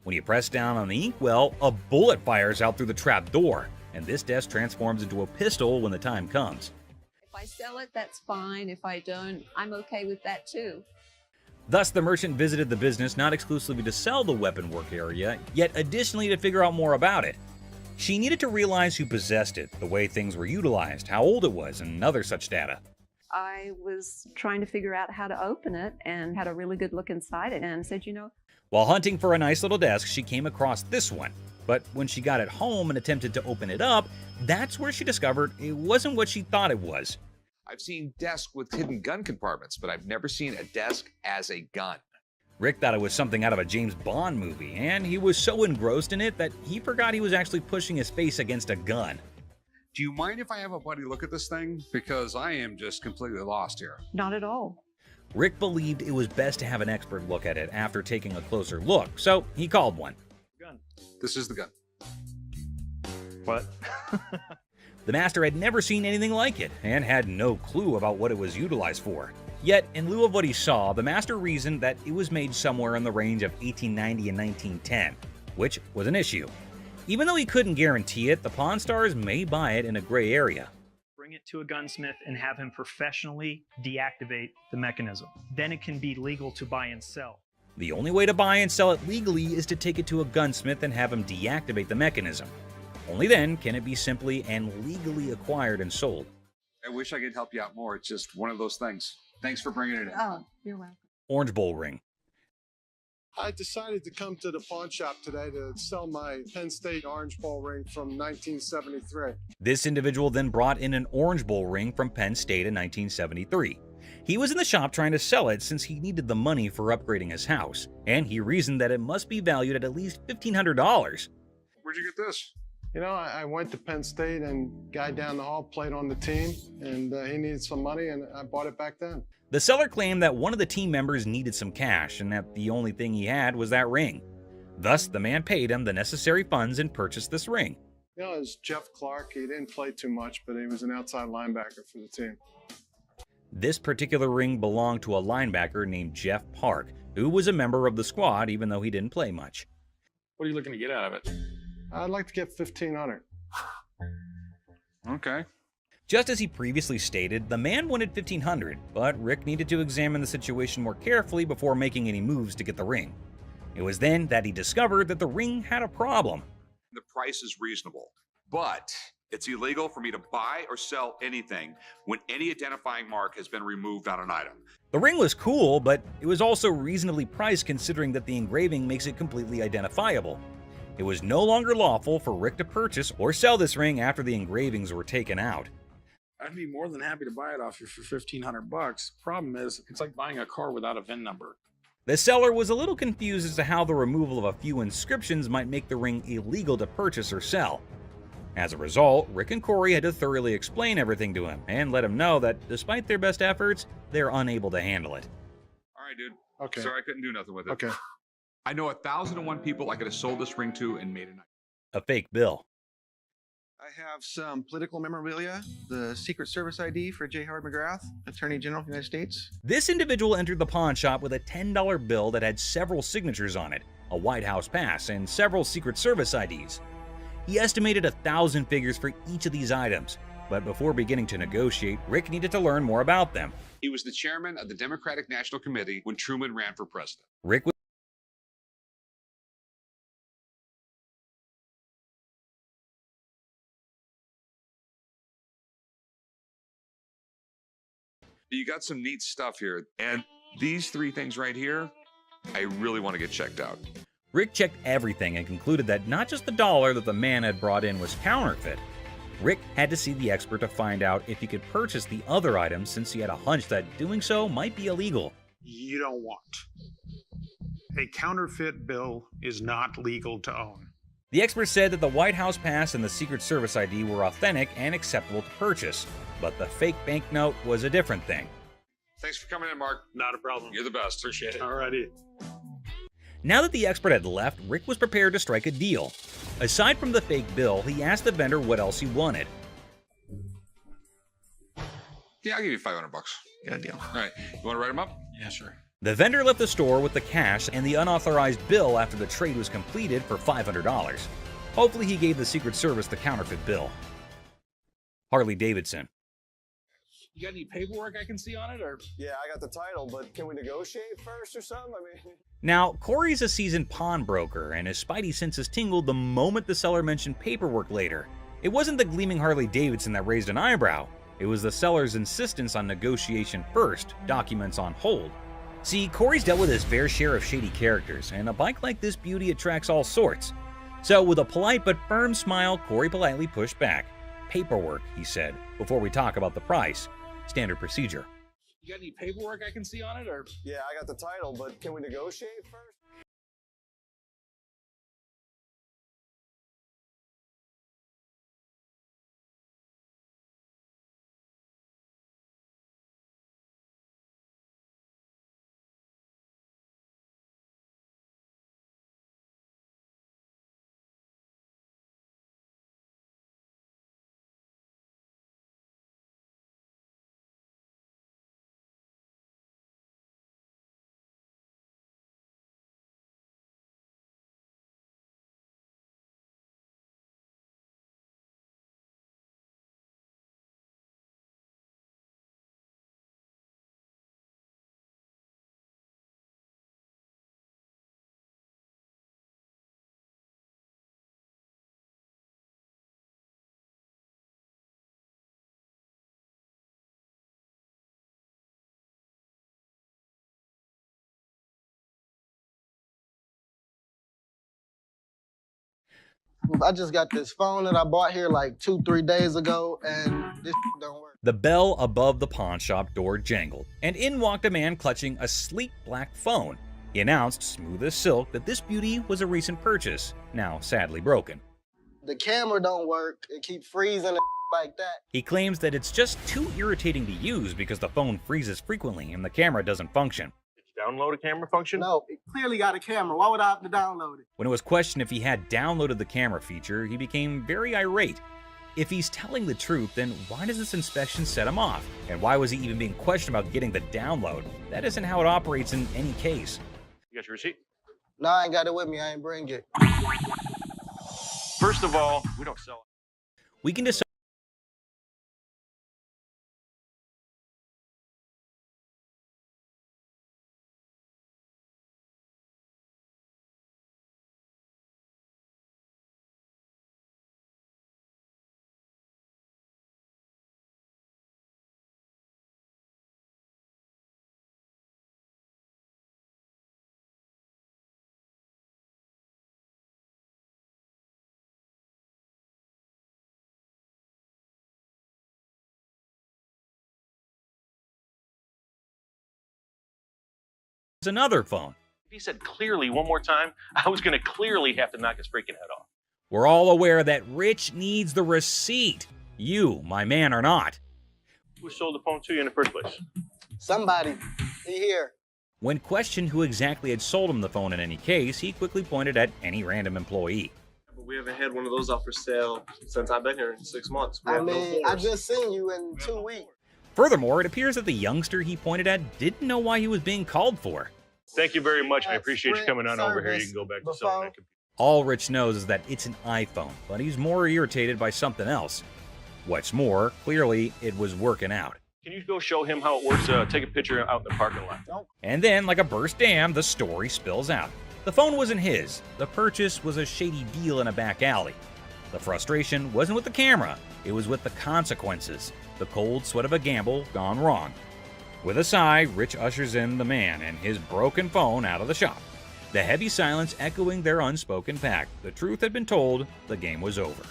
When you press down on the inkwell, a bullet fires out through the trap door, and this desk transforms into a pistol when the time comes. If I sell it, that's fine. If I don't, I'm okay with that too. Thus, the merchant visited the business not exclusively to sell the weapon work area, yet additionally to figure out more about it. She needed to realize who possessed it, the way things were utilized, how old it was, and other such data. I was trying to figure out how to open it and had a really good look inside it and said, While hunting for a nice little desk, she came across this one. But when she got it home and attempted to open it up, that's where she discovered it wasn't what she thought it was. I've seen desks with hidden gun compartments, but I've never seen a desk as a gun. Rick thought it was something out of a James Bond movie, and he was so engrossed in it that he forgot he was actually pushing his face against a gun. Do you mind if I have a buddy look at this thing? Because I am just completely lost here. Not at all. Rick believed it was best to have an expert look at it after taking a closer look, so he called one. Gun. This is the gun. What? The master had never seen anything like it, and had no clue about what it was utilized for. Yet, in lieu of what he saw, the master reasoned that it was made somewhere in the range of 1890 and 1910, which was an issue. Even though he couldn't guarantee it, the Pawn Stars may buy it in a gray area. Bring it to a gunsmith and have him professionally deactivate the mechanism. Then it can be legal to buy and sell. The only way to buy and sell it legally is to take it to a gunsmith and have him deactivate the mechanism. Only then can it be simply and legally acquired and sold. I wish I could help you out more. It's just one of those things. Thanks for bringing it in. Oh, you're welcome. Orange Bowl ring. I decided to come to the pawn shop today to sell my Penn State Orange Bowl ring from 1973. This individual then brought in an Orange Bowl ring from Penn State in 1973. He was in the shop trying to sell it since he needed the money for upgrading his house, and he reasoned that it must be valued at least $1,500. Where'd you get this? You know, I went to Penn State and guy down the hall played on the team, and he needed some money, and I bought it back then. The seller claimed that one of the team members needed some cash and that the only thing he had was that ring. Thus, the man paid him the necessary funds and purchased this ring. You know, it was Jeff Clark. He didn't play too much, but he was an outside linebacker for the team. This particular ring belonged to a linebacker named Jeff Park, who was a member of the squad even though he didn't play much. What are you looking to get out of it? I'd like to get $1,500. Okay. Just as he previously stated, the man wanted $1,500, but Rick needed to examine the situation more carefully before making any moves to get the ring. It was then that he discovered that the ring had a problem. The price is reasonable, but it's illegal for me to buy or sell anything when any identifying mark has been removed on an item. The ring was cool, but it was also reasonably priced considering that the engraving makes it completely identifiable. It was no longer lawful for Rick to purchase or sell this ring after the engravings were taken out. I'd be more than happy to buy it off you for $1,500. Problem is, it's like buying a car without a VIN number. The seller was a little confused as to how the removal of a few inscriptions might make the ring illegal to purchase or sell. As a result, Rick and Corey had to thoroughly explain everything to him and let him know that despite their best efforts, they're unable to handle it. All right, dude. Okay. Sorry I couldn't do nothing with it. Okay. I know 1,001 people I could have sold this ring to and made a night. A fake bill. I have some political memorabilia, the Secret Service ID for J. Howard McGrath, Attorney General of the United States. This individual entered the pawn shop with a $10 bill that had several signatures on it, a White House pass, and several Secret Service IDs. He estimated 1,000 figures for each of these items, but before beginning to negotiate, Rick needed to learn more about them. He was the chairman of the Democratic National Committee when Truman ran for president. Rick was You got some neat stuff here, and these three things right here, I really want to get checked out. Rick checked everything and concluded that not just the dollar that the man had brought in was counterfeit. Rick had to see the expert to find out if he could purchase the other items since he had a hunch that doing so might be illegal. You don't want. A counterfeit bill is not legal to own. The expert said that the White House pass and the Secret Service ID were authentic and acceptable to purchase, but the fake banknote was a different thing. Thanks for coming in, Mark. Not a problem. You're the best. Appreciate it. Alrighty. Now that the expert had left, Rick was prepared to strike a deal. Aside from the fake bill, he asked the vendor what else he wanted. Yeah, I'll give you $500. Good deal. All right. You want to write them up? Yeah, sure. The vendor left the store with the cash and the unauthorized bill after the trade was completed for $500. Hopefully he gave the Secret Service the counterfeit bill. Harley Davidson. You got any paperwork I can see on it, or? Yeah, I got the title, but can we negotiate first or something? I mean... Now, Corey's a seasoned pawnbroker, and his spidey senses tingled the moment the seller mentioned paperwork later. It wasn't the gleaming Harley Davidson that raised an eyebrow. It was the seller's insistence on negotiation first, documents on hold. See, Corey's dealt with his fair share of shady characters, and a bike like this beauty attracts all sorts. So with a polite but firm smile, Corey politely pushed back. Paperwork, he said, before we talk about the price. Standard procedure. You got any paperwork I can see on it, or? Yeah, I got the title, but can we negotiate first? I just got this phone that I bought here like 2-3 days ago, and this don't work. The bell above the pawn shop door jangled, and in walked a man clutching a sleek black phone. He announced, smooth as silk, that this beauty was a recent purchase, now sadly broken. The camera don't work. It keeps freezing and like that. He claims that it's just too irritating to use because the phone freezes frequently and the camera doesn't function. Download a camera function? No, it clearly got a camera. Why would I have to download it? When it was questioned if he had downloaded the camera feature, he became very irate. If he's telling the truth, then why does this inspection set him off? And why was he even being questioned about getting the download? That isn't how it operates in any case. You got your receipt? No, I ain't got it with me. I ain't bring it. First of all, we don't sell it. We can decide. Another phone. If he said clearly one more time, I was going to clearly have to knock his freaking head off. We're all aware that Rich needs the receipt. You, my man, are not. Who sold the phone to you in the first place? Somebody. He here. When questioned who exactly had sold him the phone in any case, he quickly pointed at any random employee. But we haven't had one of those up for sale since I've been here in 6 months. I mean, I just seen you in 2 weeks. Furthermore, it appears that the youngster he pointed at didn't know why he was being called for. Thank you very much. I appreciate you coming on over here. You can go back to selling that computer. All Rich knows is that it's an iPhone, but he's more irritated by something else. What's more, clearly it was working out. Can you go show him how it works? Take a picture out in the parking lot. And then, like a burst dam, the story spills out. The phone wasn't his. The purchase was a shady deal in a back alley. The frustration wasn't with the camera. It was with the consequences. The cold sweat of a gamble gone wrong. With a sigh, Rich ushers in the man and his broken phone out of the shop. The heavy silence echoing their unspoken pact. The truth had been told, the game was over.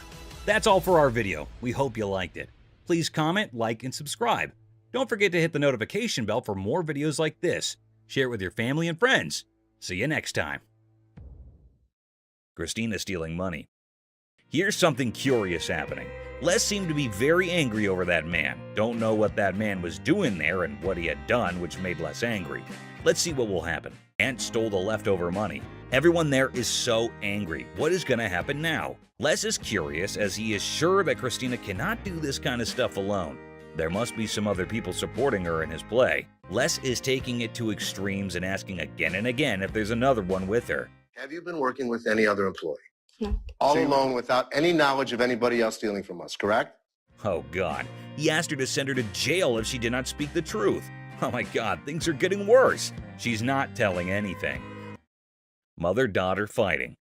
That's all for our video. We hope you liked it. Please comment, like, and subscribe. Don't forget to hit the notification bell for more videos like this. Share it with your family and friends. See you next time. Christina stealing money. Here's something curious happening. Les seemed to be very angry over that man. Don't know what that man was doing there and what he had done, which made Les angry. Let's see what will happen. Ant stole the leftover money. Everyone there is so angry. What is going to happen now? Les is curious as he is sure that Christina cannot do this kind of stuff alone. There must be some other people supporting her in his play. Les is taking it to extremes and asking again and again if there's another one with her. Have you been working with any other employee? No. All alone without any knowledge of anybody else stealing from us, correct? Oh God, he asked her to send her to jail if she did not speak the truth. Oh my God, things are getting worse. She's not telling anything. Mother-daughter fighting.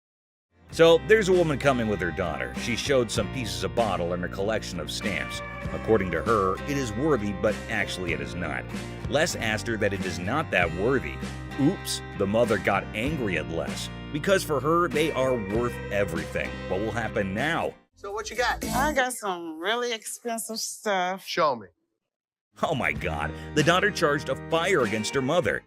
So there's a woman coming with her daughter. She showed some pieces of bottle in her collection of stamps. According to her, it is worthy, but actually it is not. Les asked her that it is not that worthy. Oops, the mother got angry at Les. Because for her, they are worth everything. What will happen now? So what you got? I got some really expensive stuff. Show me. Oh my God, the daughter charged a fire against her mother.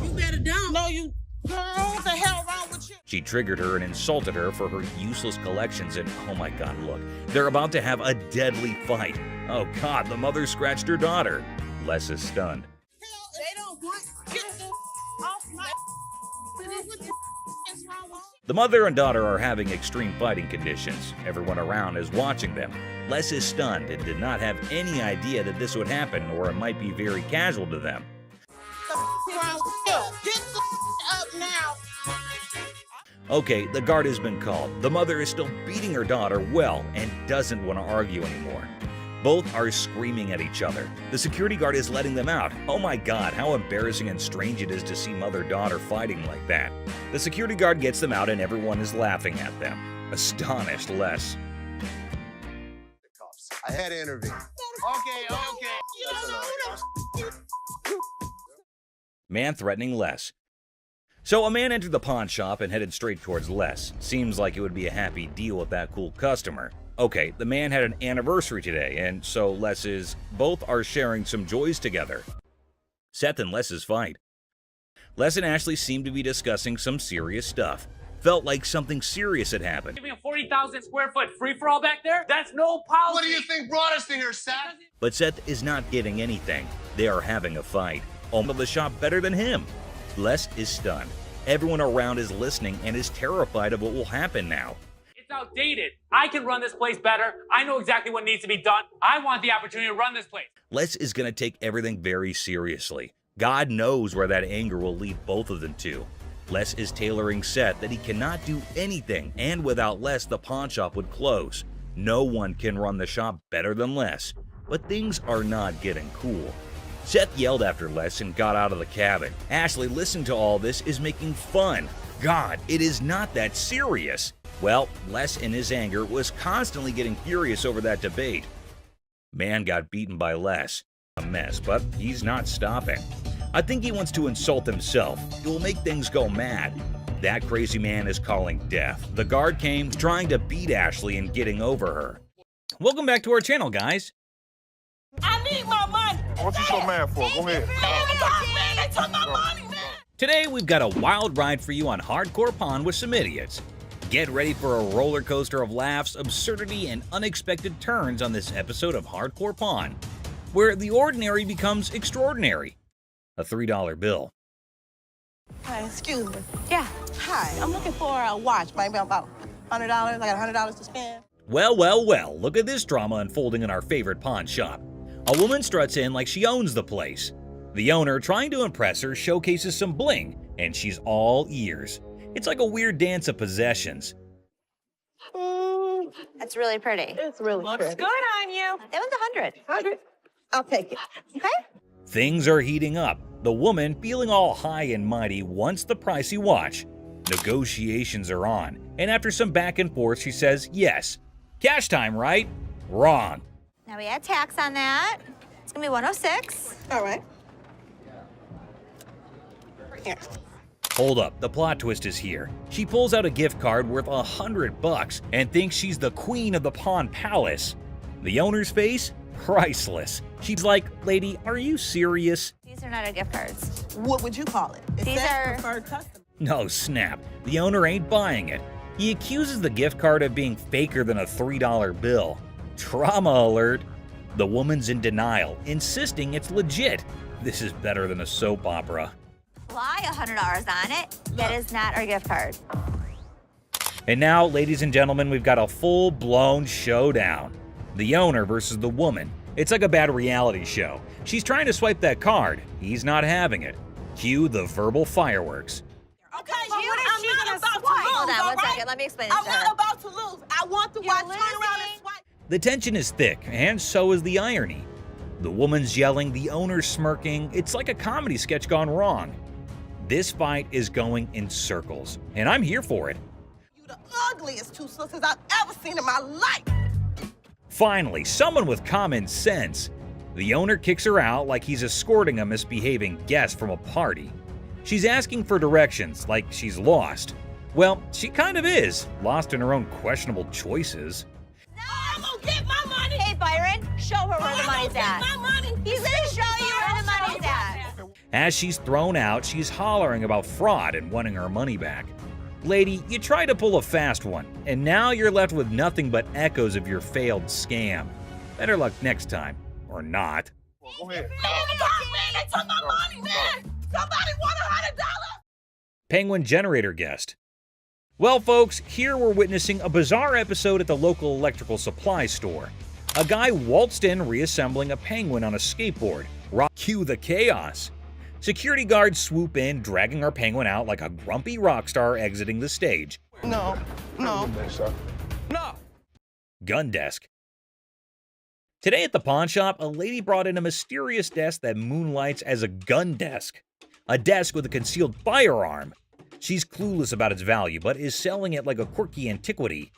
You better down. No, you. Girl, what the hell wrong with you? She triggered her and insulted her for her useless collections and oh my God, look, they're about to have a deadly fight. Oh God, the mother scratched her daughter. Les is stunned. They don't want get off my. What the is wrong with you? The mother and daughter are having extreme fighting conditions. Everyone around is watching them. Les is stunned and did not have any idea that this would happen or it might be very casual to them. Get the up now. Okay, the guard has been called. The mother is still beating her daughter well and doesn't want to argue anymore. Both are screaming at each other. The security guard is letting them out. Oh my God, how embarrassing and strange it is to see mother-daughter fighting like that. The security guard gets them out and everyone is laughing at them. Astonished Les. I had to intervene. Man threatening Les. So a man entered the pawn shop and headed straight towards Les. Seems like it would be a happy deal with that cool customer. Okay, the man had an anniversary today, and so both are sharing some joys together. Seth and Les's fight. Les and Ashley seemed to be discussing some serious stuff. Felt like something serious had happened. Giving a 40,000 square foot free-for-all back there? That's no policy. What do you think brought us to here, Seth? But Seth is not getting anything. They are having a fight. Owner of the shop better than him. Les is stunned. Everyone around is listening and is terrified of what will happen now. It's outdated. I can run this place better. I know exactly what needs to be done. I want the opportunity to run this place. Les is going to take everything very seriously. God knows where that anger will lead both of them to. Les is tailoring Seth that he cannot do anything, and without Les, the pawn shop would close. No one can run the shop better than Les, but things are not getting cool. Seth yelled after Les and got out of the cabin. Ashley, listening to all this, is making fun. God, it is not that serious. Well, Les in his anger was constantly getting furious over that debate. Man got beaten by Les. A mess, but he's not stopping. I think he wants to insult himself. It will make things go mad. That crazy man is calling death. The guard came, trying to beat Ashley and getting over her. Welcome back to our channel, guys. I need my money. What's you so mad for? Go ahead. Man, they took my money, man. Today, we've got a wild ride for you on Hardcore Pawn with some idiots. Get ready for a roller coaster of laughs, absurdity, and unexpected turns on this episode of Hardcore Pawn, where the ordinary becomes extraordinary. A $3 bill. Hi, excuse me. Yeah. Hi, I'm looking for a watch, maybe about $100. I got $100 to spend. Well, well, well, look at this drama unfolding in our favorite pawn shop. A woman struts in like she owns the place. The owner, trying to impress her, showcases some bling, and she's all ears. It's like a weird dance of possessions. That's really pretty. It's really Looks pretty. good on you. It was 100. 100. I'll take it. Okay. Things are heating up. The woman, feeling all high and mighty, wants the pricey watch. Negotiations are on, and after some back and forth, she says yes. Cash time, right? Wrong. Now we add tax on that. It's gonna be 106. All right. Here. Hold up, the plot twist is here. She pulls out a gift card worth $100 and thinks she's the queen of the Pawn Palace. The owner's face? Priceless. She's like, lady, are you serious? These are not our gift cards. What would you call it? These are preferred customer. No, snap. The owner ain't buying it. He accuses the gift card of being faker than a $3 bill. Trauma alert. The woman's in denial, insisting it's legit. This is better than a soap opera. Fly $100 on it. That is not our gift card. And now, ladies and gentlemen, we've got a full-blown showdown. The owner versus the woman. It's like a bad reality show. She's trying to swipe that card. He's not having it. Cue the verbal fireworks. Okay, I'm not about to lose. Hold on one second. Let me explain this I'm to her. not about to lose. I want the watch. Turn around and swipe. The tension is thick, and so is the irony. The woman's yelling, the owner's smirking. It's like a comedy sketch gone wrong. This fight is going in circles, and I'm here for it. You the ugliest two sisters I've ever seen in my life. Finally, someone with common sense. The owner kicks her out like he's escorting a misbehaving guest from a party. She's asking for directions like she's lost. Well, she kind of is, lost in her own questionable choices. I'm gonna get my money. Hey, Byron, show her where the money's at. My money. He's gonna show you where the money's at. As she's thrown out, she's hollering about fraud and wanting her money back. Lady, you tried to pull a fast one, and now you're left with nothing but echoes of your failed scam. Better luck next time, or not. Go ahead. Man, they took my money, man. Somebody want $100. Penguin generator guest. Well, folks, here we're witnessing a bizarre episode at the local electrical supply store. A guy waltzed in reassembling a penguin on a skateboard. Cue the chaos. Security guards swoop in, dragging our penguin out like a grumpy rock star exiting the stage. No. No. Gun desk. Today at the pawn shop, a lady brought in a mysterious desk that moonlights as a gun desk. A desk with a concealed firearm. She's clueless about its value, but is selling it like a quirky antiquity.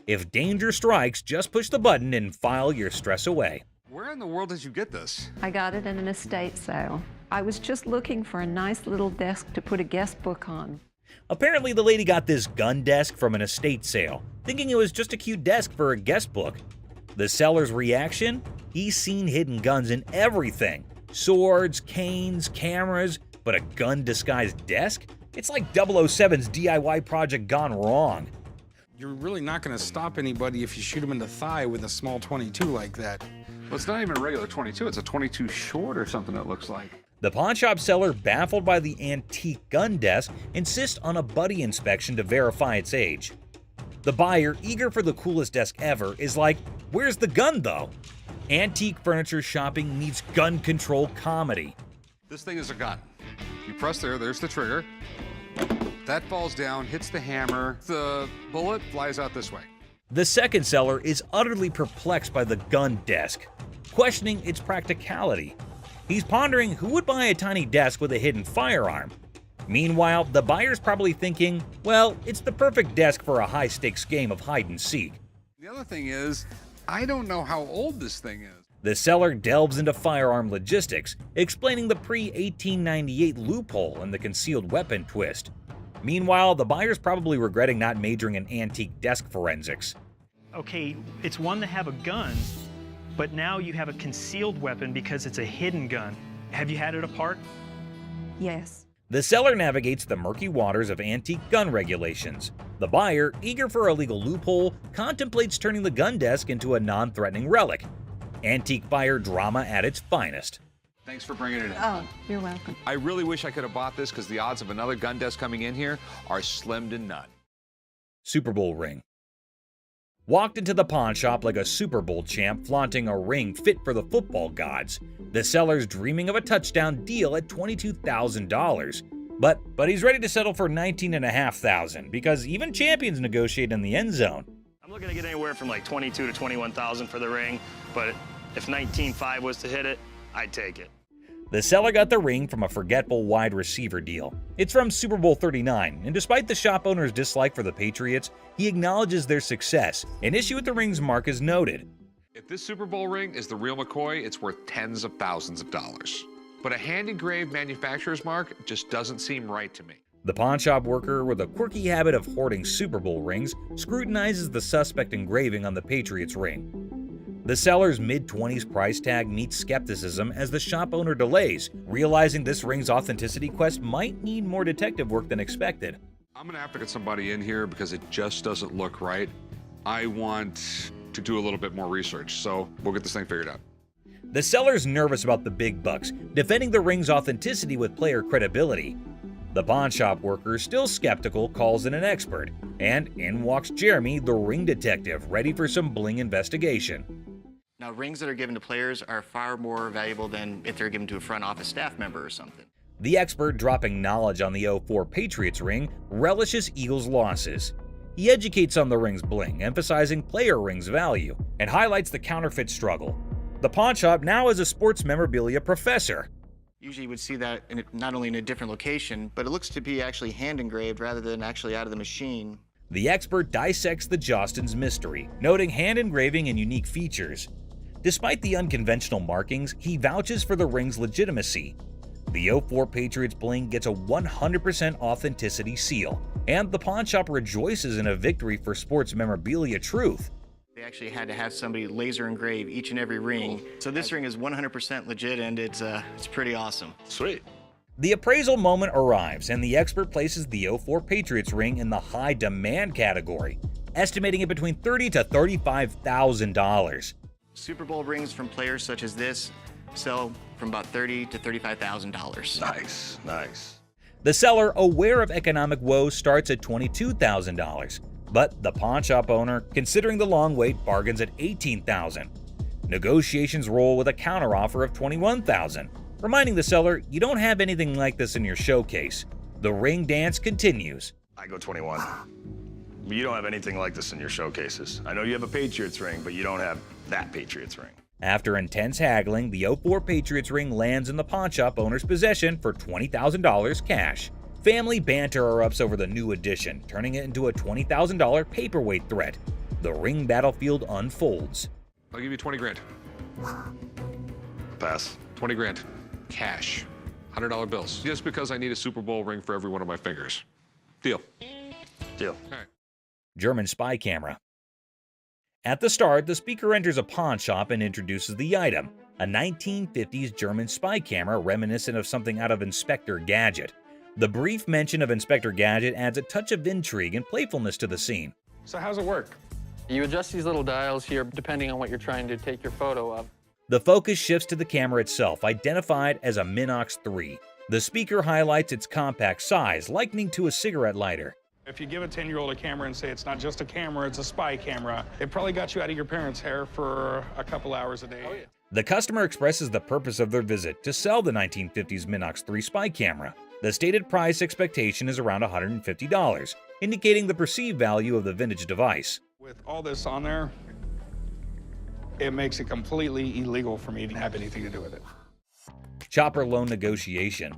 If danger strikes, just push the button and file your stress away. Where in the world did you get this? I got it in an estate sale. I was just looking for a nice little desk to put a guest book on. Apparently, the lady got this gun desk from an estate sale, thinking it was just a cute desk for a guest book. The seller's reaction? He's seen hidden guns in everything. Swords, canes, cameras, but a gun-disguised desk? It's like 007's DIY project gone wrong. You're really not going to stop anybody if you shoot them in the thigh with a small 22 like that. Well, it's not even a regular 22. It's a 22 short or something, it looks like. The pawnshop seller, baffled by the antique gun desk, insists on a buddy inspection to verify its age. The buyer, eager for the coolest desk ever, is like, "Where's the gun, though?" Antique furniture shopping meets gun control comedy. This thing is a gun. You press there's the trigger. That falls down, hits the hammer. The bullet flies out this way. The second seller is utterly perplexed by the gun desk, questioning its practicality. He's pondering who would buy a tiny desk with a hidden firearm. Meanwhile, the buyer's probably thinking, well, it's the perfect desk for a high-stakes game of hide-and-seek. The other thing is, I don't know how old this thing is. The seller delves into firearm logistics, explaining the pre-1898 loophole and the concealed weapon twist. Meanwhile, the buyer's probably regretting not majoring in antique desk forensics. Okay, it's one to have a gun, but now you have a concealed weapon because it's a hidden gun. Have you had it apart? Yes. The seller navigates the murky waters of antique gun regulations. The buyer, eager for a legal loophole, contemplates turning the gun desk into a non-threatening relic. Antique buyer drama at its finest. Thanks for bringing it in. Oh, you're welcome. I really wish I could have bought this because the odds of another gun desk coming in here are slim to none. Super Bowl ring. Walked into the pawn shop like a Super Bowl champ flaunting a ring fit for the football gods. The seller's dreaming of a touchdown deal at $22,000. But he's ready to settle for $19,500 because even champions negotiate in the end zone. I'm looking to get anywhere from like $22,000 to $21,000 for the ring, but if $19,500 was to hit it, I'd take it. The seller got the ring from a forgetful wide receiver deal. It's from Super Bowl 39, and despite the shop owner's dislike for the Patriots, he acknowledges their success. An issue with the ring's mark is noted. If this Super Bowl ring is the real McCoy, it's worth tens of thousands of dollars. But a hand-engraved manufacturer's mark just doesn't seem right to me. The pawnshop worker, with a quirky habit of hoarding Super Bowl rings, scrutinizes the suspect engraving on the Patriots ring. The seller's mid-20s price tag meets skepticism as the shop owner delays, realizing this ring's authenticity quest might need more detective work than expected. I'm gonna have to get somebody in here because it just doesn't look right. I want to do a little bit more research, so we'll get this thing figured out. The seller's nervous about the big bucks, defending the ring's authenticity with player credibility. The pawnshop worker, still skeptical, calls in an expert, and in walks Jeremy, the ring detective, ready for some bling investigation. Now, rings that are given to players are far more valuable than if they're given to a front office staff member or something. The expert, dropping knowledge on the 04 Patriots ring, relishes Eagles' losses. He educates on the ring's bling, emphasizing player rings' value, and highlights the counterfeit struggle. The pawnshop now is a sports memorabilia professor. Usually you would see that not only in a different location, but it looks to be actually hand engraved rather than actually out of the machine. The expert dissects the Jostens mystery, noting hand engraving and unique features. Despite the unconventional markings, he vouches for the ring's legitimacy. The 04 Patriots bling gets a 100% authenticity seal, and the pawnshop rejoices in a victory for sports memorabilia truth. They actually had to have somebody laser engrave each and every ring. So this ring is 100% legit, and it's pretty awesome. Sweet. The appraisal moment arrives, and the expert places the 04 Patriots ring in the high demand category, estimating it between $30,000 to $35,000. Super Bowl rings from players such as this sell from about $30,000 to $35,000. Nice, nice. The seller, aware of economic woes, starts at $22,000. But the pawnshop owner, considering the long wait, bargains at $18,000. Negotiations roll with a counteroffer of $21,000, reminding the seller you don't have anything like this in your showcase. The ring dance continues. I go 21. You don't have anything like this in your showcases. I know you have a Patriots ring, but you don't have that Patriots ring. After intense haggling, the 04 Patriots ring lands in the pawnshop owner's possession for $20,000 cash. Family banter erupts over the new addition, turning it into a $20,000 paperweight threat. The ring battlefield unfolds. I'll give you 20 grand. Pass. 20 grand. Cash. $100 bills, just because I need a Super Bowl ring for every one of my fingers. Deal. Deal. All right. German spy camera. At the start, the speaker enters a pawn shop and introduces the item, a 1950s German spy camera reminiscent of something out of Inspector Gadget. The brief mention of Inspector Gadget adds a touch of intrigue and playfulness to the scene. So how's it work? You adjust these little dials here depending on what you're trying to take your photo of. The focus shifts to the camera itself, identified as a Minox 3. The speaker highlights its compact size, likening to a cigarette lighter. If you give a 10-year-old a camera and say it's not just a camera, it's a spy camera, it probably got you out of your parents' hair for a couple hours a day. Oh, yeah. The customer expresses the purpose of their visit to sell the 1950s Minox 3 spy camera. The stated price expectation is around $150, indicating the perceived value of the vintage device. With all this on there, it makes it completely illegal for me to have anything to do with it. Chopper loan negotiation.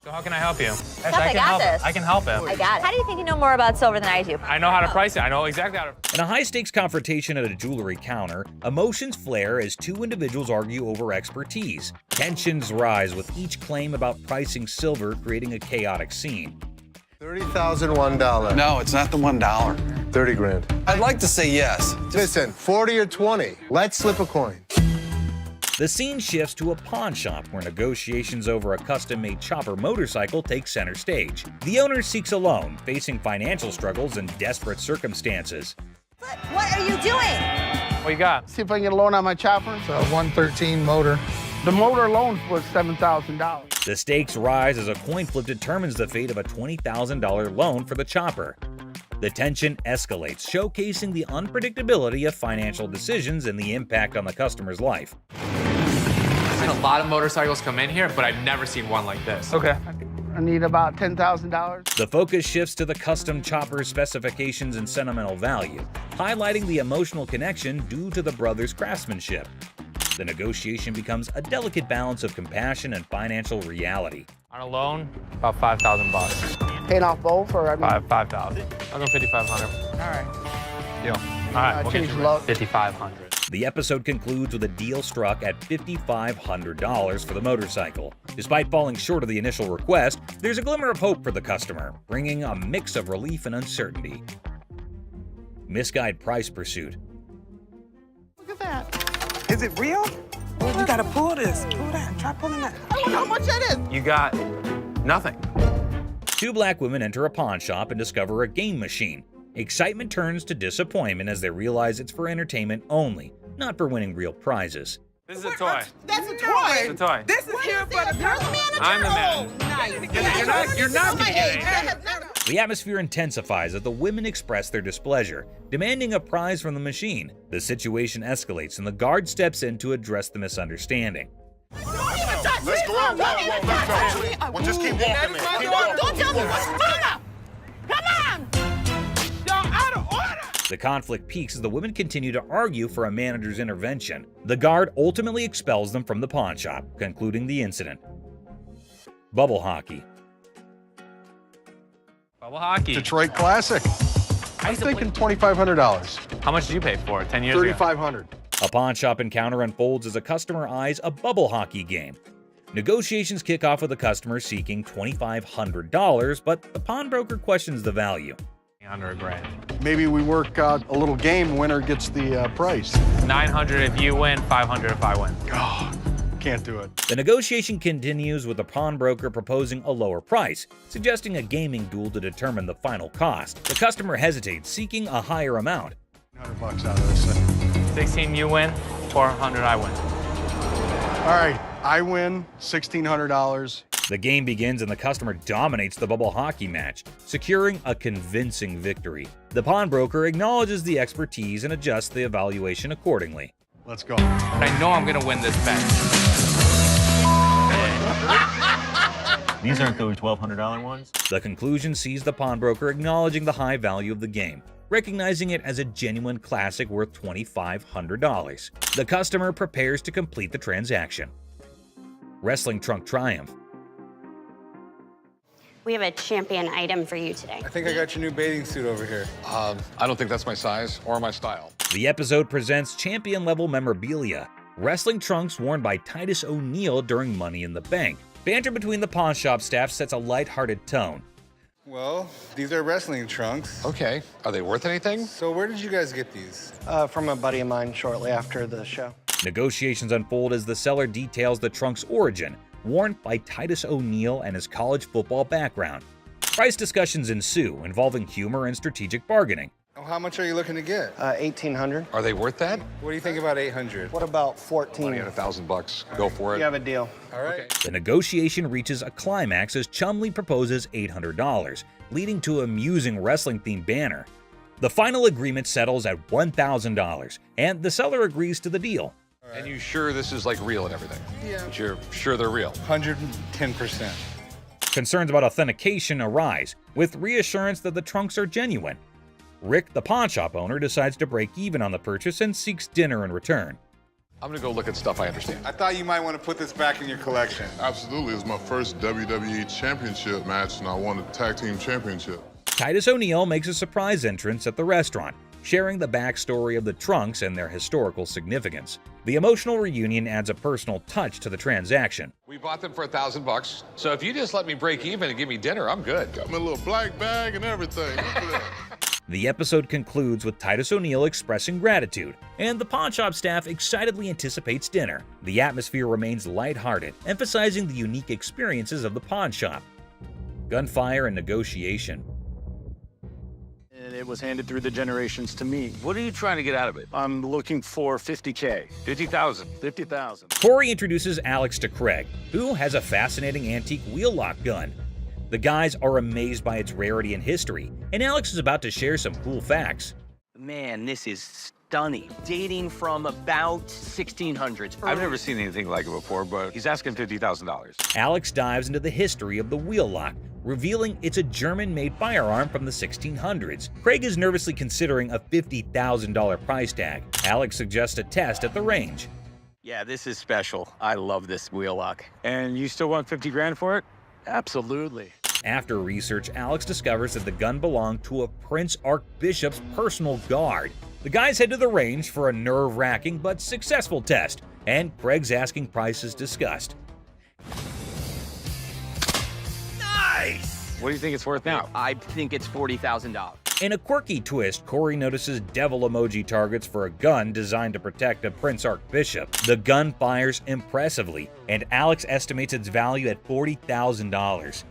So how can I help you? Steph, I got this. I can help him. I got it. How do you think you know more about silver than I do? I know how to price it. I know exactly how to. In a high-stakes confrontation at a jewelry counter, emotions flare as two individuals argue over expertise. Tensions rise with each claim about pricing silver, creating a chaotic scene. $30,001. No, it's not the $1. 30 grand. I'd like to say yes. Listen, 40 or 20. Let's flip a coin. The scene shifts to a pawn shop where negotiations over a custom-made chopper motorcycle take center stage. The owner seeks a loan, facing financial struggles and desperate circumstances. What are you doing? What you got? See if I can get a loan on my chopper. It's a 113 motor. The motor alone was $7,000. The stakes rise as a coin flip determines the fate of a $20,000 loan for the chopper. The tension escalates, showcasing the unpredictability of financial decisions and the impact on the customer's life. I've seen a lot of motorcycles come in here, but I've never seen one like this. Okay. I need about $10,000. The focus shifts to the custom chopper's specifications and sentimental value, highlighting the emotional connection due to the brothers' craftsmanship. The negotiation becomes a delicate balance of compassion and financial reality. On a loan, about $5,000. Paying off both, or I mean, 5,000. I'll go 5,500. all right. Deal. All right, we'll change get you luck. 5,500. The episode concludes with a deal struck at $5,500 for the motorcycle. Despite falling short of the initial request, there's a glimmer of hope for the customer, bringing a mix of relief and uncertainty. Misguided price pursuit. Look at that. Is it real? Oh, you gotta pull this. Pull that. Try pulling that. I don't know how much that is. You got nothing. Two black women enter a pawn shop and discover a game machine. Excitement turns to disappointment as they realize it's for entertainment only, not for winning real prizes. This is a toy. That's a toy. It's a toy. This is here for the girl manager. I'm the man. Nice. You're not gonna get anything. The atmosphere intensifies as the women express their displeasure, demanding a prize from the machine. The situation escalates and the guard steps in to address the misunderstanding. Let's go out. Well, just keep walking, man. Keep walking. Don't tell me what's wrong. Come on. Y'all out of order. The conflict peaks as the women continue to argue for a manager's intervention. The guard ultimately expels them from the pawn shop, concluding the incident. Bubble hockey. Bubble hockey. Detroit Classic. I'm thinking $2,500. How much did you pay for it 10 years ago? $3,500. A pawn shop encounter unfolds as a customer eyes a bubble hockey game. Negotiations kick off with the customer seeking $2,500, but the pawnbroker questions the value. Under $1,000. Maybe we work out a little game. Winner gets the price. 900 if you win, 500 if I win. Oh, can't do it. The negotiation continues with the pawnbroker proposing a lower price, suggesting a gaming duel to determine the final cost. The customer hesitates, seeking a higher amount. $100 out of this thing. 16 you win, 400 I win. All right, I win $1,600. The game begins and the customer dominates the bubble hockey match, securing a convincing victory. The pawnbroker acknowledges the expertise and adjusts the evaluation accordingly. Let's go. I know I'm gonna win this bet. These aren't those $1,200 ones? The conclusion sees the pawnbroker acknowledging the high value of the game, recognizing it as a genuine classic worth $2,500. The customer prepares to complete the transaction. Wrestling trunk triumph. We have a champion item for you today. I think I got your new bathing suit over here. I don't think that's my size or my style. The episode presents champion-level memorabilia. wrestling trunks worn by Titus O'Neil during Money in the Bank. Banter between the pawn shop staff sets a lighthearted tone. Well, these are wrestling trunks. Okay. Are they worth anything? So where did you guys get these? From a buddy of mine shortly after the show. Negotiations unfold as the seller details the trunk's origin, worn by Titus O'Neil and his college football background. Price discussions ensue, involving humor and strategic bargaining. Oh, how much are you looking to get? $1,800. Are they worth that? What do you think about 800? What about 14? Money at $1,000. Go for it. You have a deal. All right. Okay. The negotiation reaches a climax as Chumley proposes $800, leading to an amusing wrestling-themed banner. The final agreement settles at $1,000, and the seller agrees to the deal. Right. And you sure this is like real and everything? Yeah. But you're sure they're real? 110%. Concerns about authentication arise, with reassurance that the trunks are genuine. Rick, the pawn shop owner, decides to break even on the purchase and seeks dinner in return. I'm gonna go look at stuff I understand. I thought you might want to put this back in your collection. Absolutely. It was my first WWE Championship match, and I won the Tag Team Championship. Titus O'Neil makes a surprise entrance at the restaurant, sharing the backstory of the trunks and their historical significance. The emotional reunion adds a personal touch to the transaction. We bought them for $1,000, so if you just let me break even and give me dinner, I'm good. Got me a little black bag and everything. Look at that. The episode concludes with Titus O'Neil expressing gratitude, and the pawn shop staff excitedly anticipates dinner. The atmosphere remains lighthearted, emphasizing the unique experiences of the pawn shop. Gunfire and negotiation. And it was handed through the generations to me. What are you trying to get out of it? I'm looking for $50K. 50,000. 50,000. Corey introduces Alex to Craig, who has a fascinating antique wheel lock gun. The guys are amazed by its rarity and history, and Alex is about to share some cool facts. Man, this is stunning. Dating from about 1600s. I've never seen anything like it before, but he's asking $50,000. Alex dives into the history of the wheel lock, revealing it's a German-made firearm from the 1600s. Craig is nervously considering a $50,000 price tag. Alex suggests a test at the range. Yeah, this is special. I love this wheel lock. And you still want 50 grand for it? Absolutely. After research, Alex discovers that the gun belonged to a Prince Archbishop's personal guard. The guys head to the range for a nerve-wracking but successful test, and Craig's asking price is discussed. Nice! What do you think it's worth now? I think it's $40,000. In a quirky twist, Corey notices devil emoji targets for a gun designed to protect a Prince Archbishop. The gun fires impressively, and Alex estimates its value at $40,000.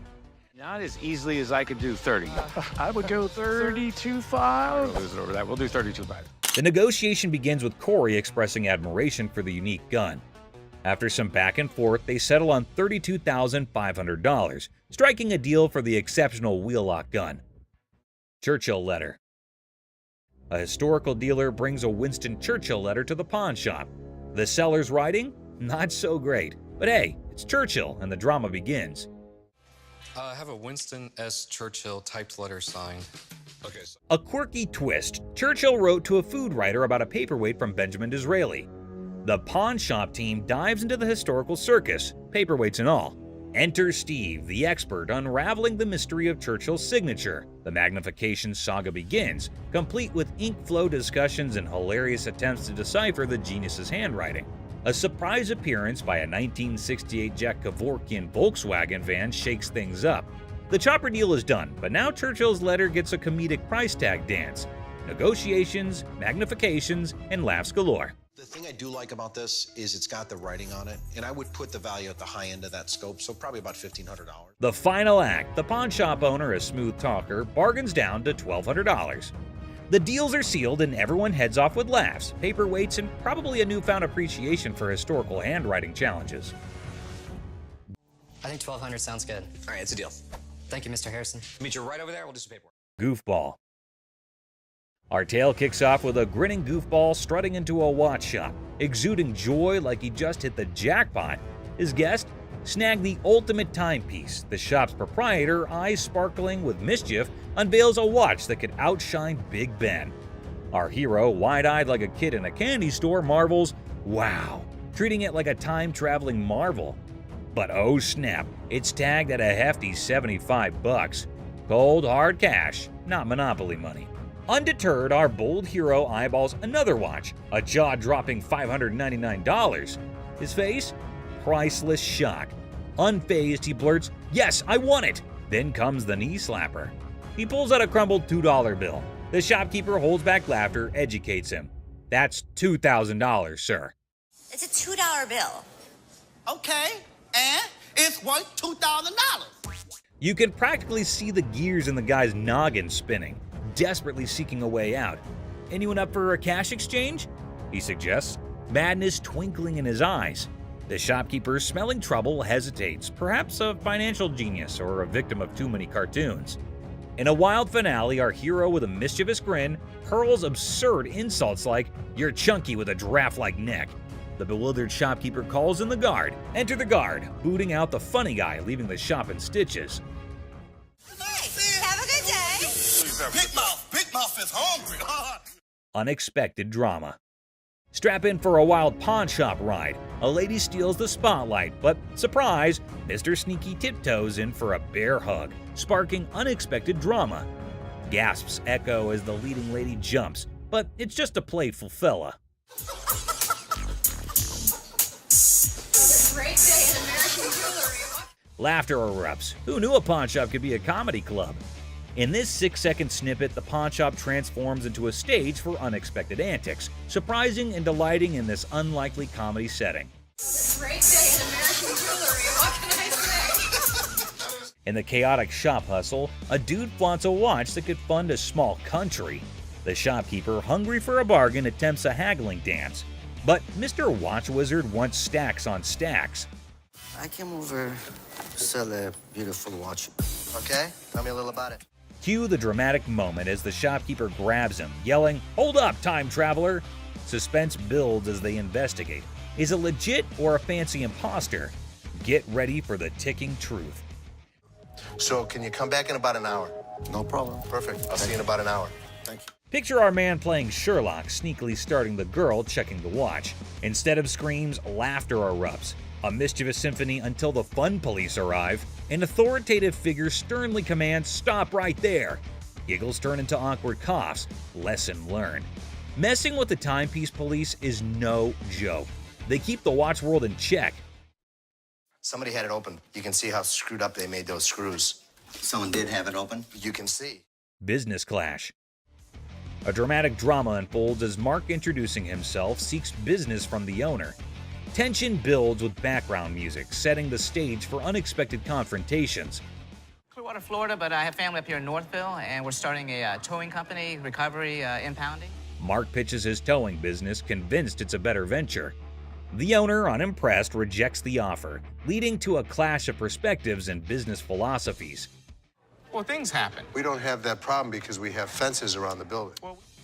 Not as easily as I could do 30. I would go 32.5. We'll lose it over that. We'll do 32.5. The negotiation begins with Corey expressing admiration for the unique gun. After some back and forth, they settle on $32,500, striking a deal for the exceptional wheel lock gun. Churchill letter. A historical dealer brings a Winston Churchill letter to the pawn shop. The seller's writing? Not so great. But hey, it's Churchill, and the drama begins. I have a Winston S. Churchill typed letter signed. Okay. So a quirky twist. Churchill wrote to a food writer about a paperweight from Benjamin Disraeli. The pawn shop team dives into the historical circus, paperweights and all. Enter Steve, the expert, unraveling the mystery of Churchill's signature. The magnification saga begins, complete with ink flow discussions and hilarious attempts to decipher the genius's handwriting. A surprise appearance by a 1968 Jack Kevorkian Volkswagen van shakes things up. The chopper deal is done, but now Churchill's letter gets a comedic price tag dance. Negotiations, magnifications, and laughs galore. The thing I do like about this is it's got the writing on it, and I would put the value at the high end of that scope, so probably about $1,500. The final act, the pawn shop owner, a smooth talker, bargains down to $1,200. The deals are sealed and everyone heads off with laughs, paperweights, and probably a newfound appreciation for historical handwriting challenges. I think $1,200 sounds good. All right, it's a deal. Thank you, Mr. Harrison. Meet you right over there. We'll do some paperwork. Goofball. Our tale kicks off with a grinning goofball strutting into a watch shop, exuding joy like he just hit the jackpot. His guest snagged the ultimate timepiece. The shop's proprietor, eyes sparkling with mischief, unveils a watch that could outshine Big Ben. Our hero, wide-eyed like a kid in a candy store, marvels, "Wow," treating it like a time-traveling marvel. But oh snap, it's tagged at a hefty $75. Cold, hard cash, not Monopoly money. Undeterred, our bold hero eyeballs another watch, a jaw-dropping $599. His face? Priceless shock. Unfazed, he blurts, "Yes, I want it!" Then comes the knee slapper. He pulls out a crumbled $2 bill. The shopkeeper holds back laughter, educates him. "That's $2,000, sir." It's a $2 bill. Okay, and it's worth $2,000. You can practically see the gears in the guy's noggin spinning, desperately seeking a way out. "Anyone up for a cash exchange?" he suggests, madness twinkling in his eyes. The shopkeeper, smelling trouble, hesitates, perhaps a financial genius or a victim of too many cartoons. In a wild finale, our hero with a mischievous grin hurls absurd insults like, "You're chunky with a giraffe-like neck." The bewildered shopkeeper calls in the guard. Enter the guard, booting out the funny guy, leaving the shop in stitches. Hey, have a good day. Big Mouth is hungry. Unexpected drama. Strap in for a wild pawn shop ride. A lady steals the spotlight, but surprise, Mr. Sneaky tiptoes in for a bear hug, sparking unexpected drama. Gasps echo as the leading lady jumps, but it's just a playful fella. Great day in American jewelry. Laughter erupts. Who knew a pawn shop could be a comedy club? In this 6-second snippet, the pawn shop transforms into a stage for unexpected antics, surprising and delighting in this unlikely comedy setting. Great day in American jewelry. What can I say? In the chaotic shop hustle, a dude flaunts a watch that could fund a small country. The shopkeeper, hungry for a bargain, attempts a haggling dance. But Mr. Watch Wizard wants stacks on stacks. I came over to sell a beautiful watch. Okay? Tell me a little about it. Cue the dramatic moment as the shopkeeper grabs him, yelling, "Hold up, time traveler!" Suspense builds as they investigate. Is it legit or a fancy imposter? Get ready for the ticking truth. So can you come back in about an hour? No problem. Perfect. I'll see you in about an hour. Thank you. Picture our man playing Sherlock, sneakily starting the girl checking the watch. Instead of screams, laughter erupts. A mischievous symphony until the fun police arrive. An authoritative figure sternly commands, "Stop right there." Giggles turn into awkward coughs. Lesson learned. Messing with the timepiece police is no joke. They keep the watch world in check. Somebody had it open. You can see how screwed up they made those screws. Someone did have it open? You can see. Business clash. A dramatic drama unfolds as Mark, introducing himself, seeks business from the owner. Tension builds with background music, setting the stage for unexpected confrontations. Clearwater, Florida, but I have family up here in Northville, and we're starting a towing company, recovery, impounding. Mark pitches his towing business, convinced it's a better venture. The owner, unimpressed, rejects the offer, leading to a clash of perspectives and business philosophies. Well, things happen. We don't have that problem because we have fences around the building.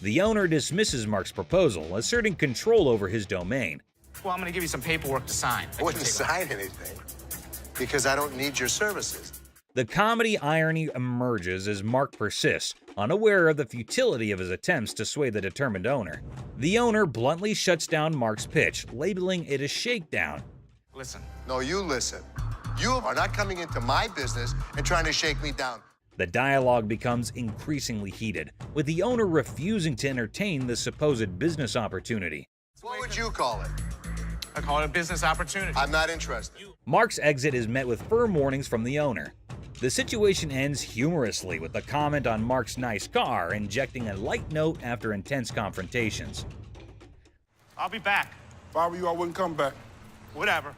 The owner dismisses Mark's proposal, asserting control over his domain. Well, I'm going to give you some paperwork to sign. I wouldn't sign anything because I don't need your services. The comedy irony emerges as Mark persists, unaware of the futility of his attempts to sway the determined owner. The owner bluntly shuts down Mark's pitch, labeling it a shakedown. Listen. No, you listen. You are not coming into my business and trying to shake me down. The dialogue becomes increasingly heated, with the owner refusing to entertain the supposed business opportunity. What would you call it? I call it a business opportunity. I'm not interested. Mark's exit is met with firm warnings from the owner. The situation ends humorously with a comment on Mark's nice car, injecting a light note after intense confrontations. I'll be back. If I were you, I wouldn't come back. Whatever.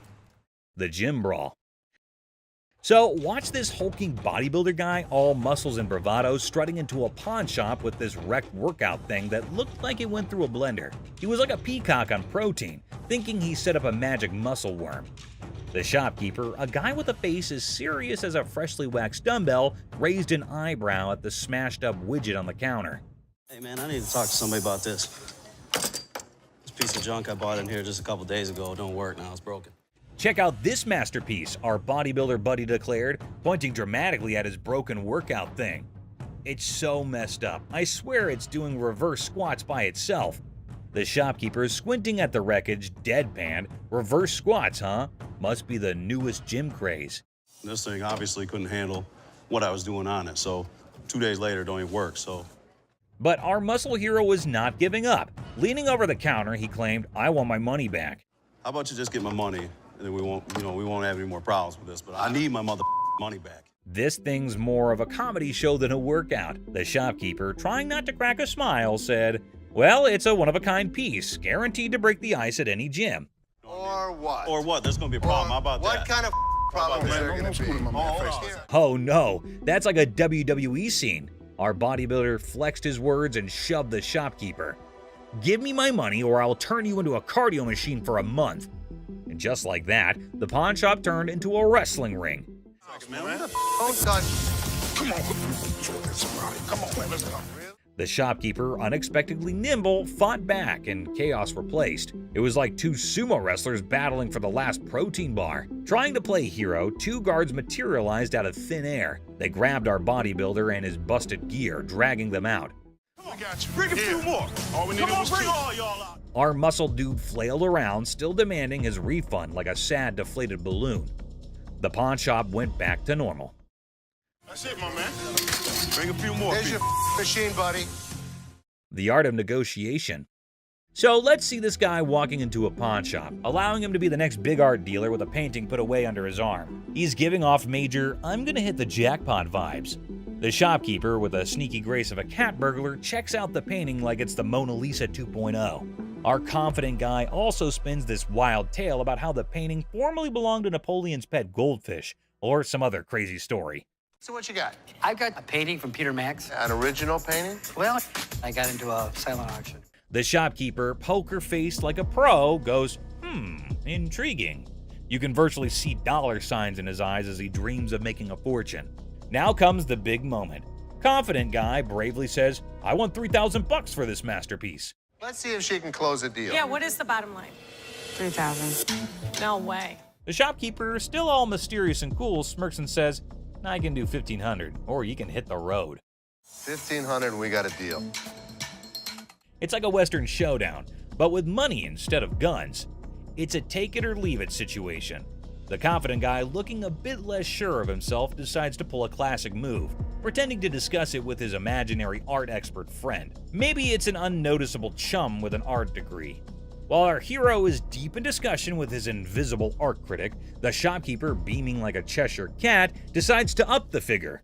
The gym brawl. So, watch this hulking bodybuilder guy, all muscles and bravado, strutting into a pawn shop with this wrecked workout thing that looked like it went through a blender. He was like a peacock on protein, thinking he set up a magic muscle worm. The shopkeeper, a guy with a face as serious as a freshly waxed dumbbell, raised an eyebrow at the smashed up widget on the counter. Hey man, I need to talk to somebody about this. This piece of junk I bought in here just a couple days ago don't work now, it's broken. Check out this masterpiece, our bodybuilder buddy declared, pointing dramatically at his broken workout thing. It's so messed up. I swear it's doing reverse squats by itself. The shopkeeper, squinting at the wreckage, deadpanned. Reverse squats, huh? Must be the newest gym craze. This thing obviously couldn't handle what I was doing on it, so 2 days later it don't even work, so. But our muscle hero was not giving up. Leaning over the counter, he claimed, "I want my money back." How about you just get my money, and then we won't have any more problems with this. But I need my money back. This thing's more of a comedy show than a workout. The shopkeeper, trying not to crack a smile, said, "Well, it's a one-of-a-kind piece, guaranteed to break the ice at any gym." Or what? Or what? There's gonna be a problem. How about What that? kind of problem is there going to be? Oh no, that's like a WWE scene. Our bodybuilder flexed his words and shoved the shopkeeper. "Give me my money or I'll turn you into a cardio machine for a month." And just like that, the pawn shop turned into a wrestling ring. Don't touch. Come on. Come on, man. Let's go. The shopkeeper, unexpectedly nimble, fought back and chaos replaced. It was like two sumo wrestlers battling for the last protein bar. Trying to play hero, two guards materialized out of thin air. They grabbed our bodybuilder and his busted gear, dragging them out. We got you. Bring a few more. All we needed was two. Bring all y'all out. Our muscle dude flailed around, still demanding his refund like a sad, deflated balloon. The pawn shop went back to normal. That's it, my man. Bring a few more. There's your machine, buddy. The art of negotiation. So let's see this guy walking into a pawn shop, allowing him to be the next big art dealer with a painting put away under his arm. He's giving off major, "I'm gonna hit the jackpot" vibes. The shopkeeper, with a sneaky grace of a cat burglar, checks out the painting like it's the Mona Lisa 2.0. Our confident guy also spins this wild tale about how the painting formerly belonged to Napoleon's pet goldfish, or some other crazy story. So what you got? I've got a painting from Peter Max. An original painting? Well, I got into a silent auction. The shopkeeper, poker-faced like a pro, goes, intriguing. You can virtually see dollar signs in his eyes as he dreams of making a fortune. Now comes the big moment. Confident guy bravely says, "I want $3,000 for this masterpiece." Let's see if she can close a deal. Yeah, what is the bottom line? 3,000. No way. The shopkeeper, still all mysterious and cool, smirks and says, "I can do 1,500, or you can hit the road." 1,500 and we got a deal. It's like a Western showdown, but with money instead of guns. It's a take it or leave it situation. The confident guy, looking a bit less sure of himself, decides to pull a classic move, pretending to discuss it with his imaginary art expert friend. Maybe it's an unnoticeable chum with an art degree. While our hero is deep in discussion with his invisible art critic, the shopkeeper, beaming like a Cheshire cat, decides to up the figure.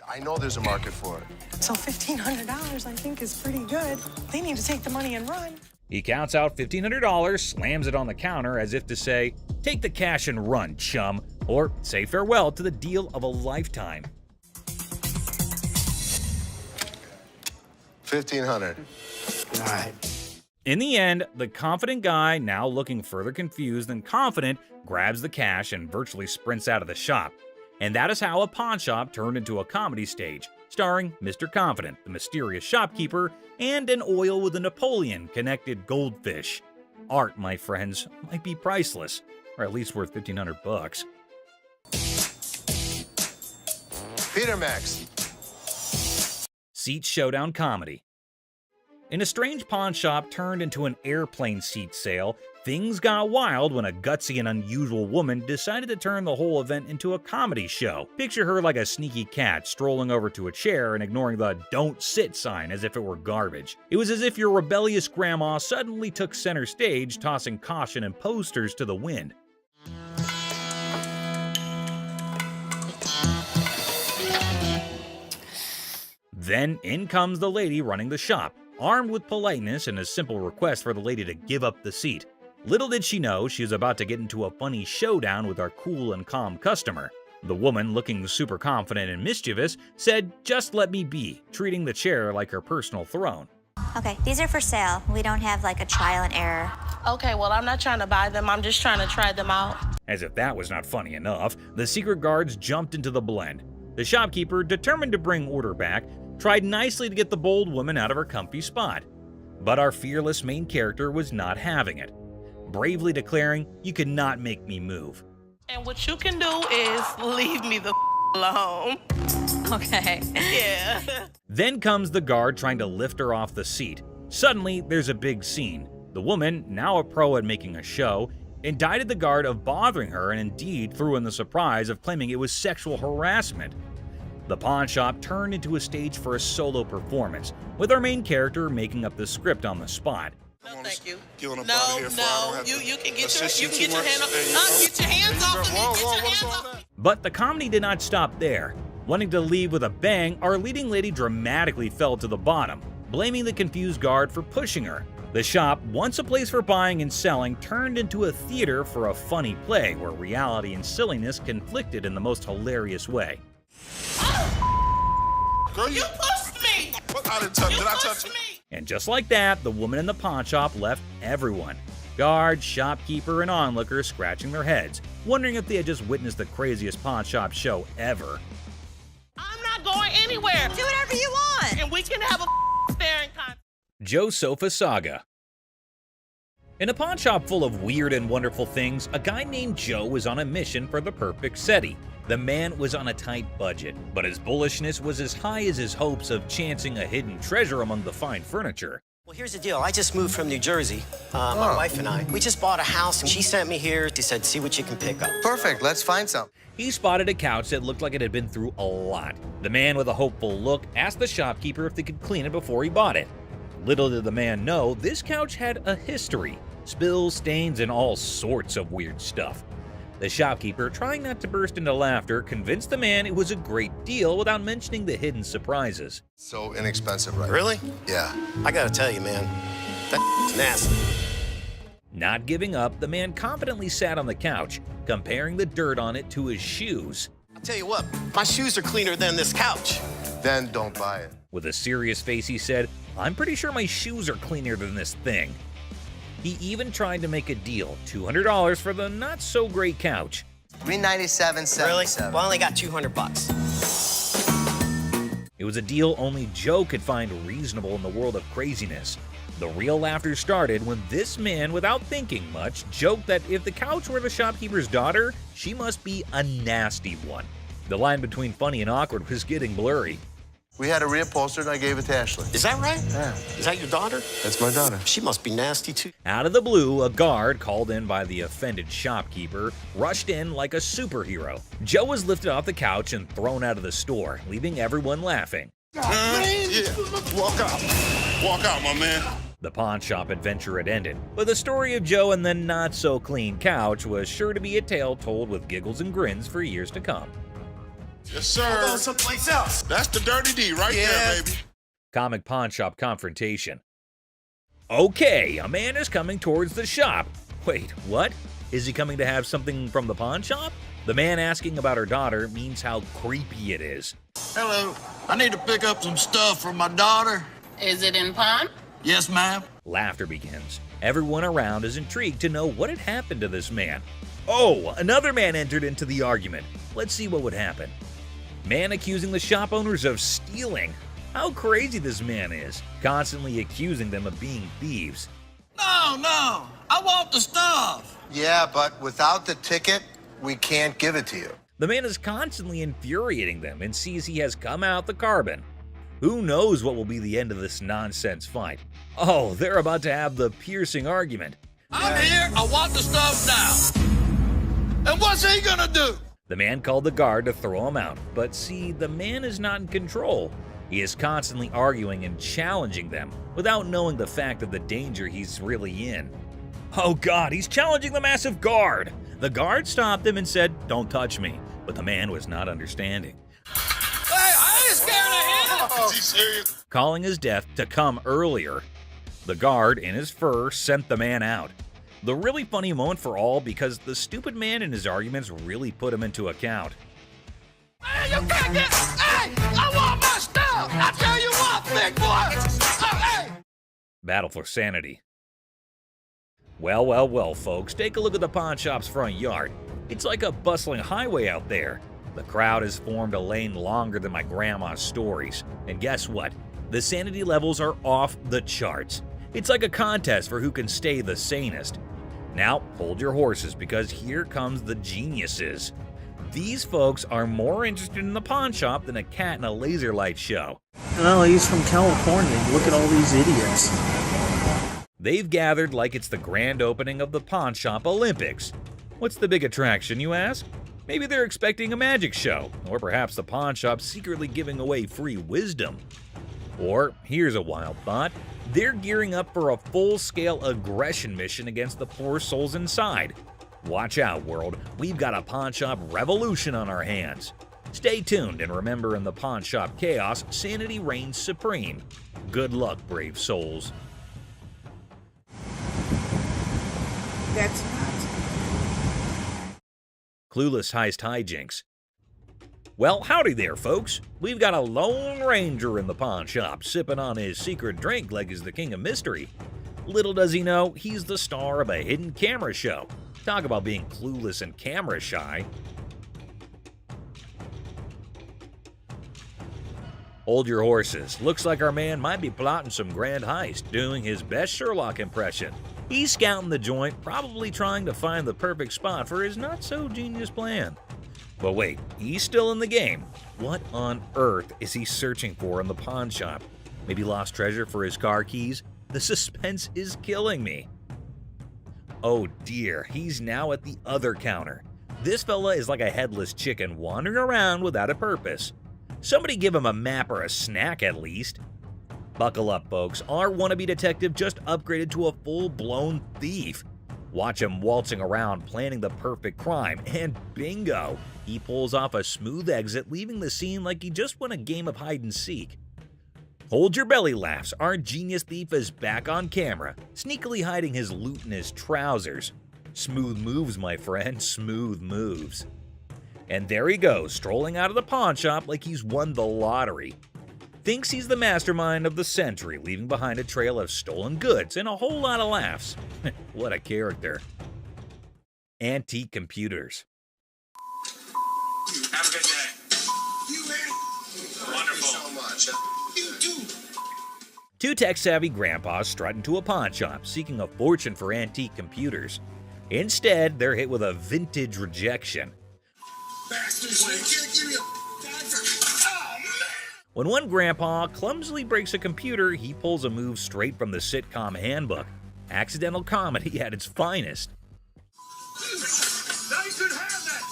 I know there's a market for it. So $1,500 I think is pretty good. They need to take the money and run. He counts out $1,500, slams it on the counter as if to say, "Take the cash and run, chum," or say farewell to the deal of a lifetime. 1,500. All right. In the end, the confident guy, now looking further confused than confident, grabs the cash and virtually sprints out of the shop. And that is how a pawn shop turned into a comedy stage, starring Mr. Confident, the mysterious shopkeeper, and an oil with a Napoleon-connected goldfish. Art, my friends, might be priceless, or at least worth $1,500. Peter Max. Seat showdown comedy. In a strange pawn shop turned into an airplane seat sale, things got wild when a gutsy and unusual woman decided to turn the whole event into a comedy show. Picture her like a sneaky cat strolling over to a chair and ignoring the "don't sit" sign as if it were garbage. It was as if your rebellious grandma suddenly took center stage, tossing caution and posters to the wind. Then in comes the lady running the shop, armed with politeness and a simple request for the lady to give up the seat. Little did she know she was about to get into a funny showdown with our cool and calm customer. The woman, looking super confident and mischievous, said, "Just let me be," treating the chair like her personal throne. Okay, these are for sale. We don't have like a trial and error. Okay, well, I'm not trying to buy them. I'm just trying to try them out. As if that was not funny enough, the secret guards jumped into the blend. The shopkeeper, determined to bring order back, tried nicely to get the bold woman out of her comfy spot. But our fearless main character was not having it, bravely declaring, "You cannot make me move." And what you can do is leave me the alone. Okay. Yeah. Then comes the guard trying to lift her off the seat. Suddenly, there's a big scene. The woman, now a pro at making a show, indicted the guard of bothering her and indeed threw in the surprise of claiming it was sexual harassment. The pawn shop turned into a stage for a solo performance, with our main character making up the script on the spot. No, thank you. You You can get your hand off. Get your hands off of me. Get your hands off. But the comedy did not stop there. Wanting to leave with a bang, our leading lady dramatically fell to the bottom, blaming the confused guard for pushing her. The shop, once a place for buying and selling, turned into a theater for a funny play where reality and silliness conflicted in the most hilarious way. Girl, You pushed me. What? I didn't touch. Did I touch it? And just like that, the woman in the pawn shop left everyone. Guards, shopkeeper, and onlookers scratching their heads, wondering if they had just witnessed the craziest pawn shop show ever. I'm not going anywhere. Do whatever you want. And we can have a staring contest. Joe Sofa Saga. In a pawn shop full of weird and wonderful things, a guy named Joe was on a mission for the perfect SETI. The man was on a tight budget, but his bullishness was as high as his hopes of chancing a hidden treasure among the fine furniture. Well, here's the deal. I just moved from New Jersey. My wife and I. We just bought a house, and she sent me here. She said, see what you can pick up. Perfect. Let's find some. He spotted a couch that looked like it had been through a lot. The man with a hopeful look asked the shopkeeper if they could clean it before he bought it. Little did the man know, this couch had a history. Spills, stains, and all sorts of weird stuff. The shopkeeper, trying not to burst into laughter, convinced the man it was a great deal without mentioning the hidden surprises. So inexpensive, right? Really? Yeah. I gotta tell you, man, that's nasty. Not giving up, the man confidently sat on the couch, comparing the dirt on it to his shoes. I'll tell you what, my shoes are cleaner than this couch. Then don't buy it. With a serious face, he said, "I'm pretty sure my shoes are cleaner than this thing." He even tried to make a deal, $200 for the not-so-great couch. $397.77. Really? Well, I only got $200. It was a deal only Joe could find reasonable in the world of craziness. The real laughter started when this man, without thinking much, joked that if the couch were the shopkeeper's daughter, she must be a nasty one. The line between funny and awkward was getting blurry. We had a reupholster and I gave it to Ashley. Is that right? Yeah. Is that your daughter? That's my daughter. She must be nasty, too. Out of the blue, a guard, called in by the offended shopkeeper, rushed in like a superhero. Joe was lifted off the couch and thrown out of the store, leaving everyone laughing. Yeah. Walk out. Walk out, my man. The pawn shop adventure had ended, but the story of Joe and the not-so-clean couch was sure to be a tale told with giggles and grins for years to come. Yes, sir. I'll go someplace else. That's the Dirty D right there, baby. Comic pawn shop confrontation. Okay, a man is coming towards the shop. Wait, what? Is he coming to have something from the pawn shop? The man asking about her daughter means how creepy it is. Hello, I need to pick up some stuff for my daughter. Is it in pawn? Yes, ma'am. Laughter begins. Everyone around is intrigued to know what had happened to this man. Oh, another man entered into the argument. Let's see what would happen. Man accusing the shop owners of stealing. How crazy this man is, constantly accusing them of being thieves. No, I want the stuff. Yeah, but without the ticket, we can't give it to you. The man is constantly infuriating them and sees he has come out the carbon. Who knows what will be the end of this nonsense fight? Oh, they're about to have the piercing argument. I'm here, I want the stuff now. And what's he gonna do? The man called the guard to throw him out, but see, the man is not in control. He is constantly arguing and challenging them without knowing the fact of the danger he's really in. Oh God, he's challenging the massive guard! The guard stopped him and said, "Don't touch me," but the man was not understanding. Hey, I ain't scared of him! Is he serious? Calling his death to come earlier. The guard, in his fur, sent the man out. The really funny moment for all because the stupid man in his arguments really put him into account. Hey, you can't get... Hey, I want my stuff! I tell you what, big boy! Hey! Battle for sanity. Well, folks, take a look at the pawn shop's front yard. It's like a bustling highway out there. The crowd has formed a lane longer than my grandma's stories. And guess what? The sanity levels are off the charts. It's like a contest for who can stay the sanest. Now, hold your horses because here comes the geniuses. These folks are more interested in the pawn shop than a cat in a laser light show. Well, he's from California. Look at all these idiots. They've gathered like it's the grand opening of the Pawn Shop Olympics. What's the big attraction, you ask? Maybe they're expecting a magic show, or perhaps the pawn shop's secretly giving away free wisdom. Or, here's a wild thought, they're gearing up for a full-scale aggression mission against the poor souls inside. Watch out, world, we've got a pawn shop revolution on our hands. Stay tuned and remember, in the pawn shop chaos, sanity reigns supreme. Good luck, brave souls. That's not. Clueless heist hijinks. Well, howdy there, folks. We've got a Lone Ranger in the pawn shop, sipping on his secret drink like he's the king of mystery. Little does he know, he's the star of a hidden camera show. Talk about being clueless and camera shy. Hold your horses. Looks like our man might be plotting some grand heist, doing his best Sherlock impression. He's scouting the joint, probably trying to find the perfect spot for his not-so-genius plan. But wait, he's still in the game. What on earth is he searching for in the pawn shop? Maybe lost treasure for his car keys? The suspense is killing me. Oh dear, he's now at the other counter. This fella is like a headless chicken wandering around without a purpose. Somebody give him a map or a snack at least. Buckle up, folks. Our wannabe detective just upgraded to a full-blown thief. Watch him waltzing around planning the perfect crime, and bingo! He pulls off a smooth exit, leaving the scene like he just won a game of hide-and-seek. Hold your belly laughs, our genius thief is back on camera, sneakily hiding his loot in his trousers. Smooth moves, my friend, smooth moves. And there he goes, strolling out of the pawn shop like he's won the lottery. Thinks he's the mastermind of the century, leaving behind a trail of stolen goods and a whole lot of laughs. What a character. Antique computers. Have a good day. You wonderful. So much. You too. Two tech-savvy grandpas strut into a pawn shop, seeking a fortune for antique computers. Instead, they're hit with a vintage rejection. Bastards, you can't give me a dime for... Oh, man! When one grandpa clumsily breaks a computer, he pulls a move straight from the sitcom handbook. Accidental comedy at its finest. Now you should have that!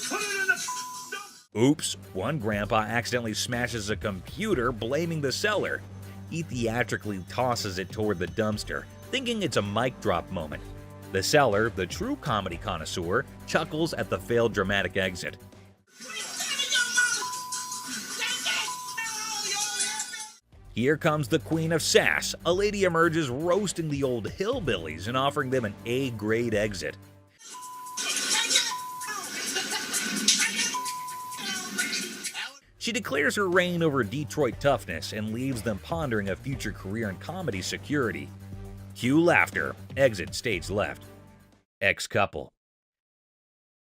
Put it in the... Oops, one grandpa accidentally smashes a computer, blaming the seller. He theatrically tosses it toward the dumpster, thinking it's a mic drop moment. The seller, the true comedy connoisseur, chuckles at the failed dramatic exit. Here comes the queen of sass. A lady emerges roasting the old hillbillies and offering them an A-grade exit. She declares her reign over Detroit toughness and leaves them pondering a future career in comedy security. Cue laughter. Exit stage left. Ex-couple.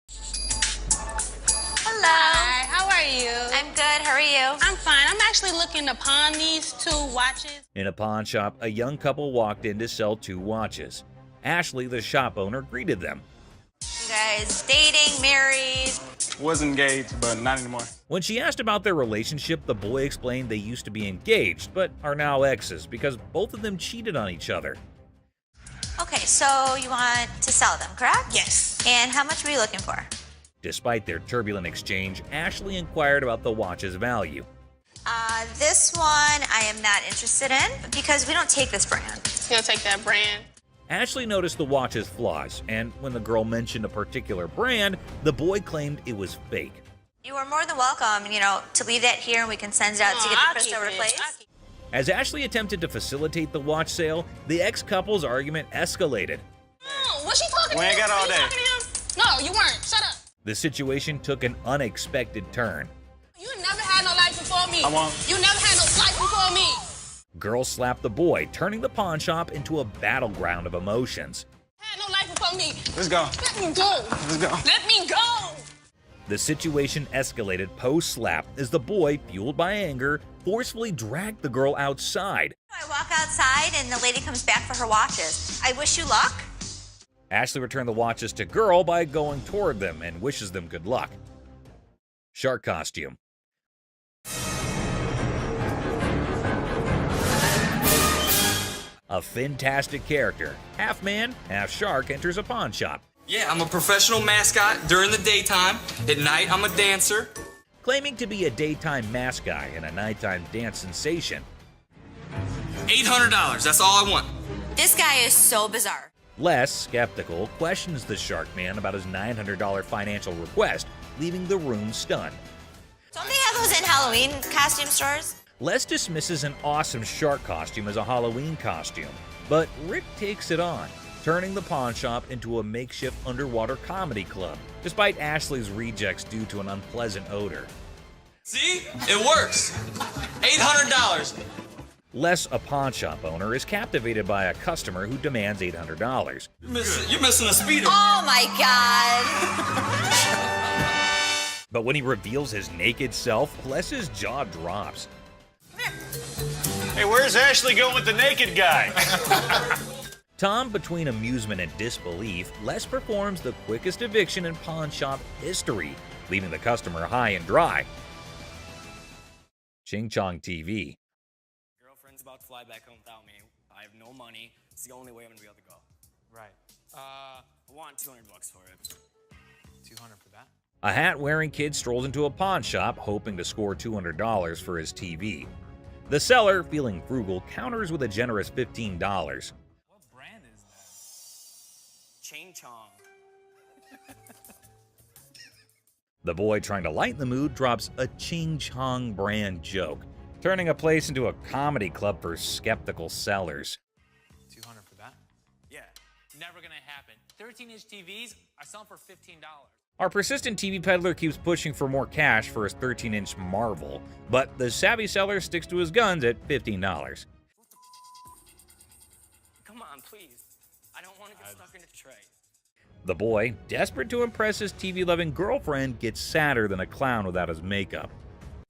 Hello. Hi, how are you? I'm good. How are you? I'm fine. I'm actually looking to pawn these 2 watches. In a pawn shop, a young couple walked in to sell 2 watches. Ashley, the shop owner, greeted them. You guys dating, married? Was engaged, but not anymore. When she asked about their relationship, the boy explained they used to be engaged, but are now exes because both of them cheated on each other. Okay, so you want to sell them, correct? Yes. And how much were you looking for? Despite their turbulent exchange, Ashley inquired about the watch's value. This one I am not interested in because we don't take this brand. You gonna take that brand? Ashley noticed the watch's flaws, and when the girl mentioned a particular brand, the boy claimed it was fake. You are more than welcome, to leave that here and we can send it out to get the crystal replaced. As Ashley attempted to facilitate the watch sale, the ex-couple's argument escalated. No, what's she talking We ain't got all day. No, you weren't. Shut up. The situation took an unexpected turn. You never had no life before me. I won't. You never had no life before me. Girl slapped the boy, turning the pawn shop into a battleground of emotions. Had no life before me. Let's go. Let me go. Let's go. Let me go. The situation escalated post-slap as the boy, fueled by anger, forcefully dragged the girl outside. I walk outside and the lady comes back for her watches. I wish you luck. Ashley returned the watches to girl by going toward them and wishes them good luck. Shark costume. A fantastic character, half man, half shark, enters a pawn shop. Yeah, I'm a professional mascot during the daytime. At night, I'm a dancer. Claiming to be a daytime mascot and a nighttime dance sensation, $800, that's all I want. This guy is so bizarre. Les, skeptical, questions the Shark Man about his $900 financial request, leaving the room stunned. Don't they have those in Halloween costume stores? Les dismisses an awesome shark costume as a Halloween costume, but Rick takes it on, turning the pawn shop into a makeshift underwater comedy club, despite Ashley's rejects due to an unpleasant odor. See? It works. $800. Les, a pawn shop owner, is captivated by a customer who demands $800. You're missing a speeder. Oh my God. But when he reveals his naked self, Les's jaw drops. Hey, where's Ashley going with the naked guy? Tom, between amusement and disbelief, Les performs the quickest eviction in pawn shop history, leaving the customer high and dry. Ching Chong TV. Girlfriend's about to fly back home without me. I have no money. It's the only way I'm gonna be able to go. Right. I want $200 for it. 200 for that? A hat-wearing kid strolls into a pawn shop, hoping to score $200 for his TV. The seller, feeling frugal, counters with a generous $15. What brand is that? Ching Chong. The boy, trying to lighten the mood, drops a Ching Chong brand joke, turning a place into a comedy club for skeptical sellers. 200 for that? Yeah, never gonna happen. 13-inch TVs are selling for $15. Our persistent TV peddler keeps pushing for more cash for his 13-inch Marvel, but the savvy seller sticks to his guns at $15. Come on, please. I don't want to get stuck in a tray. The boy, desperate to impress his TV-loving girlfriend, gets sadder than a clown without his makeup.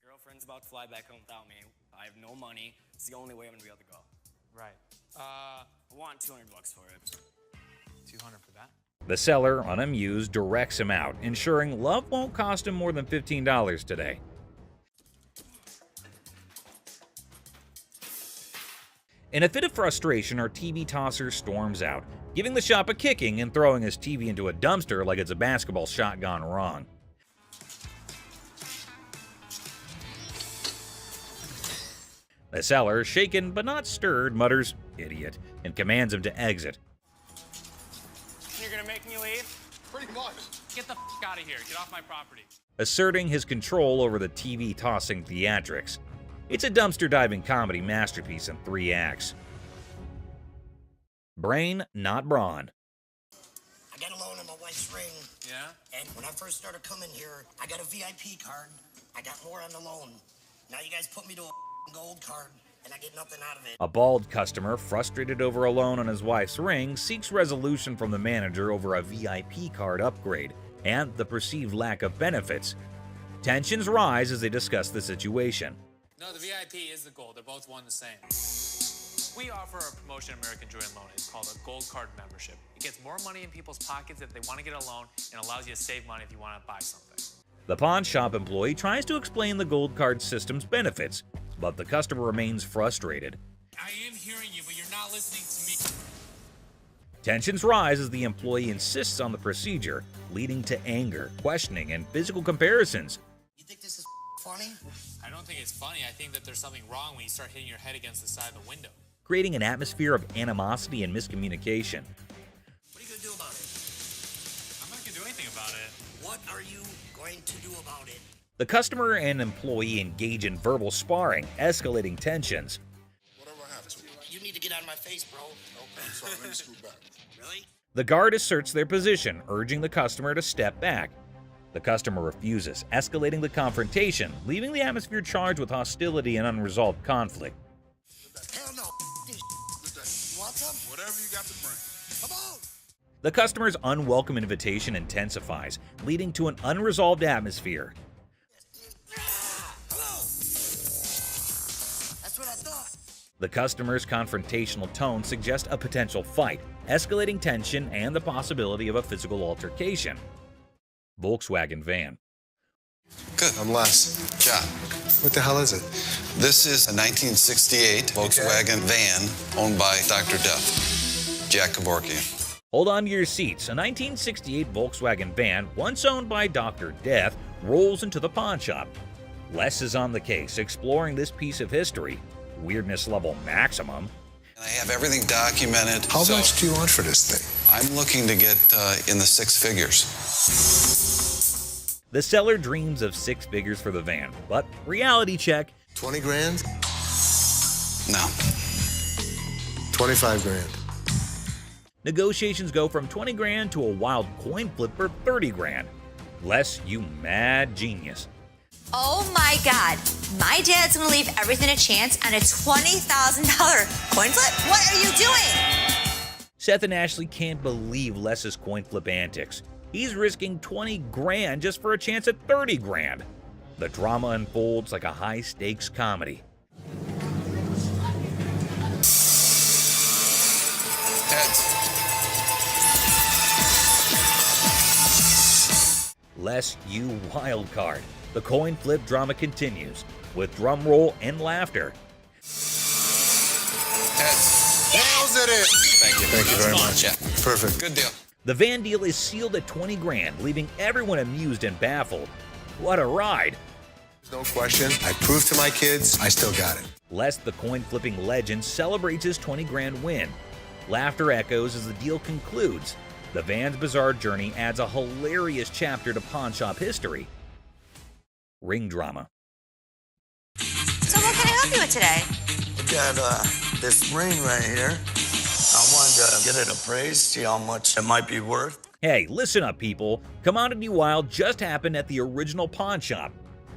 Girlfriend's about to fly back home without me. I have no money. It's the only way I'm gonna be able to go. Right. I want $200 for it. 200 for that? The seller, unamused, directs him out, ensuring love won't cost him more than $15 today. In a fit of frustration, our TV tosser storms out, giving the shop a kicking and throwing his TV into a dumpster like it's a basketball shot gone wrong. The seller, shaken but not stirred, mutters, "Idiot," and commands him to exit. You're gonna make me leave? Pretty much. Get the out of here. Get off my property. Asserting his control over the TV tossing theatrics. It's a dumpster diving comedy masterpiece in 3 acts. Brain, not brawn. I got a loan on my wife's ring. Yeah? And when I first started coming here, I got a VIP card. I got more on the loan. Now you guys put me to a gold card, and I get nothing out of it. A bald customer, frustrated over a loan on his wife's ring, seeks resolution from the manager over a VIP card upgrade and the perceived lack of benefits. Tensions rise as they discuss the situation. No, the VIP is the gold. They're both one the same. We offer a promotion at American Joy and Loan. It's called a Gold Card membership. It gets more money in people's pockets if they want to get a loan and allows you to save money if you want to buy something. The pawn shop employee tries to explain the gold card system's benefits, but the customer remains frustrated. I am hearing you, but you're not listening to me. Tensions rise as the employee insists on the procedure, leading to anger, questioning, and physical comparisons. You think this is funny? I don't think it's funny. I think that there's something wrong when you start hitting your head against the side of the window. Creating an atmosphere of animosity and miscommunication. What are you gonna do about it? I'm not going to do anything about it. What are you going to do about it? The customer and employee engage in verbal sparring, escalating tensions. Whatever I have to. You need to get out of my face, bro. Okay, I'm sorry. Let me scoot back. Really? The guard asserts their position, urging the customer to step back. The customer refuses, escalating the confrontation, leaving the atmosphere charged with hostility and unresolved conflict. Hell no. You want some? Whatever you got to bring. Come on. The customer's unwelcome invitation intensifies, leading to an unresolved atmosphere. That's what I thought. The customer's confrontational tone suggests a potential fight, escalating tension and the possibility of a physical altercation. Volkswagen van. Good. I'm Les. John. What the hell is it? This is a 1968 Volkswagen van owned by Dr. Death, Jack Kevorkian. Hold on to your seats. A 1968 Volkswagen van, once owned by Dr. Death, rolls into the pawn shop. Les is on the case, exploring this piece of history. Weirdness level maximum. I have everything documented. How much do you want for this thing? I'm looking to get in the 6 figures. The seller dreams of 6 figures for the van, but reality check. 20 grand? No. 25 grand. Negotiations go from 20 grand to a wild coin flip for 30 grand. Les, you mad genius. Oh my God. My dad's gonna leave everything to chance on a $20,000 coin flip? What are you doing? Seth and Ashley can't believe Les's coin flip antics. He's risking 20 grand just for a chance at 30 grand. The drama unfolds like a high-stakes comedy. Heads. Les, you wild card. The coin flip drama continues, with drum roll and laughter. Heads. Nails it in. Thank you. Thank you very much. Yeah. Perfect. Good deal. The van deal is sealed at 20 grand, leaving everyone amused and baffled. What a ride! No question. I proved to my kids I still got it. Les, the coin flipping legend, celebrates his 20 grand win. Laughter echoes as the deal concludes. The van's bizarre journey adds a hilarious chapter to pawn shop history. Ring drama. So what can I help you with today? I got this ring right here. I wanted to get it appraised, see how much it might be worth. Hey, listen up, people. Commodity Wild just happened at the original pawn shop.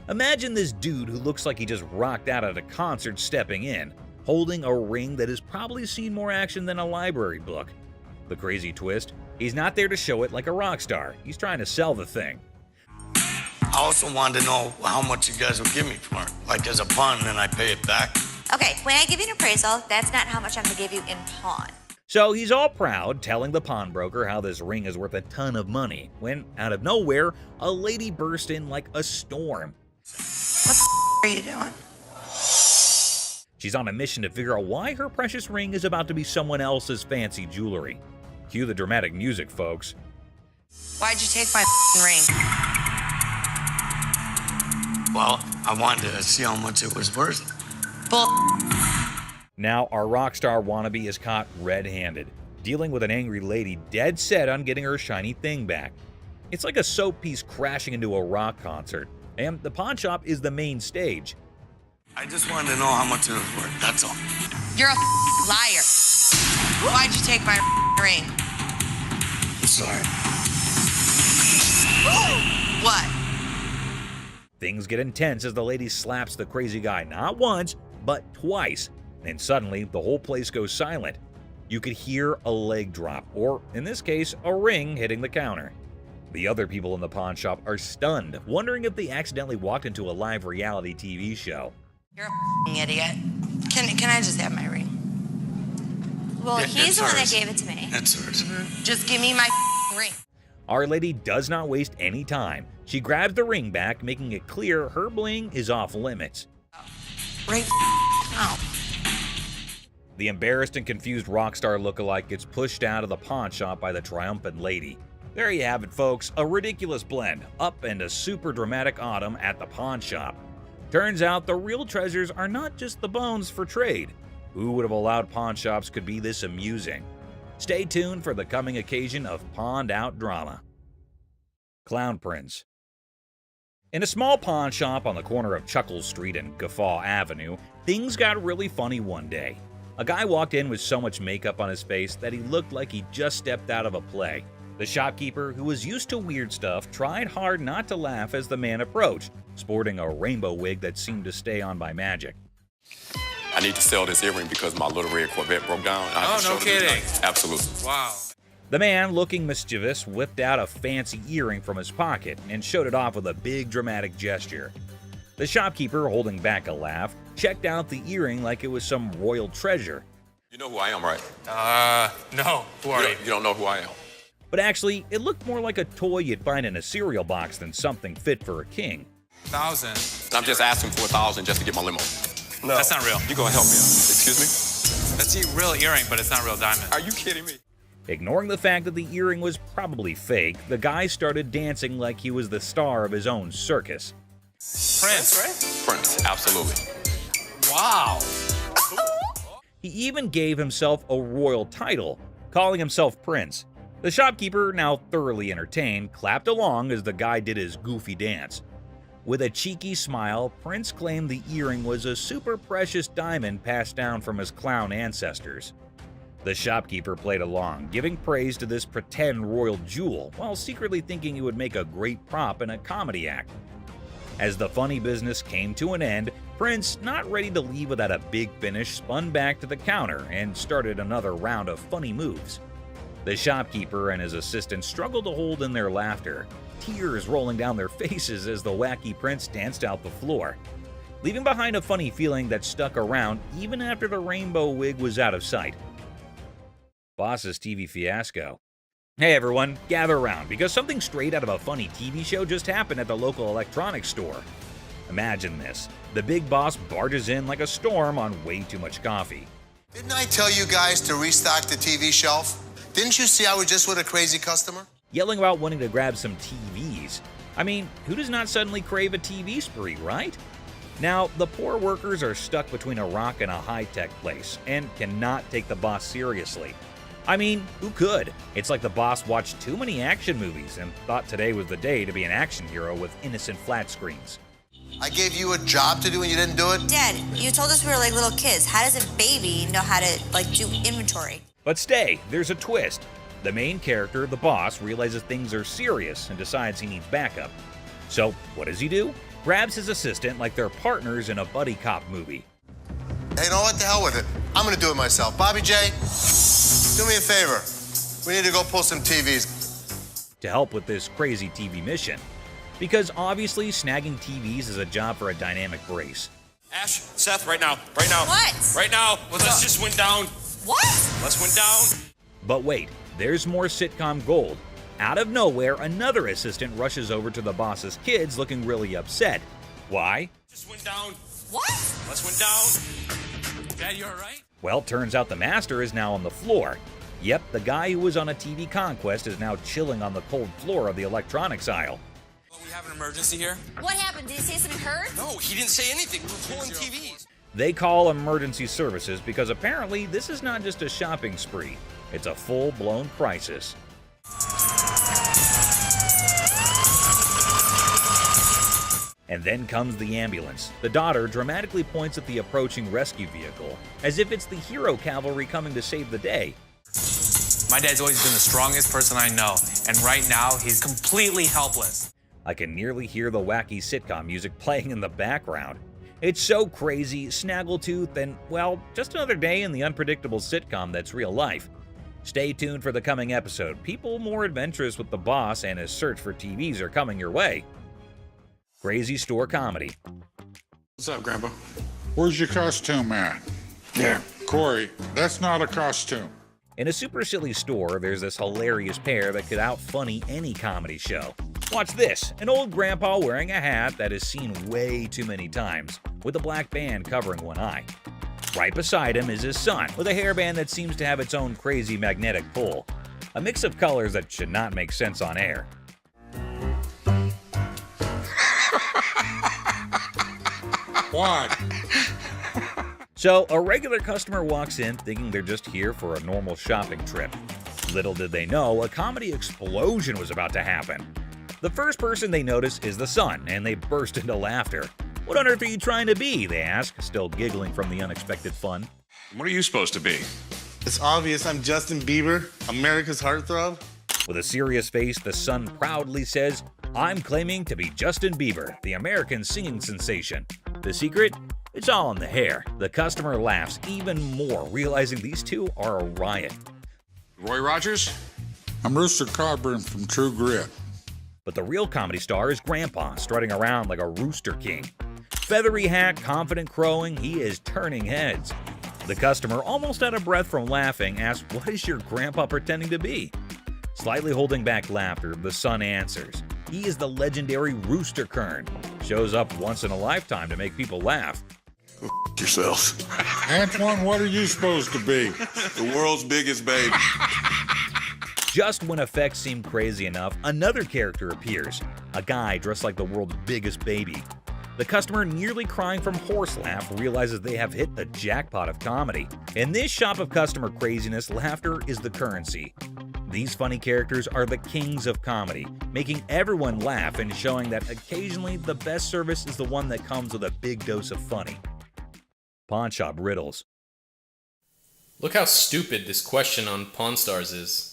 Imagine this dude who looks like he just rocked out at a concert stepping in, holding a ring that has probably seen more action than a library book. The crazy twist, he's not there to show it like a rock star. He's trying to sell the thing. I also wanted to know how much you guys would give me for it. Like as a pawn, and then I pay it back. Okay, when I give you an appraisal, that's not how much I'm gonna give you in pawn. So he's all proud, telling the pawnbroker how this ring is worth a ton of money, when, out of nowhere, a lady burst in like a storm. What the are you doing? She's on a mission to figure out why her precious ring is about to be someone else's fancy jewelry. Cue the dramatic music, folks. Why'd you take my ring? Well, I wanted to see how much it was worth. Bull. Now, our rock star wannabe is caught red-handed, dealing with an angry lady dead set on getting her shiny thing back. It's like a soap piece crashing into a rock concert, and the pawn shop is the main stage. I just wanted to know how much it was worth, that's all. You're a liar. Why'd you take my ring? I'm sorry. What? Things get intense as the lady slaps the crazy guy not once, but twice. And suddenly, the whole place goes silent. You could hear a leg drop, or in this case, a ring hitting the counter. The other people in the pawn shop are stunned, wondering if they accidentally walked into a live reality TV show. You're a idiot. Can I just have my ring? Well, Yeah, he's it's the one that hers. gave it to me. That's hers. Just give me my ring. Our lady does not waste any time. She grabs the ring back, making it clear her bling is off limits. Right now. The embarrassed and confused rock star lookalike gets pushed out of the pawn shop by the triumphant lady. There you have it, folks, a ridiculous blend, up and a super dramatic autumn at the pawn shop. Turns out the real treasures are not just the bones for trade. Who would have allowed pawn shops could be this amusing? Stay tuned for the coming occasion of pawned out drama. Clown Prince. In a small pawn shop on the corner of Chuckles Street and Guffaw Avenue, things got really funny one day. A guy walked in with so much makeup on his face that he looked like he just stepped out of a play. The shopkeeper, who was used to weird stuff, tried hard not to laugh as the man approached, sporting a rainbow wig that seemed to stay on by magic. I need to sell this earring because my little red Corvette broke down. Oh, no kidding. Absolutely. Wow. The man, looking mischievous, whipped out a fancy earring from his pocket and showed it off with a big dramatic gesture. The shopkeeper, holding back a laugh, checked out the earring like it was some royal treasure. You know who I am, right? No. Who are you? You don't know who I am. But actually, it looked more like a toy you'd find in a cereal box than something fit for a king. 1,000. I'm just asking for 1,000 just to get my limo. No. That's not real. You gonna help me out? Excuse me? That's a real earring, but it's not real diamond. Are you kidding me? Ignoring the fact that the earring was probably fake, the guy started dancing like he was the star of his own circus. Prince, right? Prince, absolutely. Wow. He even gave himself a royal title, calling himself Prince. The shopkeeper, now thoroughly entertained, clapped along as the guy did his goofy dance. With a cheeky smile, Prince claimed the earring was a super precious diamond passed down from his clown ancestors. The shopkeeper played along, giving praise to this pretend royal jewel, while secretly thinking it would make a great prop in a comedy act. As the funny business came to an end, Prince, not ready to leave without a big finish, spun back to the counter and started another round of funny moves. The shopkeeper and his assistant struggled to hold in their laughter, tears rolling down their faces as the wacky Prince danced out the floor, leaving behind a funny feeling that stuck around even after the rainbow wig was out of sight. Boss's TV fiasco. Hey everyone, gather around, because something straight out of a funny TV show just happened at the local electronics store. Imagine this. The big boss barges in like a storm on way too much coffee. Didn't I tell you guys to restock the TV shelf? Didn't you see I was just with a crazy customer? Yelling about wanting to grab some TVs. I mean, who does not suddenly crave a TV spree, right? Now, the poor workers are stuck between a rock and a high-tech place and cannot take the boss seriously. I mean, who could? It's like the boss watched too many action movies and thought today was the day to be an action hero with innocent flat screens. I gave you a job to do and you didn't do it? Dad, you told us we were like little kids. How does a baby know how to, do inventory? But stay, there's a twist. The main character, the boss, realizes things are serious and decides he needs backup. So, what does he do? Grabs his assistant like they're partners in a buddy cop movie. Hey, you know what? The hell with it. I'm gonna do it myself. Bobby J, do me a favor. We need to go pull some TVs. To help with this crazy TV mission. Because obviously, snagging TVs is a job for a dynamic brace. Ash, Seth, right now. What? Right now. Let's just went down. What? Let's went down. But wait, there's more sitcom gold. Out of nowhere, another assistant rushes over to the boss's kids looking really upset. Why? Just went down. What? Let's went down. Dad, you all right? Well, turns out the master is now on the floor. Yep, the guy who was on a TV conquest is now chilling on the cold floor of the electronics aisle. Well, we have an emergency here. What happened? Did he say something hurt? No, he didn't say anything. We're pulling TVs. They call emergency services because apparently this is not just a shopping spree. It's a full-blown crisis. And then comes the ambulance. The daughter dramatically points at the approaching rescue vehicle, as if it's the hero cavalry coming to save the day. My dad's always been the strongest person I know, and right now he's completely helpless. I can nearly hear the wacky sitcom music playing in the background. It's so crazy, snaggletooth, and, well, just another day in the unpredictable sitcom that's real life. Stay tuned for the coming episode. People more adventurous with the boss and his search for TVs are coming your way. Crazy store comedy. What's up, Grandpa? Where's your costume at? There. Corey, that's not a costume. In a super silly store, there's this hilarious pair that could out-funny any comedy show. Watch this, an old grandpa wearing a hat that is seen way too many times, with a black band covering one eye. Right beside him is his son, with a hairband that seems to have its own crazy magnetic pull. A mix of colors that should not make sense on air. What? So, a regular customer walks in thinking they're just here for a normal shopping trip. Little did they know, a comedy explosion was about to happen. The first person they notice is the son, and they burst into laughter. "What on earth are you trying to be?" they ask, still giggling from the unexpected fun. What are you supposed to be? It's obvious I'm Justin Bieber, America's heartthrob. With a serious face, the son proudly says, "I'm claiming to be Justin Bieber, the American singing sensation." The secret? It's all in the hair. The customer laughs even more, realizing these two are a riot. Roy Rogers? I'm Rooster Cogburn from True Grit. But the real comedy star is Grandpa, strutting around like a rooster king. Feathery hat, confident crowing, he is turning heads. The customer, almost out of breath from laughing, asks, "What is your grandpa pretending to be?" Slightly holding back laughter, the son answers, "He is the legendary Rooster Kern. Shows up once in a lifetime to make people laugh." Go yourself. Antoine, what are you supposed to be? The world's biggest baby. Just when effects seem crazy enough, another character appears, a guy dressed like the world's biggest baby. The customer, nearly crying from horse laugh, realizes they have hit the jackpot of comedy. In this shop of customer craziness, laughter is the currency. These funny characters are the kings of comedy, making everyone laugh and showing that occasionally the best service is the one that comes with a big dose of funny. Pawn Shop Riddles. Look how stupid this question on Pawn Stars is.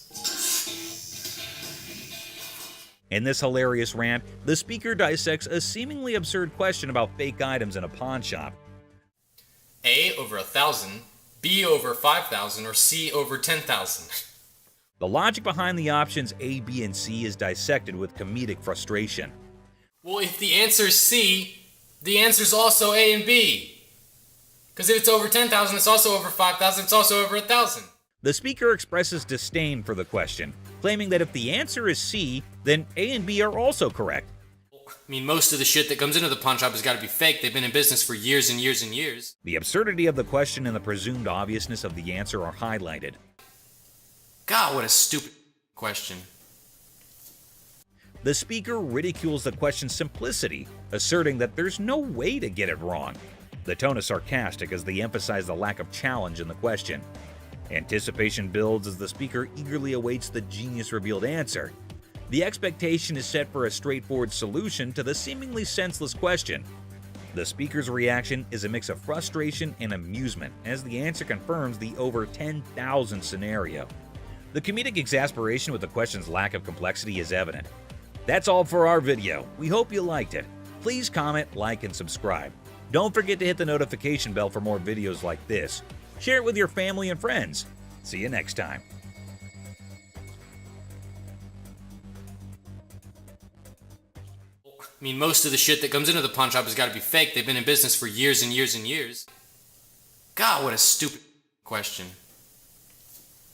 In this hilarious rant, the speaker dissects a seemingly absurd question about fake items in a pawn shop. A over 1,000, B over 5,000, or C over 10,000. The logic behind the options A, B, and C is dissected with comedic frustration. Well, if the answer is C, the answer's also A and B. Because if it's over 10,000, it's also over 5,000, it's also over 1,000. The speaker expresses disdain for the question, claiming that if the answer is C, then A and B are also correct. I mean, most of the shit that comes into the pawn shop has got to be fake. They've been in business for years and years and years. The absurdity of the question and the presumed obviousness of the answer are highlighted. God, what a stupid question. The speaker ridicules the question's simplicity, asserting that there's no way to get it wrong. The tone is sarcastic as they emphasize the lack of challenge in the question. Anticipation builds as the speaker eagerly awaits the genius-revealed answer. The expectation is set for a straightforward solution to the seemingly senseless question. The speaker's reaction is a mix of frustration and amusement as the answer confirms the over 10,000 scenario. The comedic exasperation with the question's lack of complexity is evident. That's all for our video. We hope you liked it. Please comment, like, and subscribe. Don't forget to hit the notification bell for more videos like this. Share it with your family and friends. See you next time. I mean, most of the shit that comes into the pawn shop has got to be fake. They've been in business for years and years and years. God, what a stupid question.